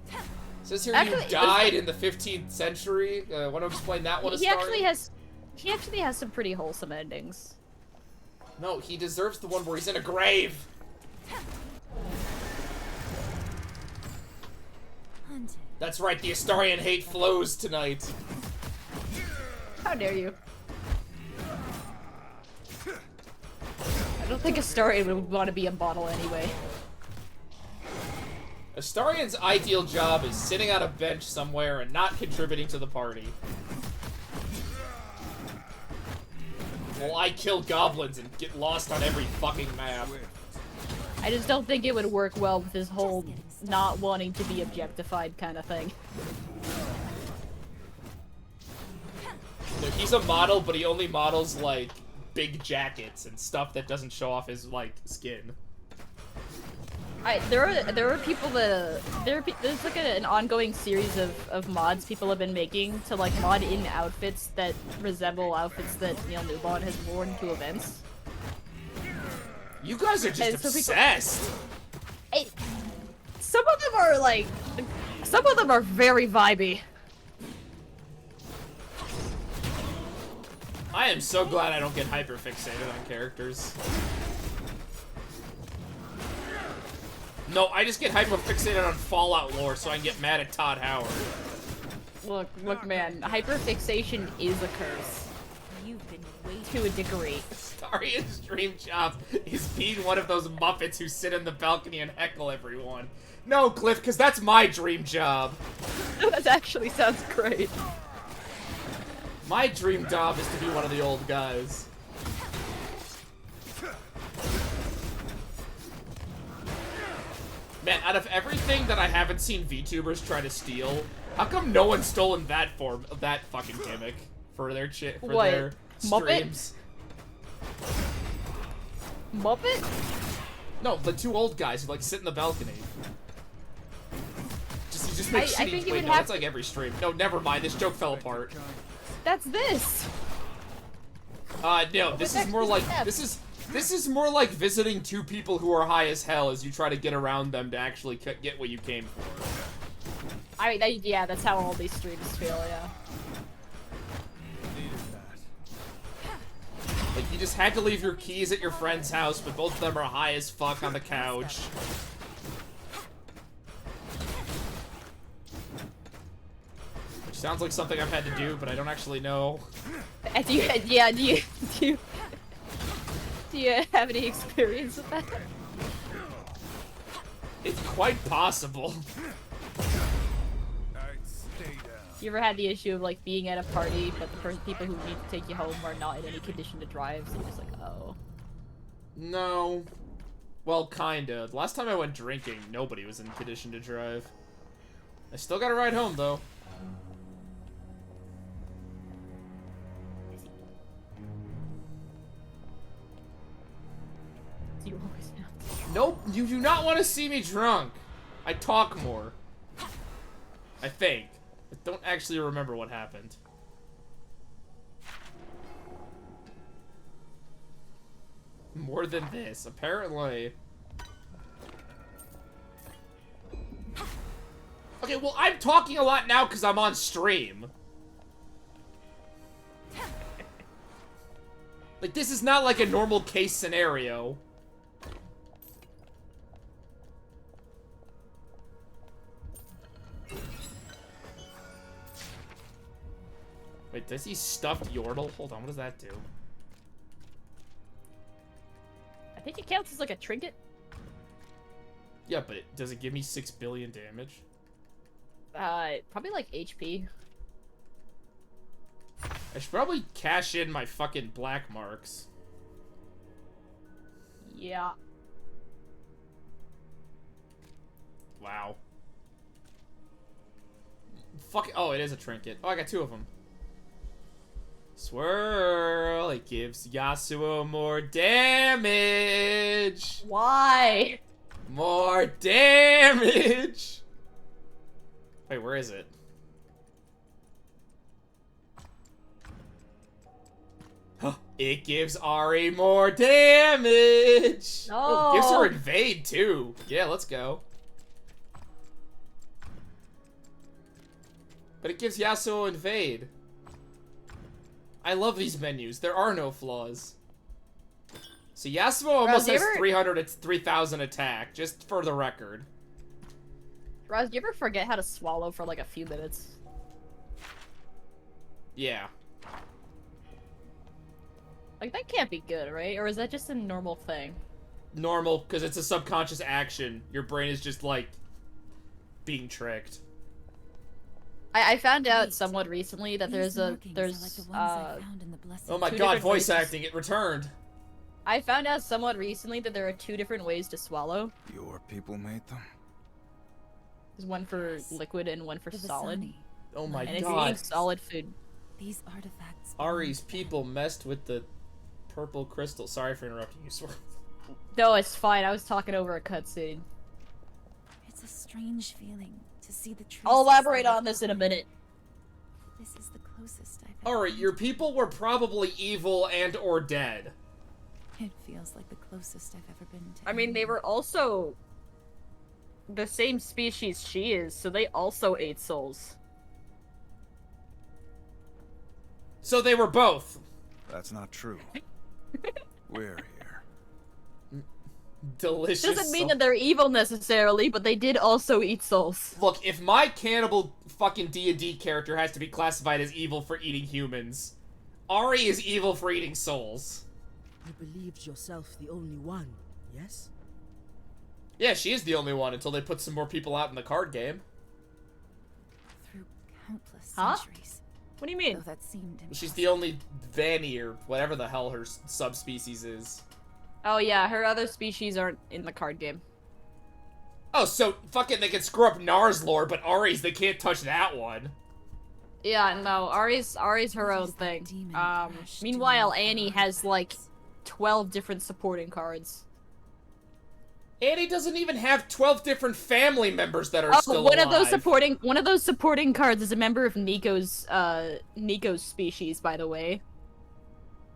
It says here Actually, you died in the 15th century. Want to explain that one? He actually has some pretty wholesome endings. No, he deserves the one where he's in a grave. Hunted. That's right, the Astarion hate flows tonight. How dare you? I don't think Astarion would want to be a bottle anyway. Astarion's ideal job is sitting on a bench somewhere and not contributing to the party. Well, I kill goblins and get lost on every fucking map. I just don't think it would work well with his whole not wanting to be objectified kind of thing. So he's a model, but he only models, like, big jackets and stuff that doesn't show off his, like, skin. There are people that there's like an ongoing series of mods people have been making to like mod in outfits that resemble outfits that Neil Newbon has worn to events. You guys are just obsessed. Some of them are very vibey. I am so glad I don't get hyperfixated on characters. No, I just get hyperfixated on Fallout lore so I can get mad at Todd Howard. Look, man. Hyperfixation is a curse. You've been waiting. To a degree. Daria's dream job is being one of those Muppets who sit in the balcony and heckle everyone. No, Cliff, because that's my dream job. That actually sounds great. My dream job is to be one of the old guys. Man, out of everything that I haven't seen VTubers try to steal, how come no one's stolen that fucking gimmick for their What? their Muppet? streams? Muppet? No, the two old guys who like sit in the balcony. You just make I shitty. think you Wait, would no, have that's like every stream. No, never mind. This joke fell apart. That's this. No, this is more like this is more like visiting two people who are high as hell as you try to get around them to actually get what you came for. Yeah, that's how all these streams feel, yeah. Needed that. Like, you just had to leave your keys at your friend's house, but both of them are high as fuck on the couch. Which sounds like something I've had to do, but I don't actually know. Do you have any experience with that? It's quite possible. Alright, stay down. You ever had the issue of like being at a party, but the people who need to take you home are not in any condition to drive, so you're just like, oh. No. Well, kinda. The last time I went drinking, nobody was in condition to drive. I still got a ride home, though. You always know. Nope, you do not want to see me drunk. I talk more. I think. I don't actually remember what happened. More than this, apparently. Okay, well, I'm talking a lot now because I'm on stream. Like, this is not like a normal case scenario. Wait, does he stuffed Yordle? Hold on, what does that do? I think it counts as like a trinket. Yeah, but does it give me 6 billion damage? Probably like HP. I should probably cash in my fucking black marks. Yeah. Wow. Fuck. Oh, it is a trinket. Oh, I got 2 of them. Swirl. It gives Yasuo more damage. Why? More damage. Wait, where is it? It gives Ari more damage. No. Oh, gives her invade too. Yeah, let's go. But it gives Yasuo invade. I love these menus. There are no flaws. So Yasuo almost has 3,000 attack, just for the record. Raz, do you ever forget how to swallow for like a few minutes? Yeah. Like, that can't be good, right? Or is that just a normal thing? Normal, because it's a subconscious action. Your brain is just, like, being tricked. I found out somewhat recently that These oh my god, voice acting, it returned. I found out somewhat recently that there are 2 different ways to swallow. Your people made them? There's one for liquid and one for solid. Oh my And if you're god. eating solid food, These artifacts. Ari's people messed with the purple crystal. Sorry for interrupting you, Sword. no, it's fine. I was talking over a cutscene. It's a strange feeling to see the truth. I'll elaborate on this in a minute. This is the closest I've ever Ari, been your to- people were probably evil and or dead. It feels like the closest I've ever been to. I mean, they anyone. were also the same species she is, so they also ate souls. So they were both. That's not true. We're here. Delicious. Doesn't mean soul. that they're evil necessarily, but they did also eat souls. Look, if my cannibal fucking D&D character has to be classified as evil for eating humans, Ari is evil for eating souls. You believed yourself the only one, yes? Yeah, she is the only one until they put some more people out in the card game. Through countless Huh? centuries. What do you mean? Though that seemed She's the only Vanny or whatever the hell her subspecies is. Oh yeah, her other species aren't in the card game. Oh, so fucking they can screw up Nar's lore, but Ari's they can't touch that one. Yeah, no, Ari's her What own is that thing. demon Thresh Meanwhile, doing Annie with has her like eyes? 12 different supporting cards. Annie doesn't even have 12 different family members that are Oh, still one alive. of those supporting cards is a member of Nico's species, by the way.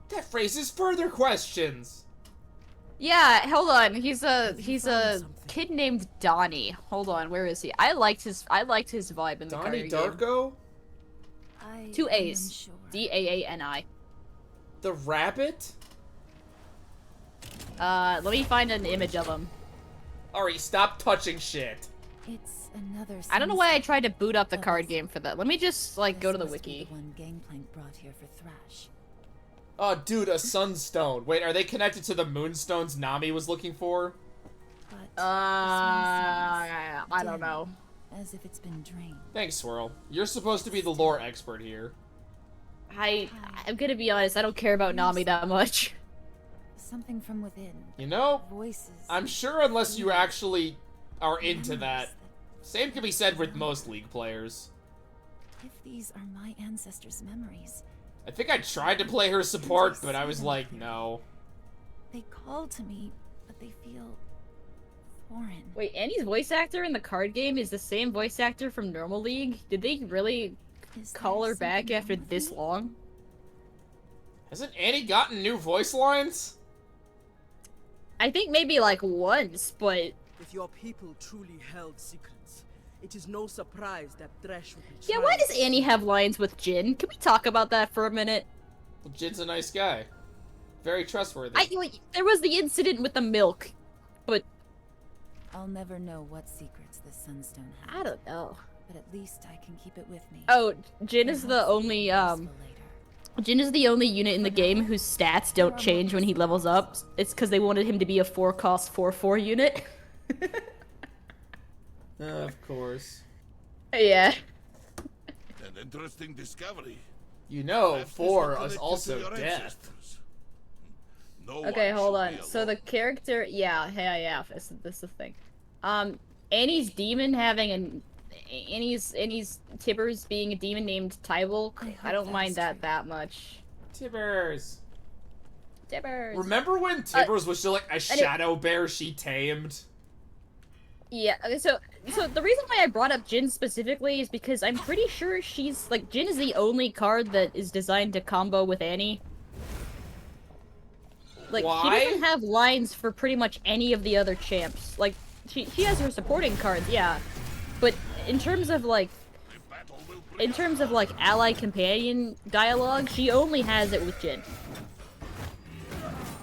That raises further questions. Yeah, hold on. He's a found something? kid named Donnie. Hold on, where is he? I liked his vibe in the card Donnie game. Darko? I Two am A's. unsure. D-A-A-N-I. The rabbit? Let me find an image of him. Ari, stop touching shit. It's another. I don't know why I sunset. tried to boot up the But card this- game for that. Let me just, like, go to the This must be wiki. the one Gangplank brought here for Thresh. Oh, dude, a sunstone. Wait, are they connected to the moonstones Nami was looking for? But I don't dim, know. As if it's been drained. Thanks, Swirl. You're supposed to be the lore expert here. I'm gonna be honest, I don't care about Nami that much. Something from within. You know, Voices. I'm sure unless you actually are into memories that. Same can be said with most League players. If these are my ancestors' memories, I think I tried to play her support, but I was like, no. they call to me, but they feel foreign. Wait, Annie's voice actor in the card game is the same voice actor from Normal League? Did they really Is call there her back something after wrong with this me? long? Hasn't Annie gotten new voice lines? I think maybe like once, but If your people truly held secrets, it is no surprise that Thresh would be yeah, trying why does to- Annie have lines with Jin? Can we talk about that for a minute? Well, Jin's a nice guy. Very trustworthy. There was the incident with the milk, but I'll never know what secrets this sunstone has. I don't know. But at least I can keep it with me. Oh, Jin is Perhaps the only it'll be useful later. Jin is the only unit in the game whose stats don't change when he levels up. It's because they wanted him to be a 4-cost 4/4 unit. Of course. Yeah. An interesting discovery. You know, Perhaps this 4 will is connect you to also your death. ancestors. No Okay, one hold should on. be So the alone. character, yeah, this is the thing. Annie's demon having an Annie's Tibbers being a demon named Tybal. I I hope don't that mind is that true. that much. Tibbers. Tibbers. Remember when Tibbers was just like a shadow bear she tamed? Yeah. Okay, so the reason why I brought up Jin specifically is because I'm pretty sure she's like Jin is the only card that is designed to combo with Annie. Like Why? she doesn't have lines for pretty much any of the other champs. Like she has her supporting cards, yeah. But in terms of like ally companion dialogue, she only has it with Jin.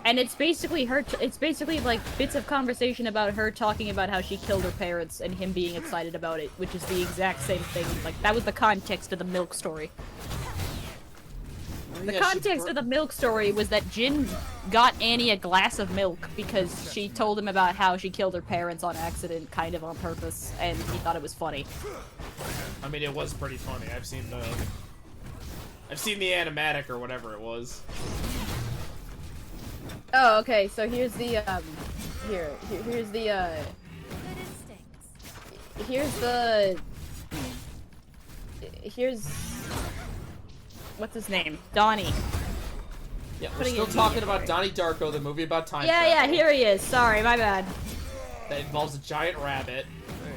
And it's basically it's basically like bits of conversation about her talking about how she killed her parents and him being excited about it, which is the exact same thing. Like that was the context of the milk story. The context of the milk story was that Jin got Annie a glass of milk because she told him about how she killed her parents on accident, kind of on purpose, and he thought it was funny. I mean, it was pretty funny. I've seen the animatic or whatever it was. Oh, okay. So here's the here's the Good instincts. here's what's his name? Donnie. Yeah, we're Putting still it in talking the about Donnie Darko, the movie about time Yeah, travel. here he is. Sorry, my bad. That involves a giant rabbit.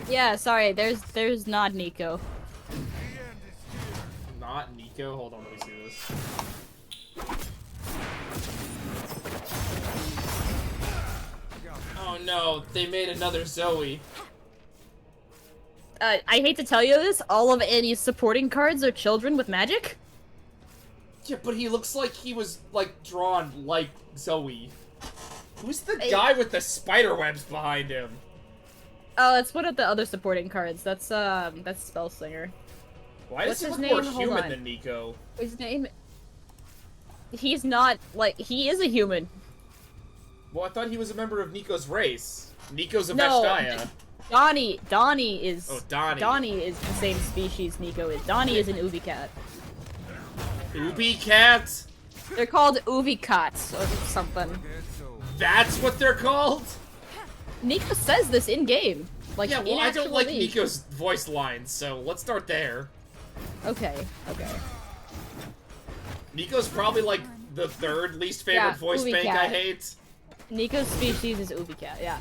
Yeah, sorry. There's not Nico. Not Nico. Hold on, let me see this. Oh no, they made another Zoe. I hate to tell you this, all of Annie's supporting cards are children with magic. Yeah, but he looks like he was, like, drawn like Zoe. Who's the guy with the spider webs behind him? Oh, that's one of the other supporting cards. That's Spellslinger. Why does What's he his look more name? Hold human on. than Nico? His name... He's not, like, he is a human. Well, I thought he was a member of Nico's race. Nico's a No, Vashtiya. Donnie is... Oh, Donnie. Donnie is the same species Nico is. Donnie is an Ubi cat. Ubi cat? They're called Ubi cats or something. That's what they're called? Nico says this in-game. Like, Yeah, well, in I don't actual like League. Nico's voice lines, so let's start there. Okay, okay. Nico's probably, like, the third least favorite Yeah, voice Ubi bank cat. I hate. Nico's species is Ubi cat, yeah.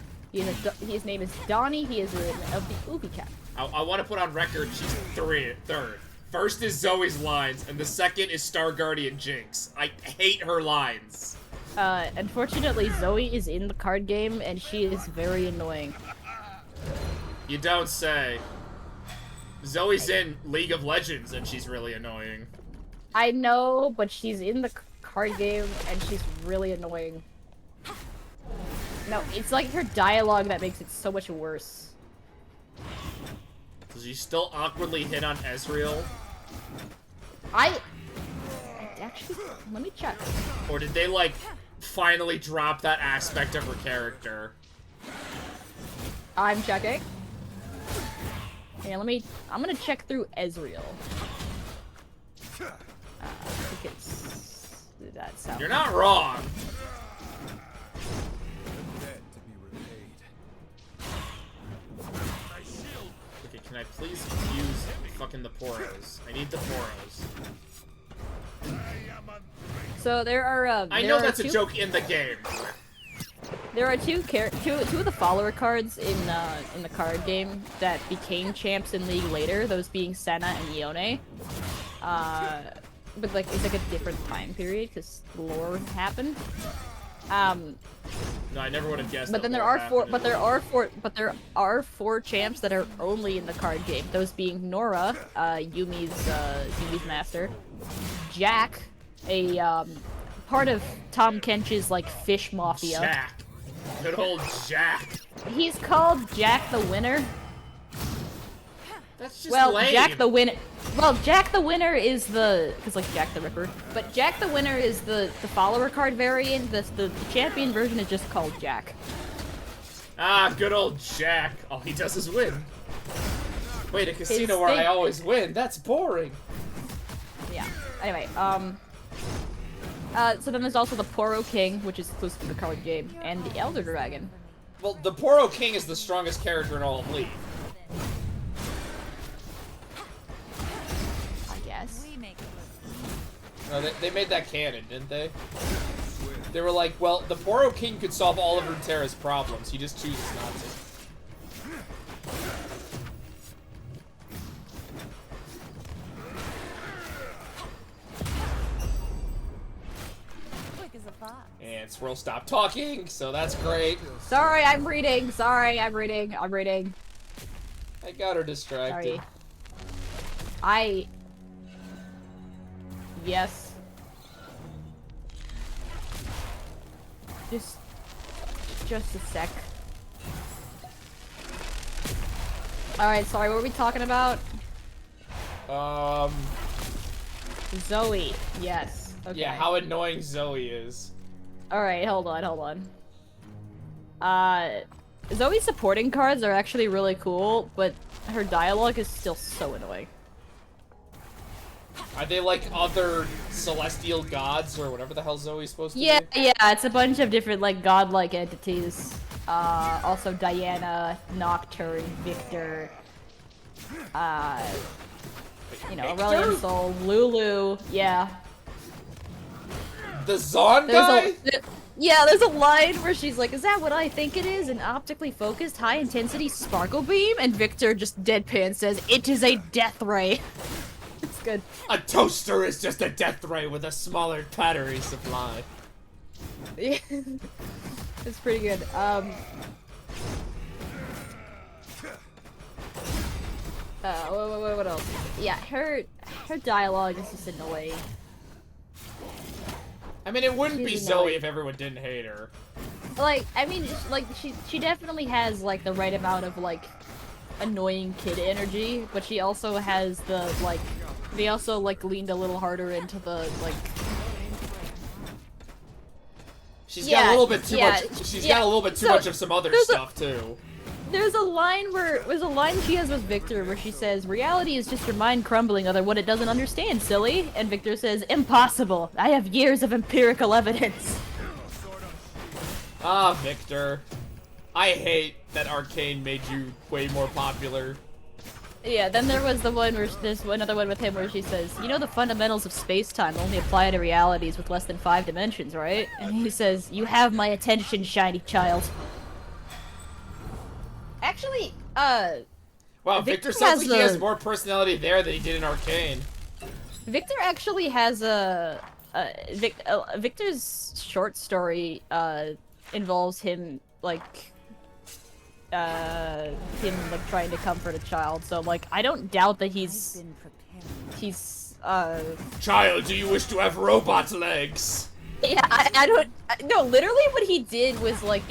His name is Donnie, he is of the Ubi cat. I want to put on record she's third. First is Zoe's lines, and the second is Star Guardian Jinx. I hate her lines. Unfortunately, Zoe is in the card game, and she is very annoying. You don't say. Zoe's in League of Legends, and she's really annoying. I know, but she's in the card game, and she's really annoying. No, it's like her dialogue that makes it so much worse. Does she still awkwardly hit on Ezreal? Actually, let me check. Or did they, like, finally drop that aspect of her character? I'm checking. Here, I'm gonna check through Ezreal. Because that sounds... You're not wrong. Debt to be repaid. Okay, can I please use fucking the Poros? I need the Poros. So there are, I know that's a joke in the game. There are two of the follower cards in the card game that became champs in League later. Those being Senna and Yone. But like it's like a different time period because lore happened. No, I never would have guessed. But then there are four champs that are only in the card game. Those being Nora, Yumi's master, Jack, a part of Tom Kench's like fish mafia. Jack. Good old Jack. He's called Jack the Winner. That's just Well, lame. Jack the Winner. Well, Jack the Winner is because like Jack the Ripper. But Jack the Winner is the follower card variant. The champion version is just called Jack. Ah, good old Jack. All he does is win. Wait, a casino His where I thing- always win. That's boring. Yeah. Anyway, so then there's also the Poro King, which is exclusive to the card game, and the Elder Dragon. Well, the Poro King is the strongest character in all of League. I guess. No, they made that canon, didn't they? They were like, well, the Poro King could solve all of Runeterra's problems. He just chooses not to. And Swirl stopped talking, so that's great. Sorry, I'm reading. Sorry, I'm reading. I'm reading. I got her distracted. Sorry. Yes. Just a sec. Alright, sorry, what were we talking about? Zoe. Yes. Okay. Yeah, how annoying Zoe is. Alright, hold on. Zoe's supporting cards are actually really cool, but her dialogue is still so annoying. Are they like other celestial gods or whatever the hell Zoe's supposed to Yeah, be? yeah, it's a bunch of different, like, godlike entities. Also Diana, Nocturne, Victor, you know, Victor? Aurelian Soul, Lulu, yeah. The Zon guy? There's a line where she's like, is that what I think it is? An optically focused, high-intensity sparkle beam? And Victor just deadpan says, it is a death ray. It's good. A toaster is just a death ray with a smaller battery supply. Yeah. It's pretty good. What else? Yeah, her dialogue is just annoying. I mean, it wouldn't be She's Zoe annoying. if everyone didn't hate her. Like, I mean, like, she definitely has, like, the right amount of, like, annoying kid energy, but she also has the, like, they also, like, leaned a little harder into the, like... She's got a little bit too much. She's got a little bit too much of some other stuff too. There's a line she has with Victor where she says, "Reality is just your mind crumbling under what it doesn't understand, silly." And Victor says, "Impossible. I have years of empirical evidence." Ah, Victor. I hate that Arcane made you way more popular. Yeah, then there was the one where there's another one with him where she says, "You know the fundamentals of space-time only apply to realities with less than 5 dimensions, right?" And he says, "You have my attention, shiny child." Actually, Wow, Victor sounds like he has more personality there than he did in Arcane. Victor actually has Victor's short story, involves him, like, trying to comfort a child, so, like, I don't doubt that he's, Child, do you wish to have robot legs? Yeah, I don't, no, literally what he did was, like,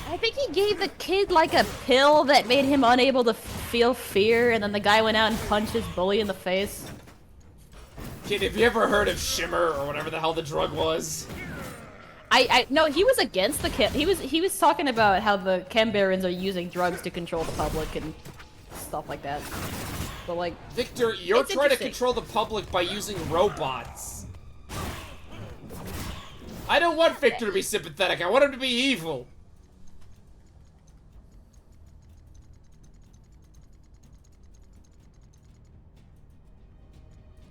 I think he gave the kid, like, a pill that made him unable to feel fear, and then the guy went out and punched his bully in the face. Kid, have you ever heard of Shimmer, or whatever the hell the drug was? No, he was against the he was talking about how the Chem Barons are using drugs to control the public and stuff like that. But, like... Victor, you're trying to control the public by using robots. I don't want Victor to be sympathetic, I want him to be evil.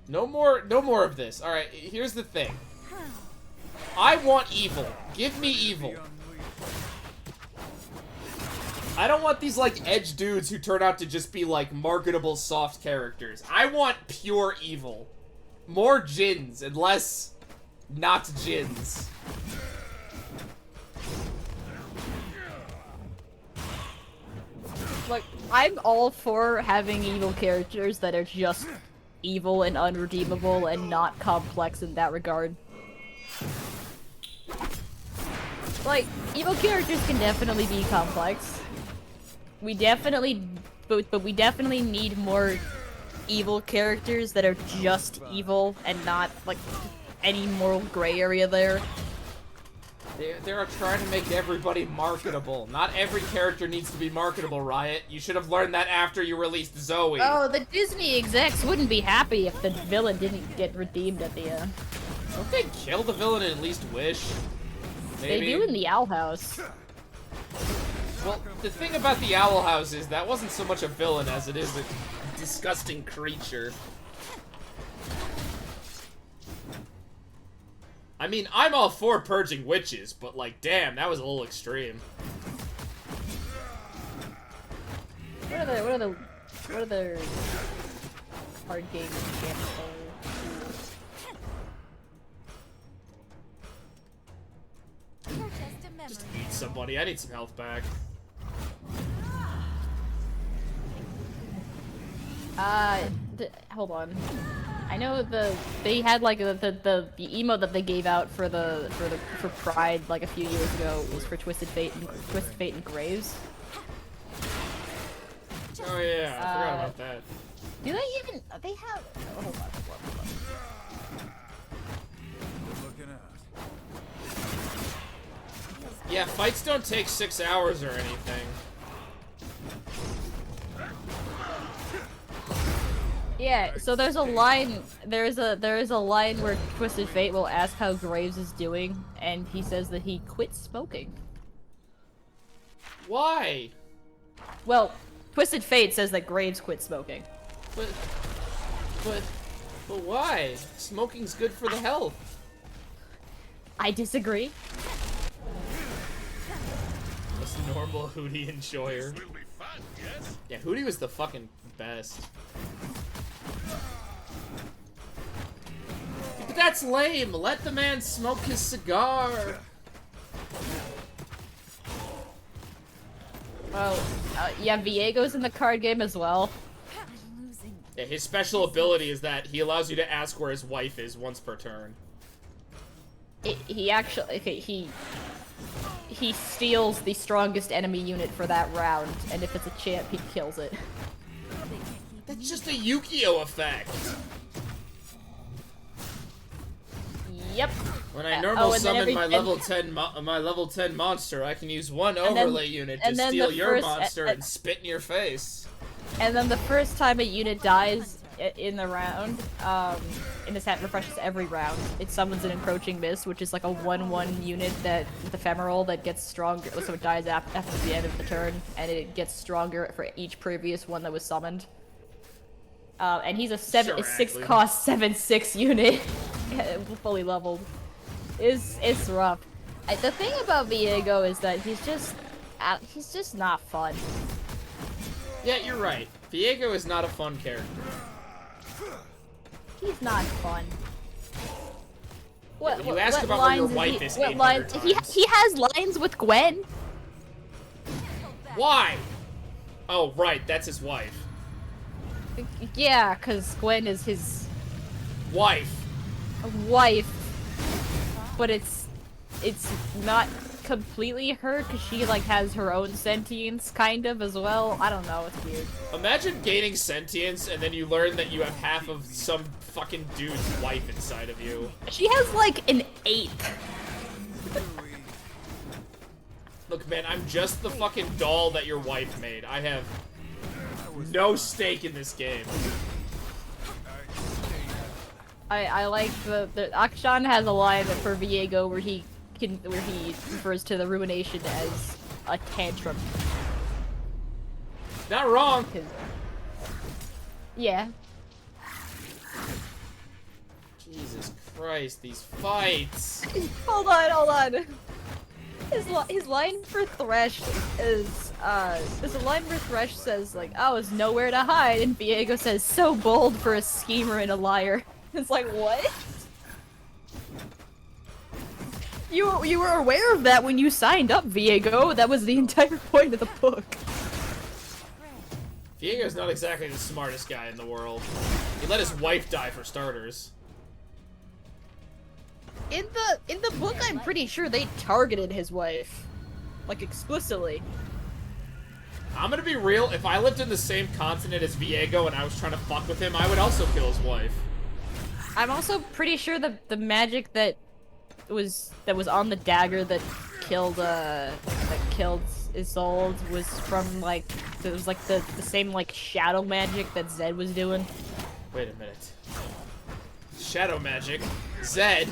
No more of this. Alright, here's the thing. I want evil. Give me evil. I don't want these, like, edge dudes who turn out to just be, like, marketable soft characters. I want pure evil. More Jins and less not Jins. Like, I'm all for having evil characters that are just evil and unredeemable and not complex in that regard. Like, evil characters can definitely be complex. We definitely, but we definitely need more evil characters that are just evil and not, like, any moral gray area there. They're trying to make everybody marketable. Not every character needs to be marketable, Riot. You should have learned that after you released Zoe. Oh, the Disney execs wouldn't be happy if the villain didn't get redeemed at the end. Don't they kill the villain and at least wish? Maybe? They do in the Owl House. Well, the thing about the Owl House is that wasn't so much a villain as it is a disgusting creature. I mean, I'm all for purging witches, but, like, damn, that was a little extreme. What other card game examples? Just eat somebody. I need some health back. Hold on. I know they had like the emote that they gave out for Pride like a few years ago was for Twisted Fate and Graves. Oh yeah, I forgot about that. Do they even? They have. Oh, hold on. Looking out. Yeah, fights don't take 6 hours or anything. Yeah, so there's a line. There is a line where Twisted Fate will ask how Graves is doing, and he says that he quit smoking. Why? Well, Twisted Fate says that Graves quit smoking. But why? Smoking's good for the health. I disagree. Just a normal Hootie enjoyer. Will be fun, yes? Yeah, Hootie was the fucking best. But that's lame. Let the man smoke his cigar. Well, yeah, Viego's in the card game as well. I'm losing. Yeah, his special ability is that he allows you to ask where his wife is once per turn. he actually he steals the strongest enemy unit for that round, and if it's a champ, he kills it. That's just a Yu-Gi-Oh effect. Yep. When I normal and then summon my and- level 10 monster, I can use one And then- overlay unit to and then steal the your first- monster and spit in your face. And then the first time a unit dies in the round, and this hat refreshes every round, it summons an encroaching mist, which is like a 1/1 unit that with ephemeral that gets stronger, so it dies after the end of the turn, and it gets stronger for each previous one that was summoned. And he's a 6 Actually. cost 7/6 unit, fully leveled. It's rough. The thing about Viego is that he's just not fun. Yeah, you're right. Viego is not a fun character. He's not fun. What, You ask about where your lines wife he, is what 800 lines? times. He has lines with Gwen. Why? Oh, right, that's his wife. Yeah, cause Gwen is his Wife. wife, but it's not completely her, cause she like has her own sentience kind of as well. I don't know, it's weird. Imagine gaining sentience and then you learn that you have half of some fucking dude's wife inside of you. She has like an 8. Look, man, I'm just the fucking doll that your wife made. I have no stake in this game. I like the Akshan has a line for Viego where he refers to the ruination as a tantrum. Not wrong. Yeah. Jesus Christ, these fights. Hold on. His line for Thresh is there's a line where Thresh says like, "Oh, it's nowhere to hide," and Viego says, "So bold for a schemer and a liar." It's like, what? You were aware of that when you signed up, Viego. That was the entire point of the book. Viego's not exactly the smartest guy in the world. He let his wife die for starters. In the book, I'm pretty sure they targeted his wife, like explicitly. I'm gonna be real, if I lived in the same continent as Viego and I was trying to fuck with him, I would also kill his wife. I'm also pretty sure the magic that was on the dagger that killed Isolde was from like it was like the same like shadow magic that Zed was doing. Wait a minute. Shadow magic? Zed?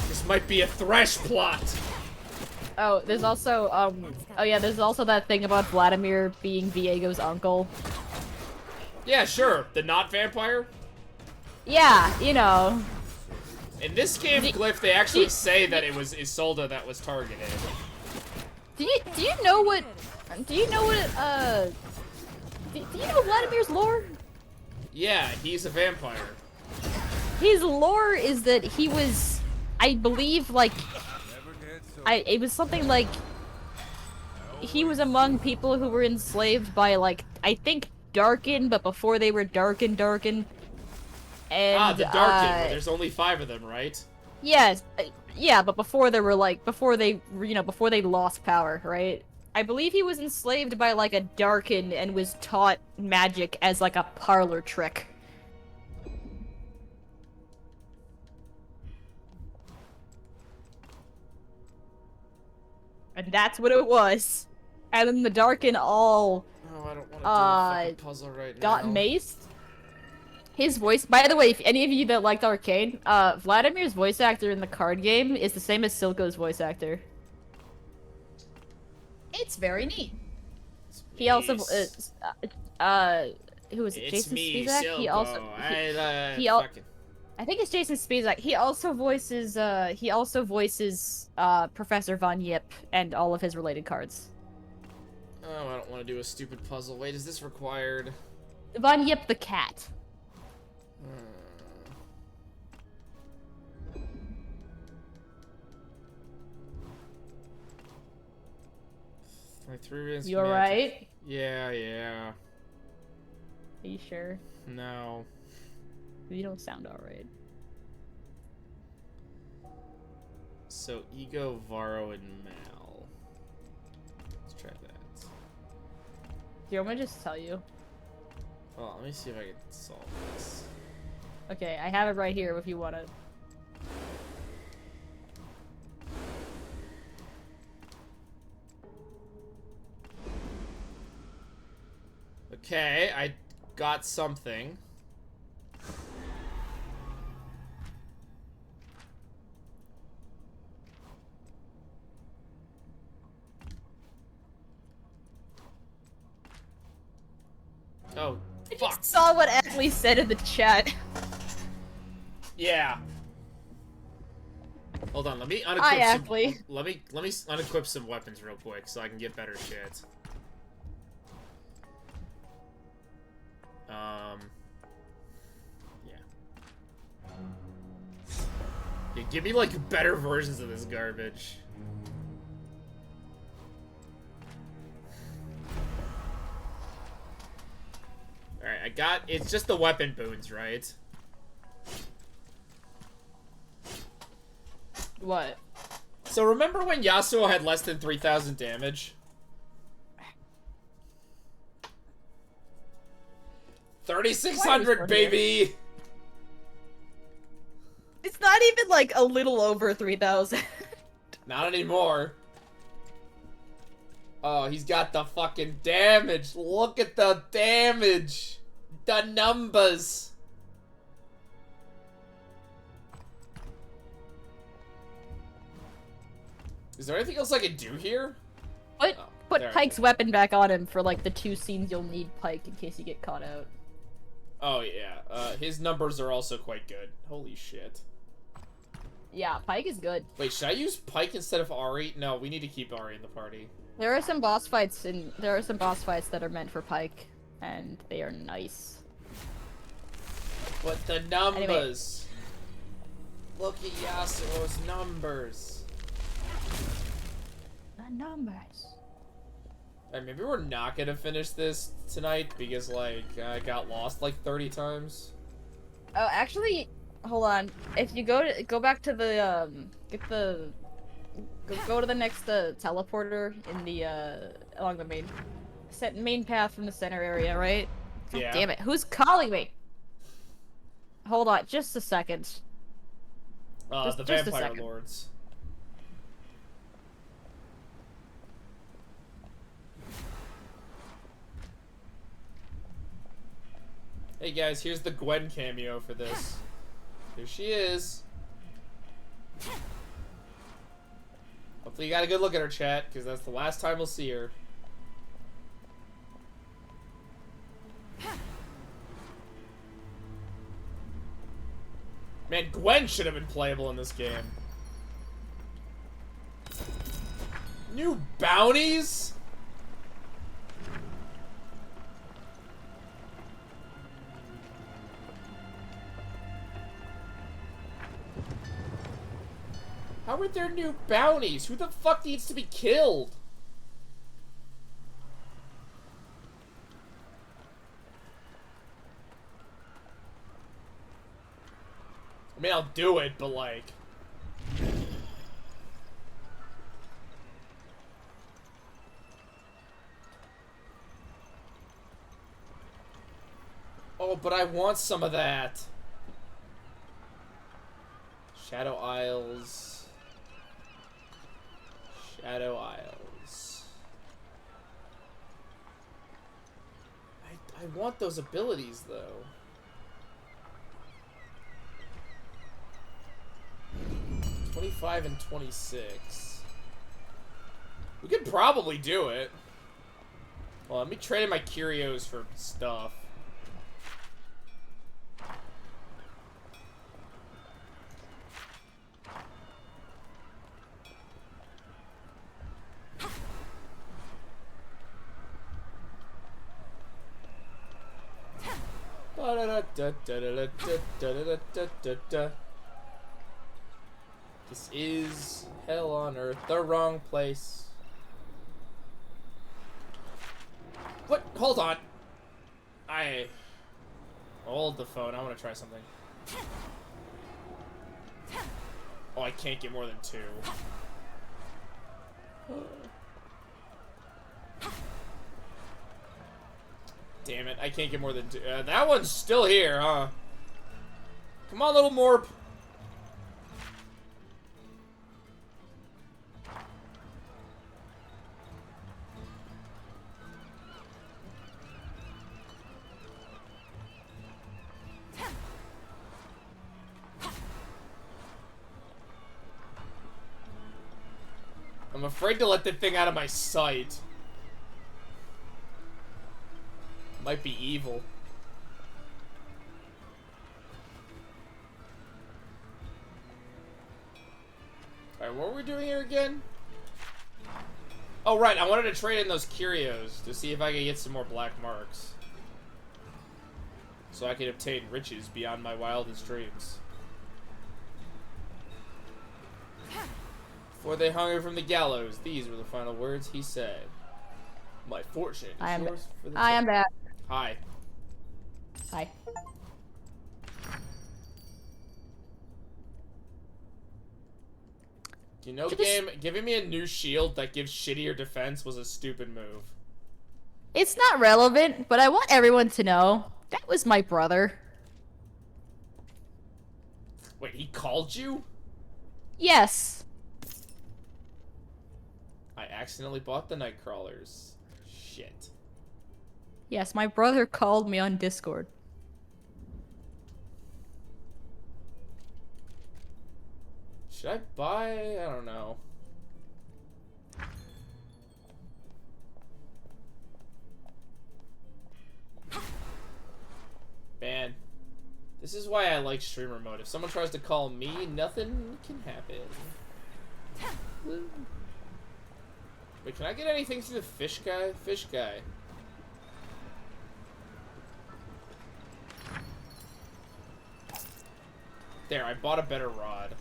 This might be a Thresh plot! Oh, there's also there's also that thing about Vladimir being Viego's uncle. Yeah, sure. The not vampire? Yeah, you know. In this game, Glyph, they actually say that it was Isolde that was targeted. Do you know what do you know Vladimir's lore? Yeah, he's a vampire. His lore is that he was, I believe, like, it was something like, he was among people who were enslaved by, like, I think Darkin, but before they were Darkin. And, the Darkin, where there's only 5 of them, right? Yes, yeah, but before they were, like, before they lost power, right? I believe he was enslaved by, like, a Darkin and was taught magic as, like, a parlor trick. And that's what it was. And then the Darkin all Oh, I don't want to do a fucking puzzle right now. got maced. His voice, by the way, if any of you that liked Arcane, Vladimir's voice actor in the card game is the same as Silco's voice actor. It's very neat. He also, who was it? It's Jason me, Spizak? Silco. He also, I think it's Jason Spizak. He also voices Professor Von Yip and all of his related cards. Oh, I don't want to do a stupid puzzle. Wait, is this required? Von Yip the cat. 23 minutes. You alright? Yeah. Are you sure? No. You don't sound alright. So, Ego, Varro, and Mal. Let's try that. Do you want me to just tell you? Well, let me see if I can solve this. Okay, I have it right here if you want to. Okay, I got something. Oh, I fuck. just saw what Ashley said in the chat. Yeah. Hold on, let me unequip Hi, some. Ashley. Let me unequip some weapons real quick so I can get better shit. Yeah. Yeah, give me like better versions of this garbage. Alright, I got... It's just the weapon boons, right? What? So remember when Yasuo had less than 3,000 damage? 3,600, baby! It's not even like a little over 3,000. Not anymore. Oh, he's got the fucking damage. Look at the damage. The numbers. Is there anything else I can do here? Put Oh, put there. Pike's weapon back on him for like the 2 scenes you'll need Pike in case you get caught out. Oh, yeah. His numbers are also quite good. Holy shit. Yeah, Pike is good. Wait, should I use Pike instead of Ari? No, we need to keep Ari in the party. There are some boss fights that are meant for Pike, and they are nice. But the numbers. Look at Yasuo's numbers. The numbers. Alright, maybe we're not gonna finish this tonight because, like, I got lost like 30 times. Oh, actually, hold on. If you go back to the go to the next teleporter in the along the main path from the center area, right? God Yeah. damn it! Who's calling me? Hold on, just a second. The just a Vampire second. Lords. Hey guys, here's the Gwen cameo for this. Here she is. Hopefully you got a good look at her, chat, because that's the last time we'll see her. Man, Gwen should have been playable in this game. New bounties? How are there new bounties? Who the fuck needs to be killed? I mean, I'll do it, but like... Oh, but I want some of that. Shadow Isles. Shadow Isles. I want those abilities, though. $25 and $26. We could probably do it. Well, let me trade in my curios for stuff. This is hell on earth, the wrong place. What? Hold on. Hold the phone. I want to try something. Oh, I can't get more than 2. Damn it, I can't get more than 2. That one's still here, huh? Come on, little Morp. I'm afraid to let that thing out of my sight. Might be evil. Alright, what were we doing here again? Oh, right, I wanted to trade in those curios to see if I could get some more black marks. So I could obtain riches beyond my wildest dreams. Before they hung her from the gallows, these were the final words he said. My fortune is yours for the I am back. Hi. Hi. You know, game, giving me a new shield that gives shittier defense was a stupid move. It's not relevant, but I want everyone to know that was my brother. Wait, he called you? Yes. I accidentally bought the Nightcrawlers. Shit. Yes, my brother called me on Discord. Should I buy? I don't know. Man, this is why I like streamer mode. If someone tries to call me, nothing can happen. Wait, can I get anything through the fish guy? Fish guy. There, I bought a better rod.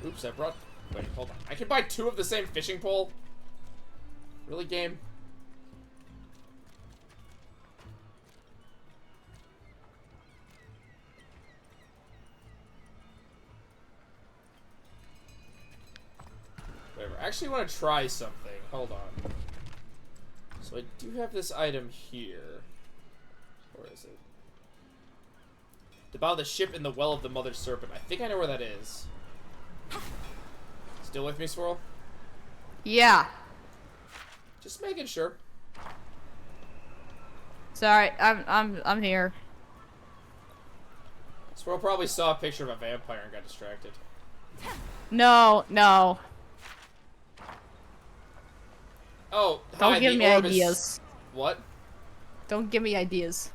Oops, I brought... Wait, hold on. I can buy 2 of the same fishing pole? Really, game? Whatever. I actually want to try something. Hold on. So I do have this item here. Where is it? To bow the ship in the well of the mother serpent. I think I know where that is. Still with me, Swirl? Yeah. Just making sure. Sorry, I'm here. Swirl probably saw a picture of a vampire and got distracted. No, no. Oh, Don't hi, give the me orb is- ideas. What? Don't give me ideas.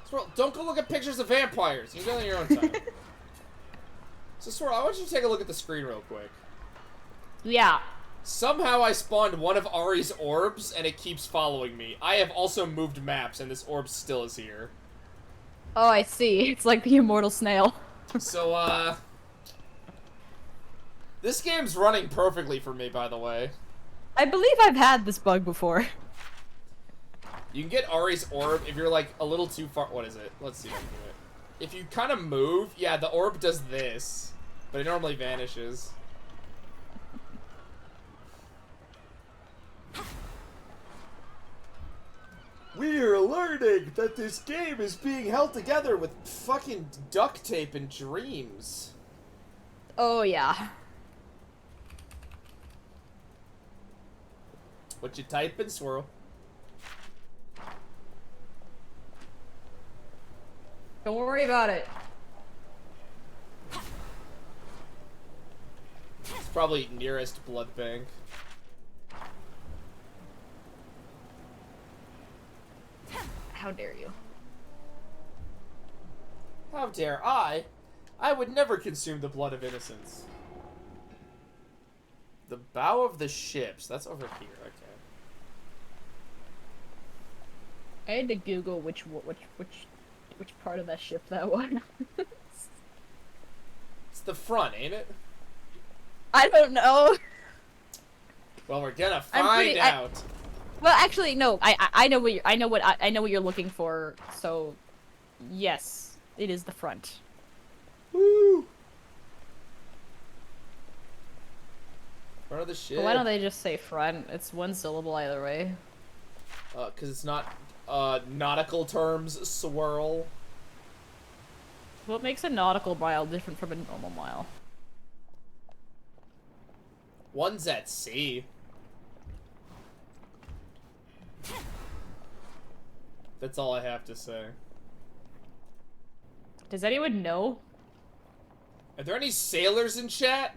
Swirl, don't go look at pictures of vampires. You can do that on your own time. So, Swirl, I want you to take a look at the screen real quick. Yeah. Somehow I spawned one of Ari's orbs, and it keeps following me. I have also moved maps, and this orb still is here. Oh, I see. It's like the immortal snail. So, this game's running perfectly for me, by the way. I believe I've had this bug before. You can get Ari's orb if you're, like, a little too far. What is it? Let's see if I can do it. If you kind of move, yeah, the orb does this, but it normally vanishes. We are learning that this game is being held together with fucking duct tape and dreams. Oh, yeah. What you typing, Swirl? Don't worry about it. It's probably nearest blood bank. How dare you? How dare I? I would never consume the blood of innocents. The bow of the ships. That's over here. Okay. I had to Google which part of that ship that was. It's the front, ain't it? I don't know. Well, we're gonna find out. Well, actually, no. I know what I know what you're looking for. So, yes, it is the front. Woo! Front of the ship. But why don't they just say front? It's one syllable either way. Cause it's not, nautical terms, swirl. What makes a nautical mile different from a normal mile? One's at sea. That's all I have to say. Does anyone know? Are there any sailors in chat?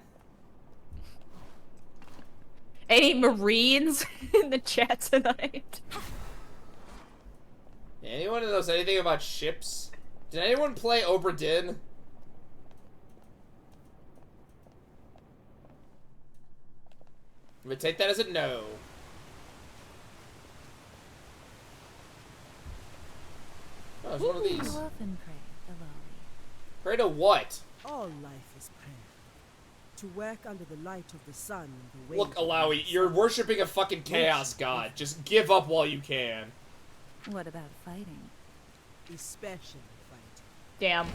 Any Marines in the chat tonight? Anyone who knows anything about ships? Did anyone play Obra Dinn? I'm gonna take that as a no. Oh, there's one of these. How often pray, Alawi? Pray to what? All life is prayer. To work under the light of the sun and the Look, waves of Alawi, the you're sun. worshipping a fucking chaos god. Just give up while you can. What about fighting? Especially fight. Damn.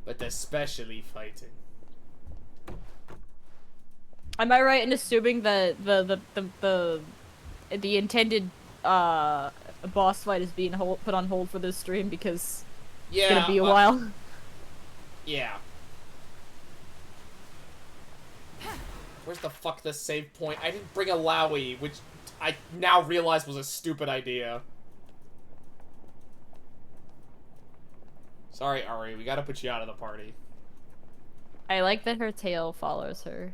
But especially fighting. Am I right in assuming that the intended boss fight is being put on hold for this stream because Yeah. it's gonna be a while? Yeah. Where's the fuck the save point? I didn't bring a Lowy, which I now realize was a stupid idea. Sorry, Ari, we gotta put you out of the party. I like that her tail follows her.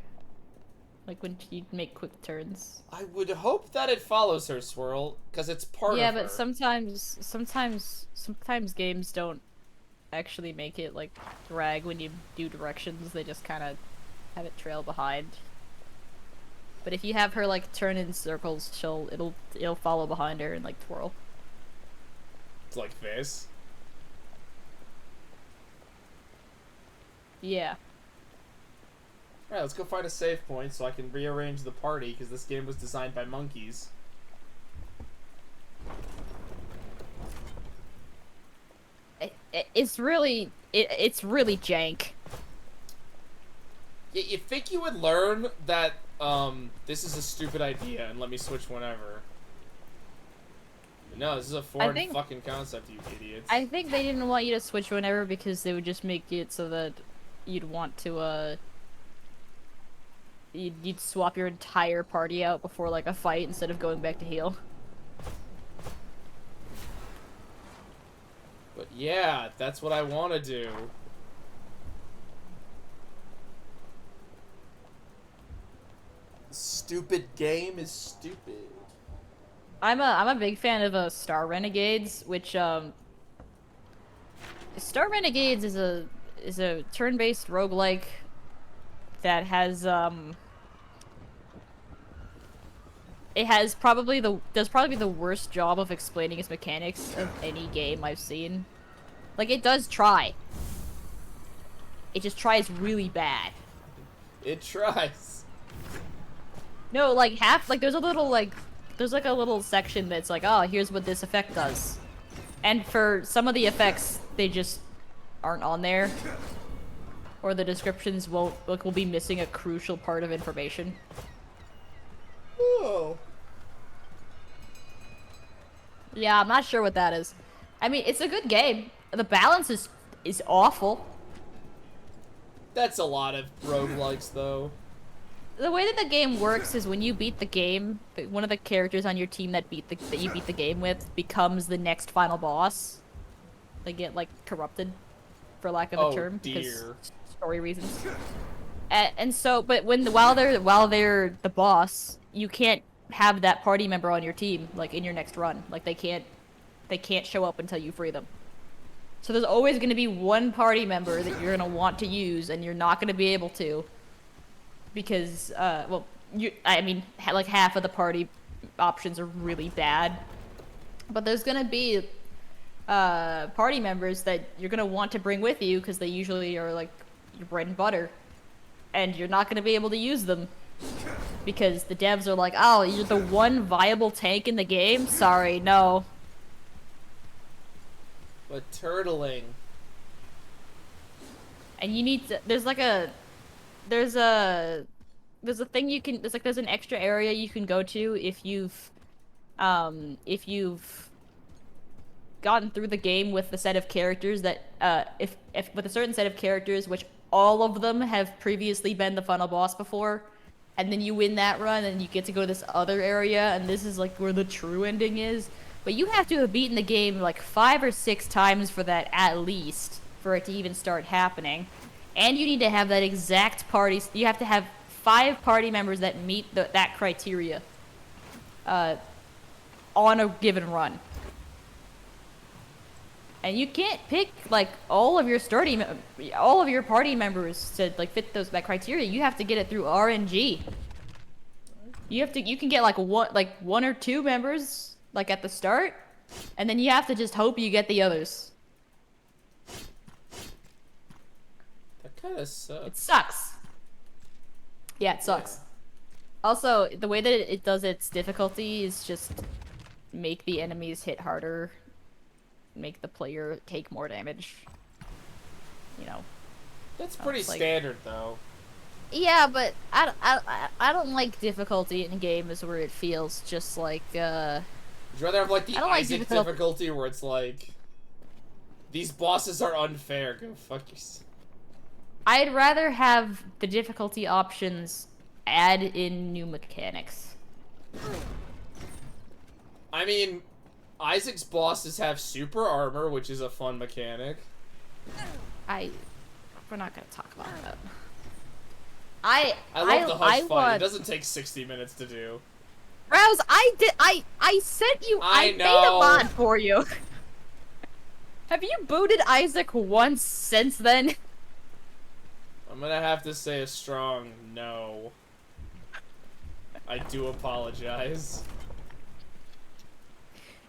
Like when you make quick turns. I would hope that it follows her, Swirl, because it's part Yeah, of her. but sometimes games don't actually make it like drag when you do directions. They just kind of have it trail behind. But if you have her like turn in circles, it'll follow behind her and like twirl. It's like this. Yeah. Alright, let's go find a save point so I can rearrange the party, because this game was designed by monkeys. It's really jank. You think you would learn that, this is a stupid idea and let me switch whenever. No, this is a foreign fucking concept, you idiots. I think they didn't want you to switch whenever because they would just make it so that you'd want to, you'd swap your entire party out before, like, a fight instead of going back to heal. But yeah, that's what I want to do. Stupid game is stupid. I'm a big fan of Star Renegades, which Star Renegades is a turn-based roguelike that has it has does probably the worst job of explaining its mechanics of any game I've seen. Like, it does try. It just tries really bad. It tries. No, like there's a little section that's like, oh, here's what this effect does. And for some of the effects, they just aren't on there. Or the descriptions will be missing a crucial part of information. Oh. Yeah, I'm not sure what that is. I mean, it's a good game. The balance is awful. That's a lot of roguelikes, though. The way that the game works is when you beat the game, one of the characters on your team that you beat the game with becomes the next final boss. They get like corrupted, for lack of a term, because story reasons. And so, but while they're the boss, you can't have that party member on your team like in your next run. Like they can't show up until you free them. So there's always going to be one party member that you're going to want to use, and you're not going to be able to. Because, well, like half of the party options are really bad. But there's gonna be party members that you're gonna want to bring with you because they usually are like your bread and butter, and you're not gonna be able to use them because the devs are like, oh, you're the one viable tank in the game? Sorry, no. But turtling. And you need to, there's a thing you can, there's an extra area you can go to if you've gotten through the game with the set of characters that, if with a certain set of characters, which all of them have previously been the final boss before, and then you win that run and you get to go to this other area, and this is like where the true ending is. But you have to have beaten the game like 5 or 6 times for that at least, for it to even start happening. And you need to have that exact party, you have to have 5 party members that meet that criteria on a given run. And you can't pick like all of your party members to like fit that criteria. You have to get it through RNG. You can get like one or 2 members like at the start, and then you have to just hope you get the others. That kind of sucks. It sucks. Yeah, it sucks. Also, the way that it does its difficulty is just make the enemies hit harder, make the player take more damage. You know. That's pretty like, standard, though. Yeah, but I don't like difficulty in games where it feels just like, Would you rather have, like, the Isaac like difficulty where it's like, these bosses are unfair, go fuck yourself. I'd rather have the difficulty options add in new mechanics. I mean, Isaac's bosses have super armor, which is a fun mechanic. We're not gonna talk about that. I love the Hush fight. Want... It doesn't take 60 minutes to do. Rouse, I sent you. I made a mod for you. Have you booted Isaac once since then? I'm gonna have to say a strong no. I do apologize.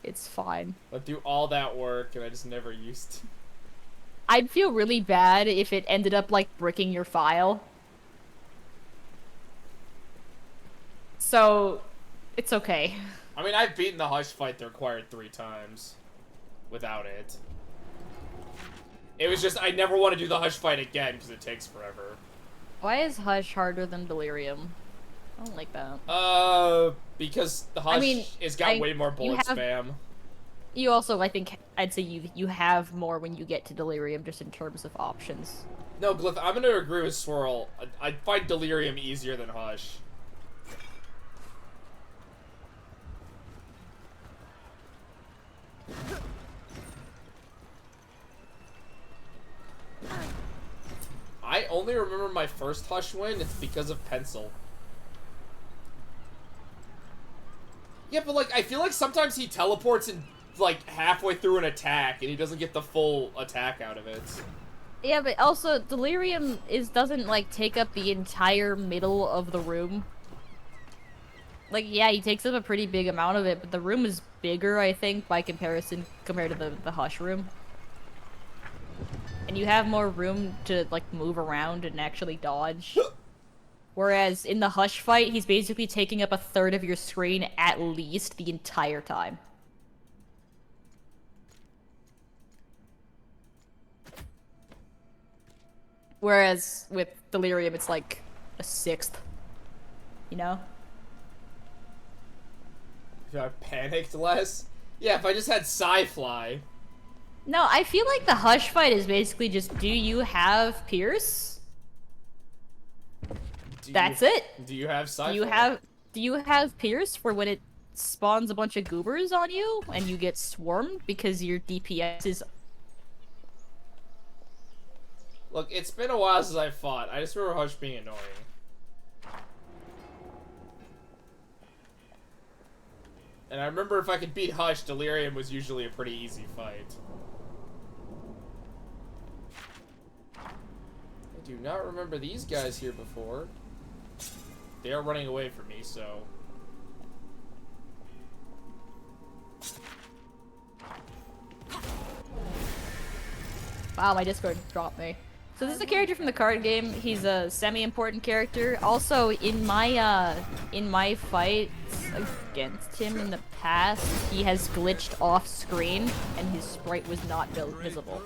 It's fine. Went through all that work and I just never used. I'd feel really bad if it ended up like bricking your file. So, it's okay. I mean, I've beaten the Hush fight the required 3 times without it. It was just, I never want to do the Hush fight again because it takes forever. Why is Hush harder than Delirium? I don't like that. Because the Hush has got way more bullet spam. You also, I think, I'd say you have more when you get to Delirium, just in terms of options. No, Glyph, I'm gonna agree with Swirl. I'd find Delirium easier than Hush. I only remember my first Hush win, it's because of Pencil. Yeah, but like, I feel like sometimes he teleports and like halfway through an attack and he doesn't get the full attack out of it. Yeah, but also Delirium doesn't like take up the entire middle of the room. Like, yeah, he takes up a pretty big amount of it, but the room is bigger, I think, by comparison compared to the Hush room. And you have more room to like move around and actually dodge. Whereas in the Hush fight, he's basically taking up a third of your screen at least the entire time. Whereas with Delirium, it's like a 1/6. You know? If I panicked less? Yeah, if I just had Psy-Fly. No, I feel like the Hush fight is basically just, do you have Pierce? That's it. Do you have Psy-Fly? Do you have Pierce for when it spawns a bunch of goobers on you and you get swarmed because your DPS is... Look, it's been a while since I fought. I just remember Hush being annoying. And I remember if I could beat Hush, Delirium was usually a pretty easy fight. I do not remember these guys here before. They are running away from me, so... Wow, my Discord dropped me. So this is a character from the card game. He's a semi-important character. Also, in my fights against him in the past, he has glitched off screen and his sprite was not visible.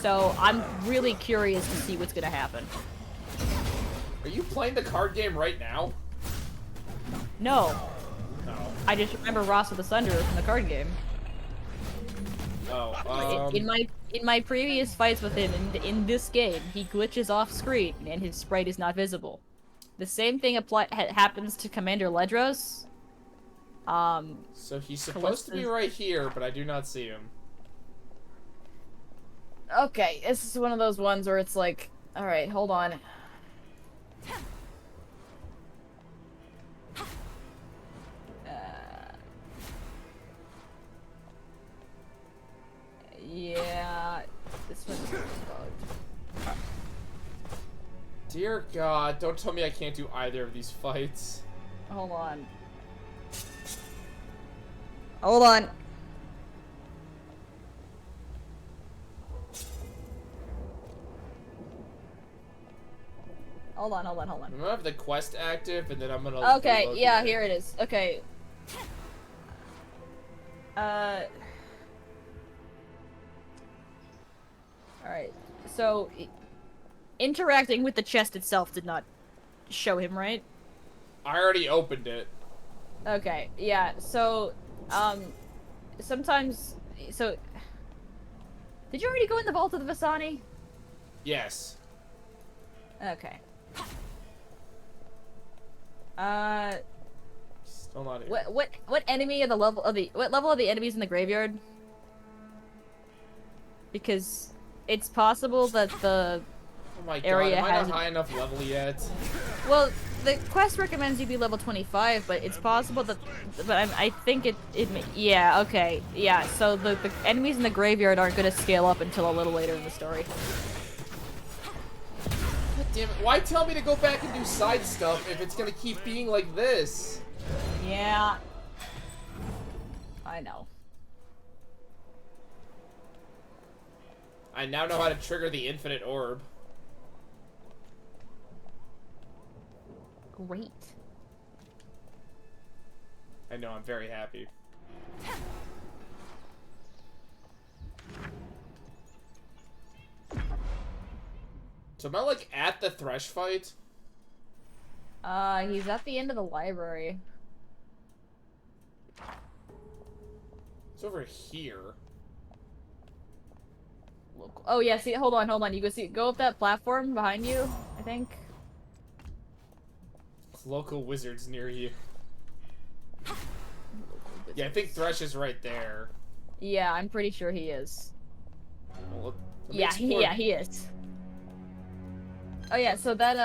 So I'm really curious to see what's gonna happen. Are you playing the card game right now? No, No. I just remember Ross of the Sunder from the card game. Oh, In my previous fights with him in this game, he glitches off screen and his sprite is not visible. The same thing happens to Commander Ledros. So he's supposed to be right here, but I do not see him. Okay, this is one of those ones where it's like, all right, hold on. Yeah, this one's bugged. Dear God, don't tell me I can't do either of these fights. Hold on. Hold on. Hold on. I'm gonna have the quest active, and then I'm gonna. Okay, yeah, it. here it is. Okay. Alright, so interacting with the chest itself did not show him, right? I already opened it. Okay, yeah, so, sometimes, so, did you already go in the vault of the Vasani? Yes. Okay. Still not here. What enemy of the level of what level are the enemies in the graveyard? Because it's possible that the Oh my God, area am I has not high enough level yet? well, the quest recommends you be level 25, but it's possible that I think yeah, okay. Yeah, so the enemies in the graveyard aren't going to scale up until a little later in the story. God damn it, why tell me to go back and do side stuff if it's gonna keep being like this? Yeah. I know. I now know how to trigger the infinite orb. Great. I know, I'm very happy. So am I like at the Thresh fight? He's at the end of the library. It's over here. Oh yeah, see, hold on. You go up that platform behind you, I think. Local wizards near you. Yeah, I think Thresh is right there. Yeah, I'm pretty sure he is. Well, let me Yeah, explore- he is. Oh yeah, so that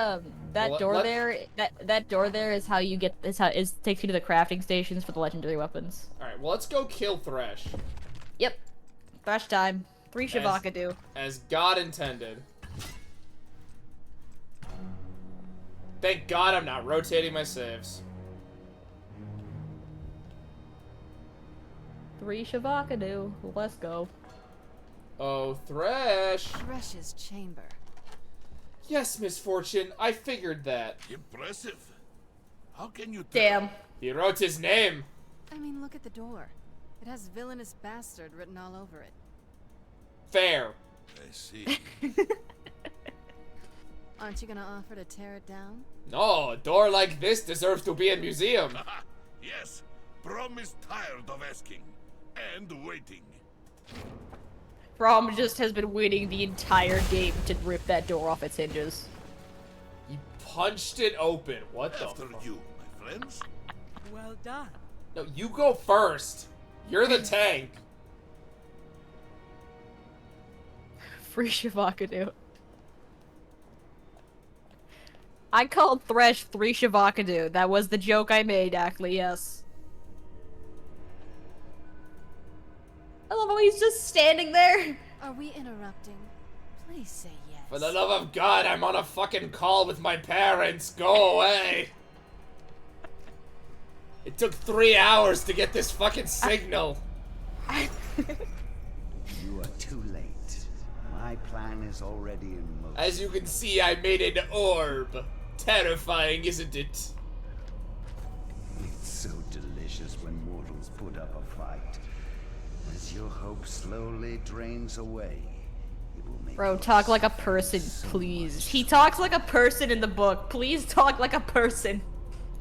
Well, door there, that door there is how you get takes you to the crafting stations for the legendary weapons. All right, well let's go kill Thresh. Yep. Thresh time. 3 Shavakadu. As God intended. Thank God I'm not rotating my saves. 3 Shavakadu. Let's go. Oh, Thresh. Thresh's chamber. Yes, Misfortune. I figured that. Impressive. How can you tell? Damn. He wrote his name. I mean, look at the door. It has villainous bastard written all over it. Fair. I see. Aren't you gonna offer to tear it down? No, a door like this deserves to be a museum. Yes. Brom is tired of asking and waiting. Brom just has been waiting the entire game to rip that door off its hinges. He punched it open. What the After fuck? you, my friends. Well done. No, you go first. You're the tank. Free Shavakadu. I called Thresh 3 Shavakadu. That was the joke I made, Ackley, yes. I love how he's just standing there. Are we interrupting? Please say yes. For the love of God, I'm on a fucking call with my parents. Go away. It took 3 hours to get this fucking signal. You are too late. My plan is already in motion. As you can see, I made an orb. Terrifying, isn't it? It's so delicious when mortals put up a fight. As your hope slowly drains away, it will make Bro, your talk like a suffering person, so please. much He talks like a person in the book. Please talk like a person.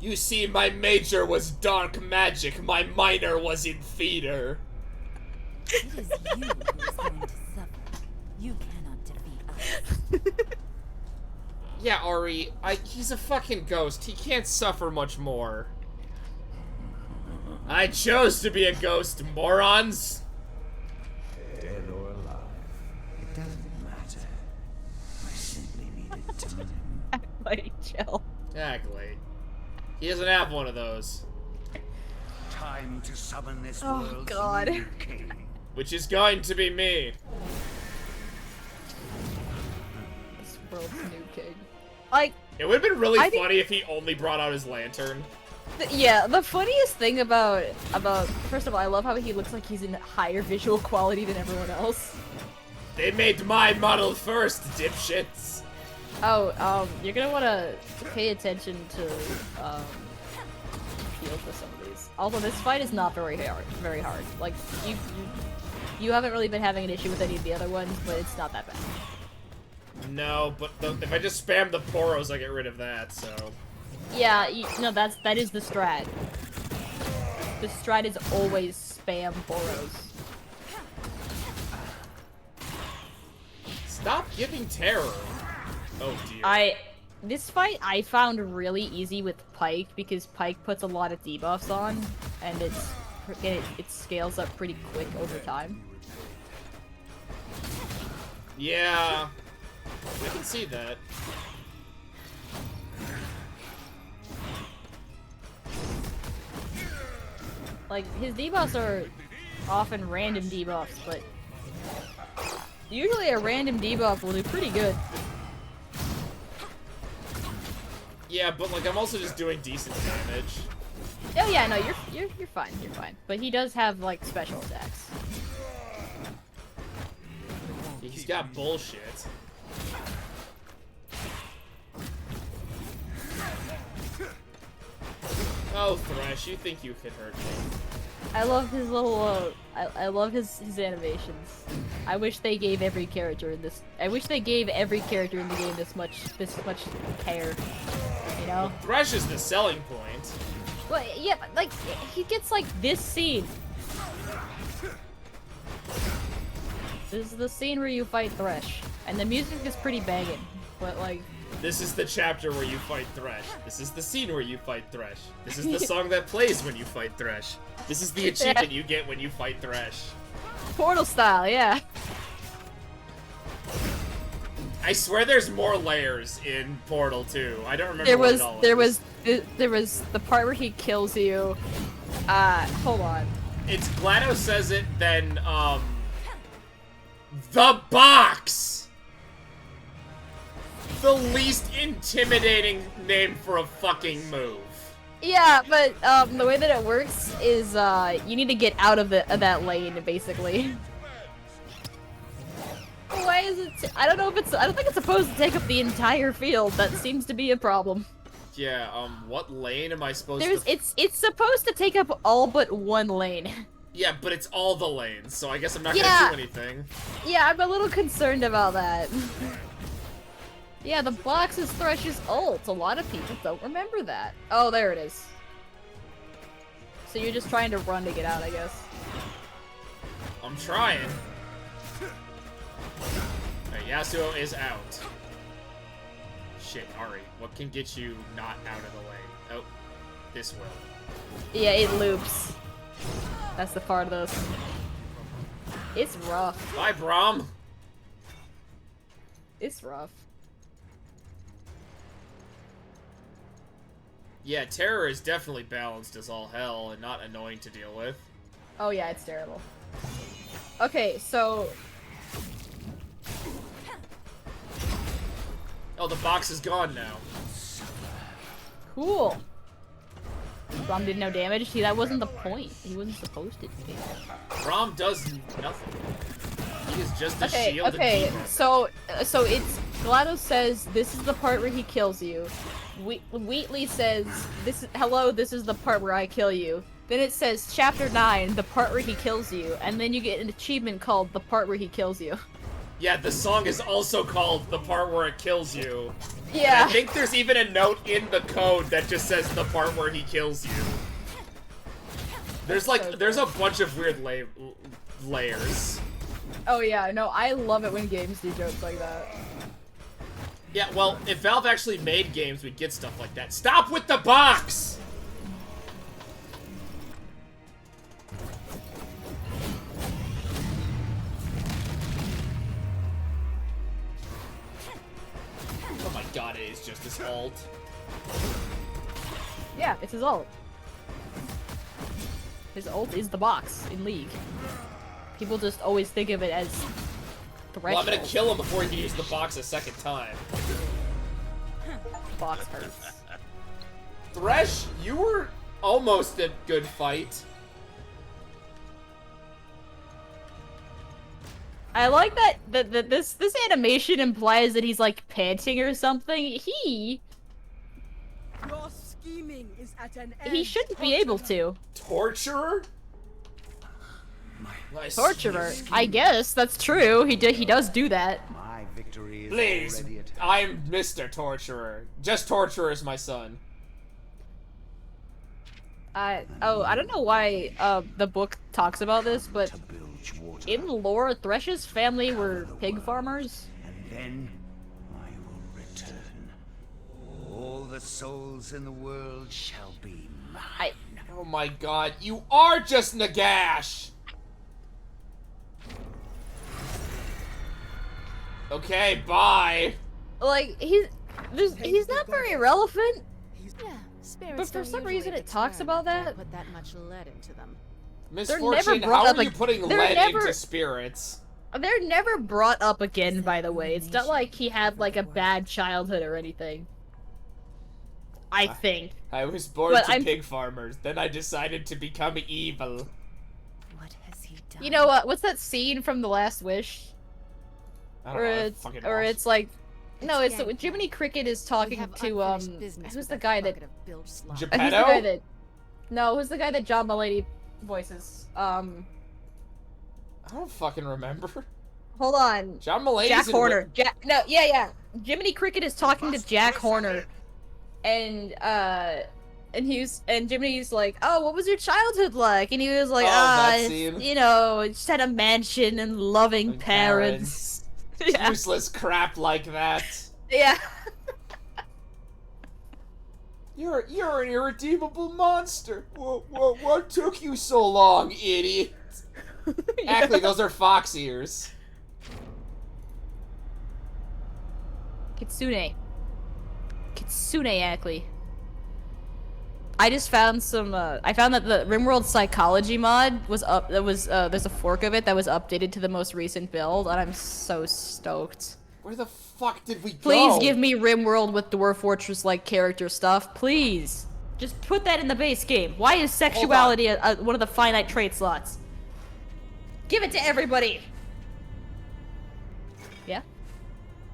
You see, my major was dark magic, my minor was in theater. It is you who is going to suffer. You cannot defeat us. Yeah, Ari, he's a fucking ghost. He can't suffer much more. I chose to be a ghost, morons! Dead or alive, it doesn't matter. I simply needed time. Like, chill. Exactly. He doesn't have one of those. Time to summon this Oh, world's God. new king. Which is going to be me. This world's new king. Like, It would have been really I think- funny if he only brought out his lantern. yeah, the funniest thing about first of all, I love how he looks like he's in higher visual quality than everyone else. They made my model first, dipshits. Oh, you're gonna wanna pay attention to shield for some of these. Although this fight is not very hard. Like you haven't really been having an issue with any of the other ones, but it's not that bad. No, but if I just spam the poros, I get rid of that, so... Yeah, no, that is the strat. The strat is always spam Boros. Stop giving terror. Oh dear. This fight I found really easy with Pike because Pike puts a lot of debuffs on, and it scales up pretty quick over time. Yeah. I can see that. Like, his debuffs are often random debuffs, but usually a random debuff will do pretty good. Yeah, but like I'm also just doing decent damage. Oh yeah, no, you're fine, you're fine. But he does have like special attacks. He's got bullshit. Oh, Thresh, you think you could hurt me. I love his little, I love his animations. I wish they gave every character in this, I wish they gave every character in the game this much care, you know? Thresh is the selling point. Well, yeah, but, like, he gets, like, this scene. This is the scene where you fight Thresh, and the music is pretty banging, but, like... This is the chapter where you fight Thresh. This is the scene where you fight Thresh. This is the song that plays when you fight Thresh. This is the achievement you get when you fight Thresh. Portal style, yeah. I swear there's more layers in Portal 2. I don't remember what it all is. There was the part where he kills you. Hold on. It's GLaDOS says it, then, the box! The least intimidating name for a fucking move. Yeah, but the way that it works is you need to get out of that lane, basically. Why is it? I don't know if it's. I don't think it's supposed to take up the entire field. That seems to be a problem. Yeah. What lane am I supposed to? It's supposed to take up all but one lane. Yeah, but it's all the lanes, so I guess I'm not Yeah. gonna do anything. Yeah, I'm a little concerned about that. Yeah, the box is Thresh's ult. A lot of people don't remember that. Oh, there it is. So you're just trying to run to get out, I guess. I'm trying. Alright, Yasuo is out. Shit, Ari, what can get you not out of the way? Oh, this will. Yeah, it loops. That's the part of this. It's rough. Bye, Braum. It's rough. Yeah, terror is definitely balanced as all hell and not annoying to deal with. Oh yeah, it's terrible. Okay, so... Oh, the box is gone now. Cool. Braum did no damage. See, that wasn't the point. He wasn't supposed to do damage. Braum does nothing. He is just a Okay, shield okay. and debuff. So it's GLaDOS says this is the part where he kills you. Wheatley says this is the part where I kill you. Then it says chapter 9, the part where he kills you, and then you get an achievement called the part where he kills you. Yeah, the song is also called The Part Where It Kills You. Yeah. And I think there's even a note in the code that just says the part where he kills you. There's there's a bunch of weird layers. Oh yeah, no, I love it when games do jokes like that. Yeah, well, if Valve actually made games, we'd get stuff like that. Stop with the box! Oh my god, it is just his ult. Yeah, it's his ult. His ult is the box in League. People just always think of it as Thresh. Well, I'm gonna kill him before he can use the box a second time. Box hurts. Thresh, you were almost a good fight. I like that this animation implies that he's like panting or something. He Your scheming is at an end. He shouldn't be able to. Torturer? My Torturer. sweet I guess that's true. He does do that. My victory is Please, already at hand. I'm Mr. Torturer. Just Torturer is my son. I don't know why the book talks about this, but To bilge water. in lore, Thresh's family were pig farmers. And then I will return. All the souls in the world shall be mine. Oh my god, you are just Nagash! Okay, bye. Like he's not very relevant. Yeah, spirits But for don't some usually reason it talks return about if you that. Put that much lead into them. Miss They're never Fortune, brought how up are you a- putting they're lead never- into spirits? They're never brought up again, by the way. It's not like he had like a bad childhood or anything. I think. I was born But to I'm- pig farmers, then I decided to become evil. What has he done? You know what? What's that scene from The Last Wish? I don't Or know, I it's fucking or lost. it's like no, it's Gangplank. Jiminy Cricket is We talking have to unfinished business who's with the that guy that bucket of bilge slop. Jap- who's the Pedo? guy that no, who's the guy that John Mulaney voices? I don't fucking remember. Hold on. John Mulaney's Jack in Horner. Yeah. Jiminy Cricket is talking to Jack Horner, and Jiminy's like, "Oh, what was your childhood like?" And he was like, Oh, that it's, scene. you know, just had a mansion and loving And parents." Yeah. Useless crap like that. Yeah. You're an irredeemable monster. What took you so long, idiot? Actually, those are fox ears. Kitsune Ackley. I just found some, I found that the RimWorld Psychology mod was up, there's a fork of it that was updated to the most recent build, and I'm so stoked. Where the fuck did we go? Please give me RimWorld with Dwarf Fortress-like character stuff, please! Just put that in the base game. Why is sexuality one of the finite trait slots? Give it to everybody! Yeah?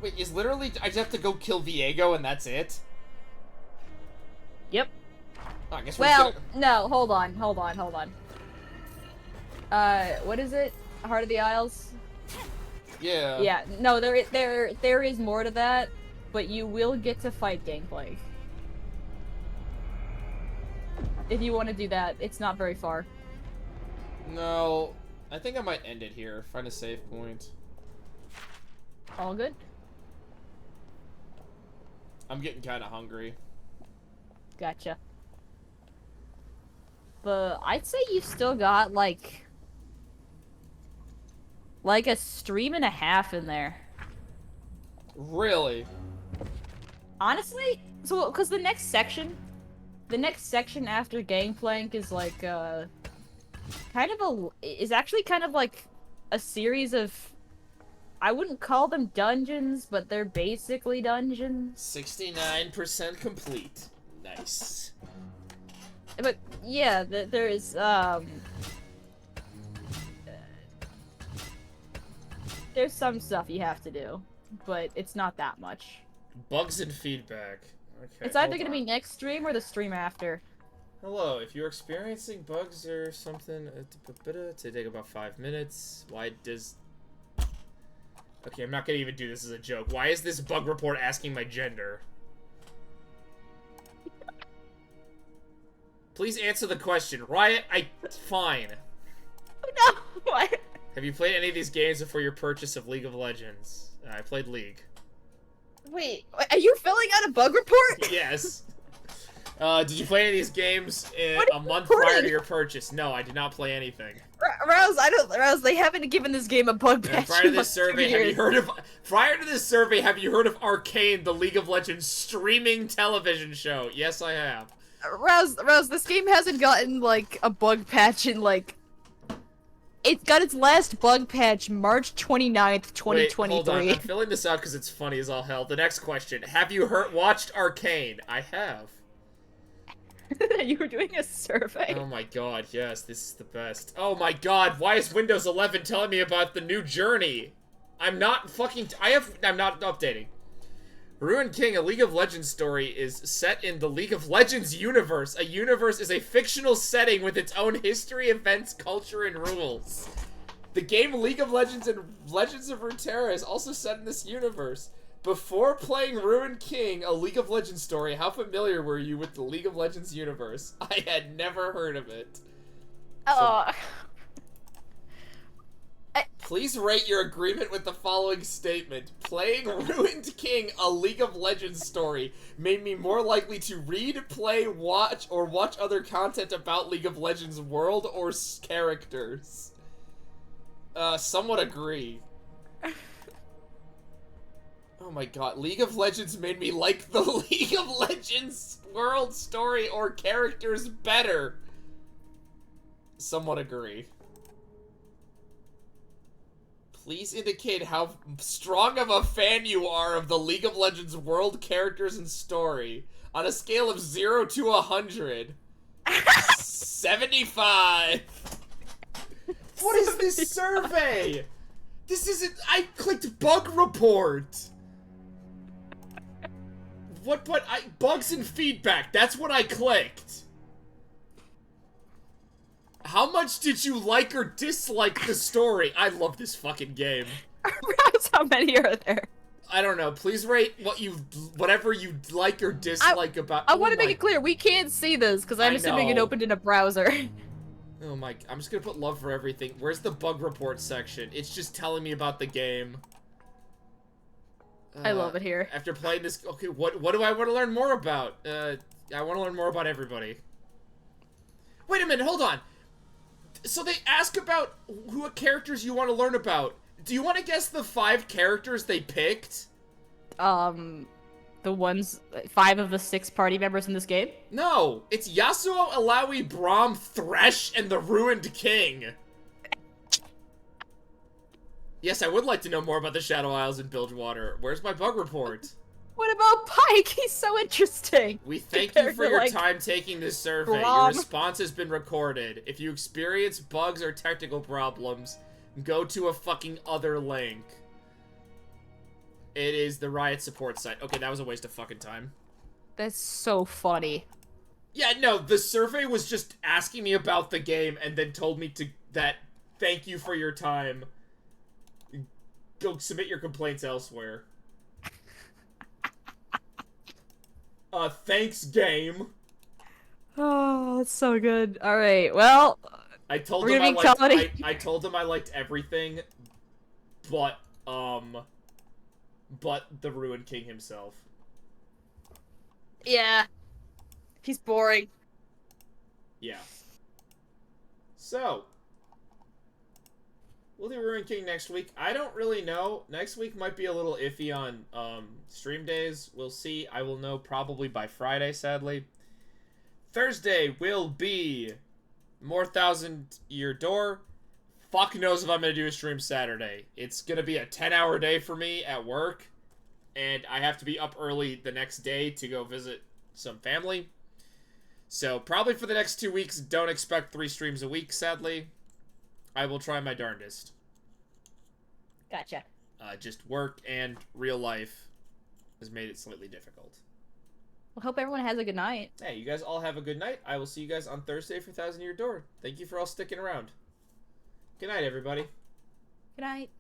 Wait, is literally I just have to go kill Viego and that's it? Yep. Oh, I guess we're Well, gonna... no, hold on. What is it? Heart of the Isles? Yeah. Yeah, no, there is more to that, but you will get to fight Gangplank. If you want to do that, it's not very far. No, I think I might end it here. Find a save point. All good? I'm getting kind of hungry. Gotcha. But I'd say you still got, like a stream and a half in there. Really? Honestly? So, because the next section after Gangplank is like, is actually kind of like a series of, I wouldn't call them dungeons, but they're basically dungeons. 69% complete. Nice. But yeah, There's some stuff you have to do, but it's not that much. Bugs and feedback. Okay. It's either hold gonna be on. next stream or the stream after. Hello, if you're experiencing bugs or something, to take about 5 minutes. Why does... Okay, I'm not gonna even do this as a joke. Why is this bug report asking my gender? Please answer the question. Riot, fine. Oh no! What? Have you played any of these games before your purchase of League of Legends? I played League. Wait, are you filling out a bug report? Yes. Did you play any of these games a month reporting? prior to your purchase? No, I did not play anything. Rouse, they haven't given this game a bug patch. Prior to this survey, have you heard of Arcane, the League of Legends streaming television show? Yes, I have. Rouse, this game hasn't gotten, like, a bug patch in, like... It got its last bug patch March 29th, 2023. Wait, hold on. I'm filling this out because it's funny as all hell. The next question. Have you watched Arcane? I have. You were doing a survey. Oh my god, yes, this is the best. Oh my god, why is Windows 11 telling me about the new Journey? I'm not updating. Ruined King, a League of Legends story, is set in the League of Legends universe. A universe is a fictional setting with its own history, events, culture, and rules. The game League of Legends and Legends of Runeterra is also set in this universe. Before playing Ruined King, a League of Legends story, how familiar were you with the League of Legends universe? I had never heard of it. Please rate your agreement with the following statement. Playing Ruined King, a League of Legends story, made me more likely to read, play, watch, or watch other content about League of Legends world or characters. Somewhat agree. Oh my god, League of Legends made me like the League of Legends world story or characters better. Somewhat agree. Please indicate how strong of a fan you are of the League of Legends world, characters, and story. On a scale of 0 to 100. 75! What is this survey? This isn't... I clicked bug report! Bugs and feedback, that's what I clicked. How much did you like or dislike the story? I love this fucking game. How many are there? I don't know. Please rate whatever you like or dislike about. I want to make it clear, we can't see this because I'm assuming it opened in a browser. Oh my! I'm just gonna put love for everything. Where's the bug report section? It's just telling me about the game. I love it here. After playing this, okay, what do I want to learn more about? I want to learn more about everybody. Wait a minute, hold on. So they ask about what characters you want to learn about. Do you want to guess the 5 characters they picked? The ones, 5 of the 6 party members in this game? No, it's Yasuo, Alawi, Braum, Thresh, and the Ruined King. Yes, I would like to know more about the Shadow Isles and Bilgewater. Where's my bug report? What about Pike? He's so interesting. We thank you for your time taking this survey. Your response has been recorded. If you experience bugs or technical problems, go to a fucking other link. It is the Riot support site. Okay, that was a waste of fucking time. That's so funny. Yeah, no, the survey was just asking me about the game and then told me thank you for your time. Go submit your complaints elsewhere. Thanks, game. Oh, that's so good. All right, well, I told them I told them I liked everything, but the Ruined King himself. Yeah, he's boring. Yeah. So, we'll do Ruined King next week. I don't really know. Next week might be a little iffy on stream days. We'll see. I will know probably by Friday, sadly. Thursday will be more Thousand Year Door. Fuck knows if I'm going to do a stream Saturday. It's going to be a 10-hour day for me at work. And I have to be up early the next day to go visit some family. So probably for the next 2 weeks, don't expect 3 streams a week, sadly. I will try my darndest. Gotcha. Just work and real life has made it slightly difficult. Well, hope everyone has a good night. Hey, you guys all have a good night. I will see you guys on Thursday for Thousand Year Door. Thank you for all sticking around. Good night, everybody. Good night.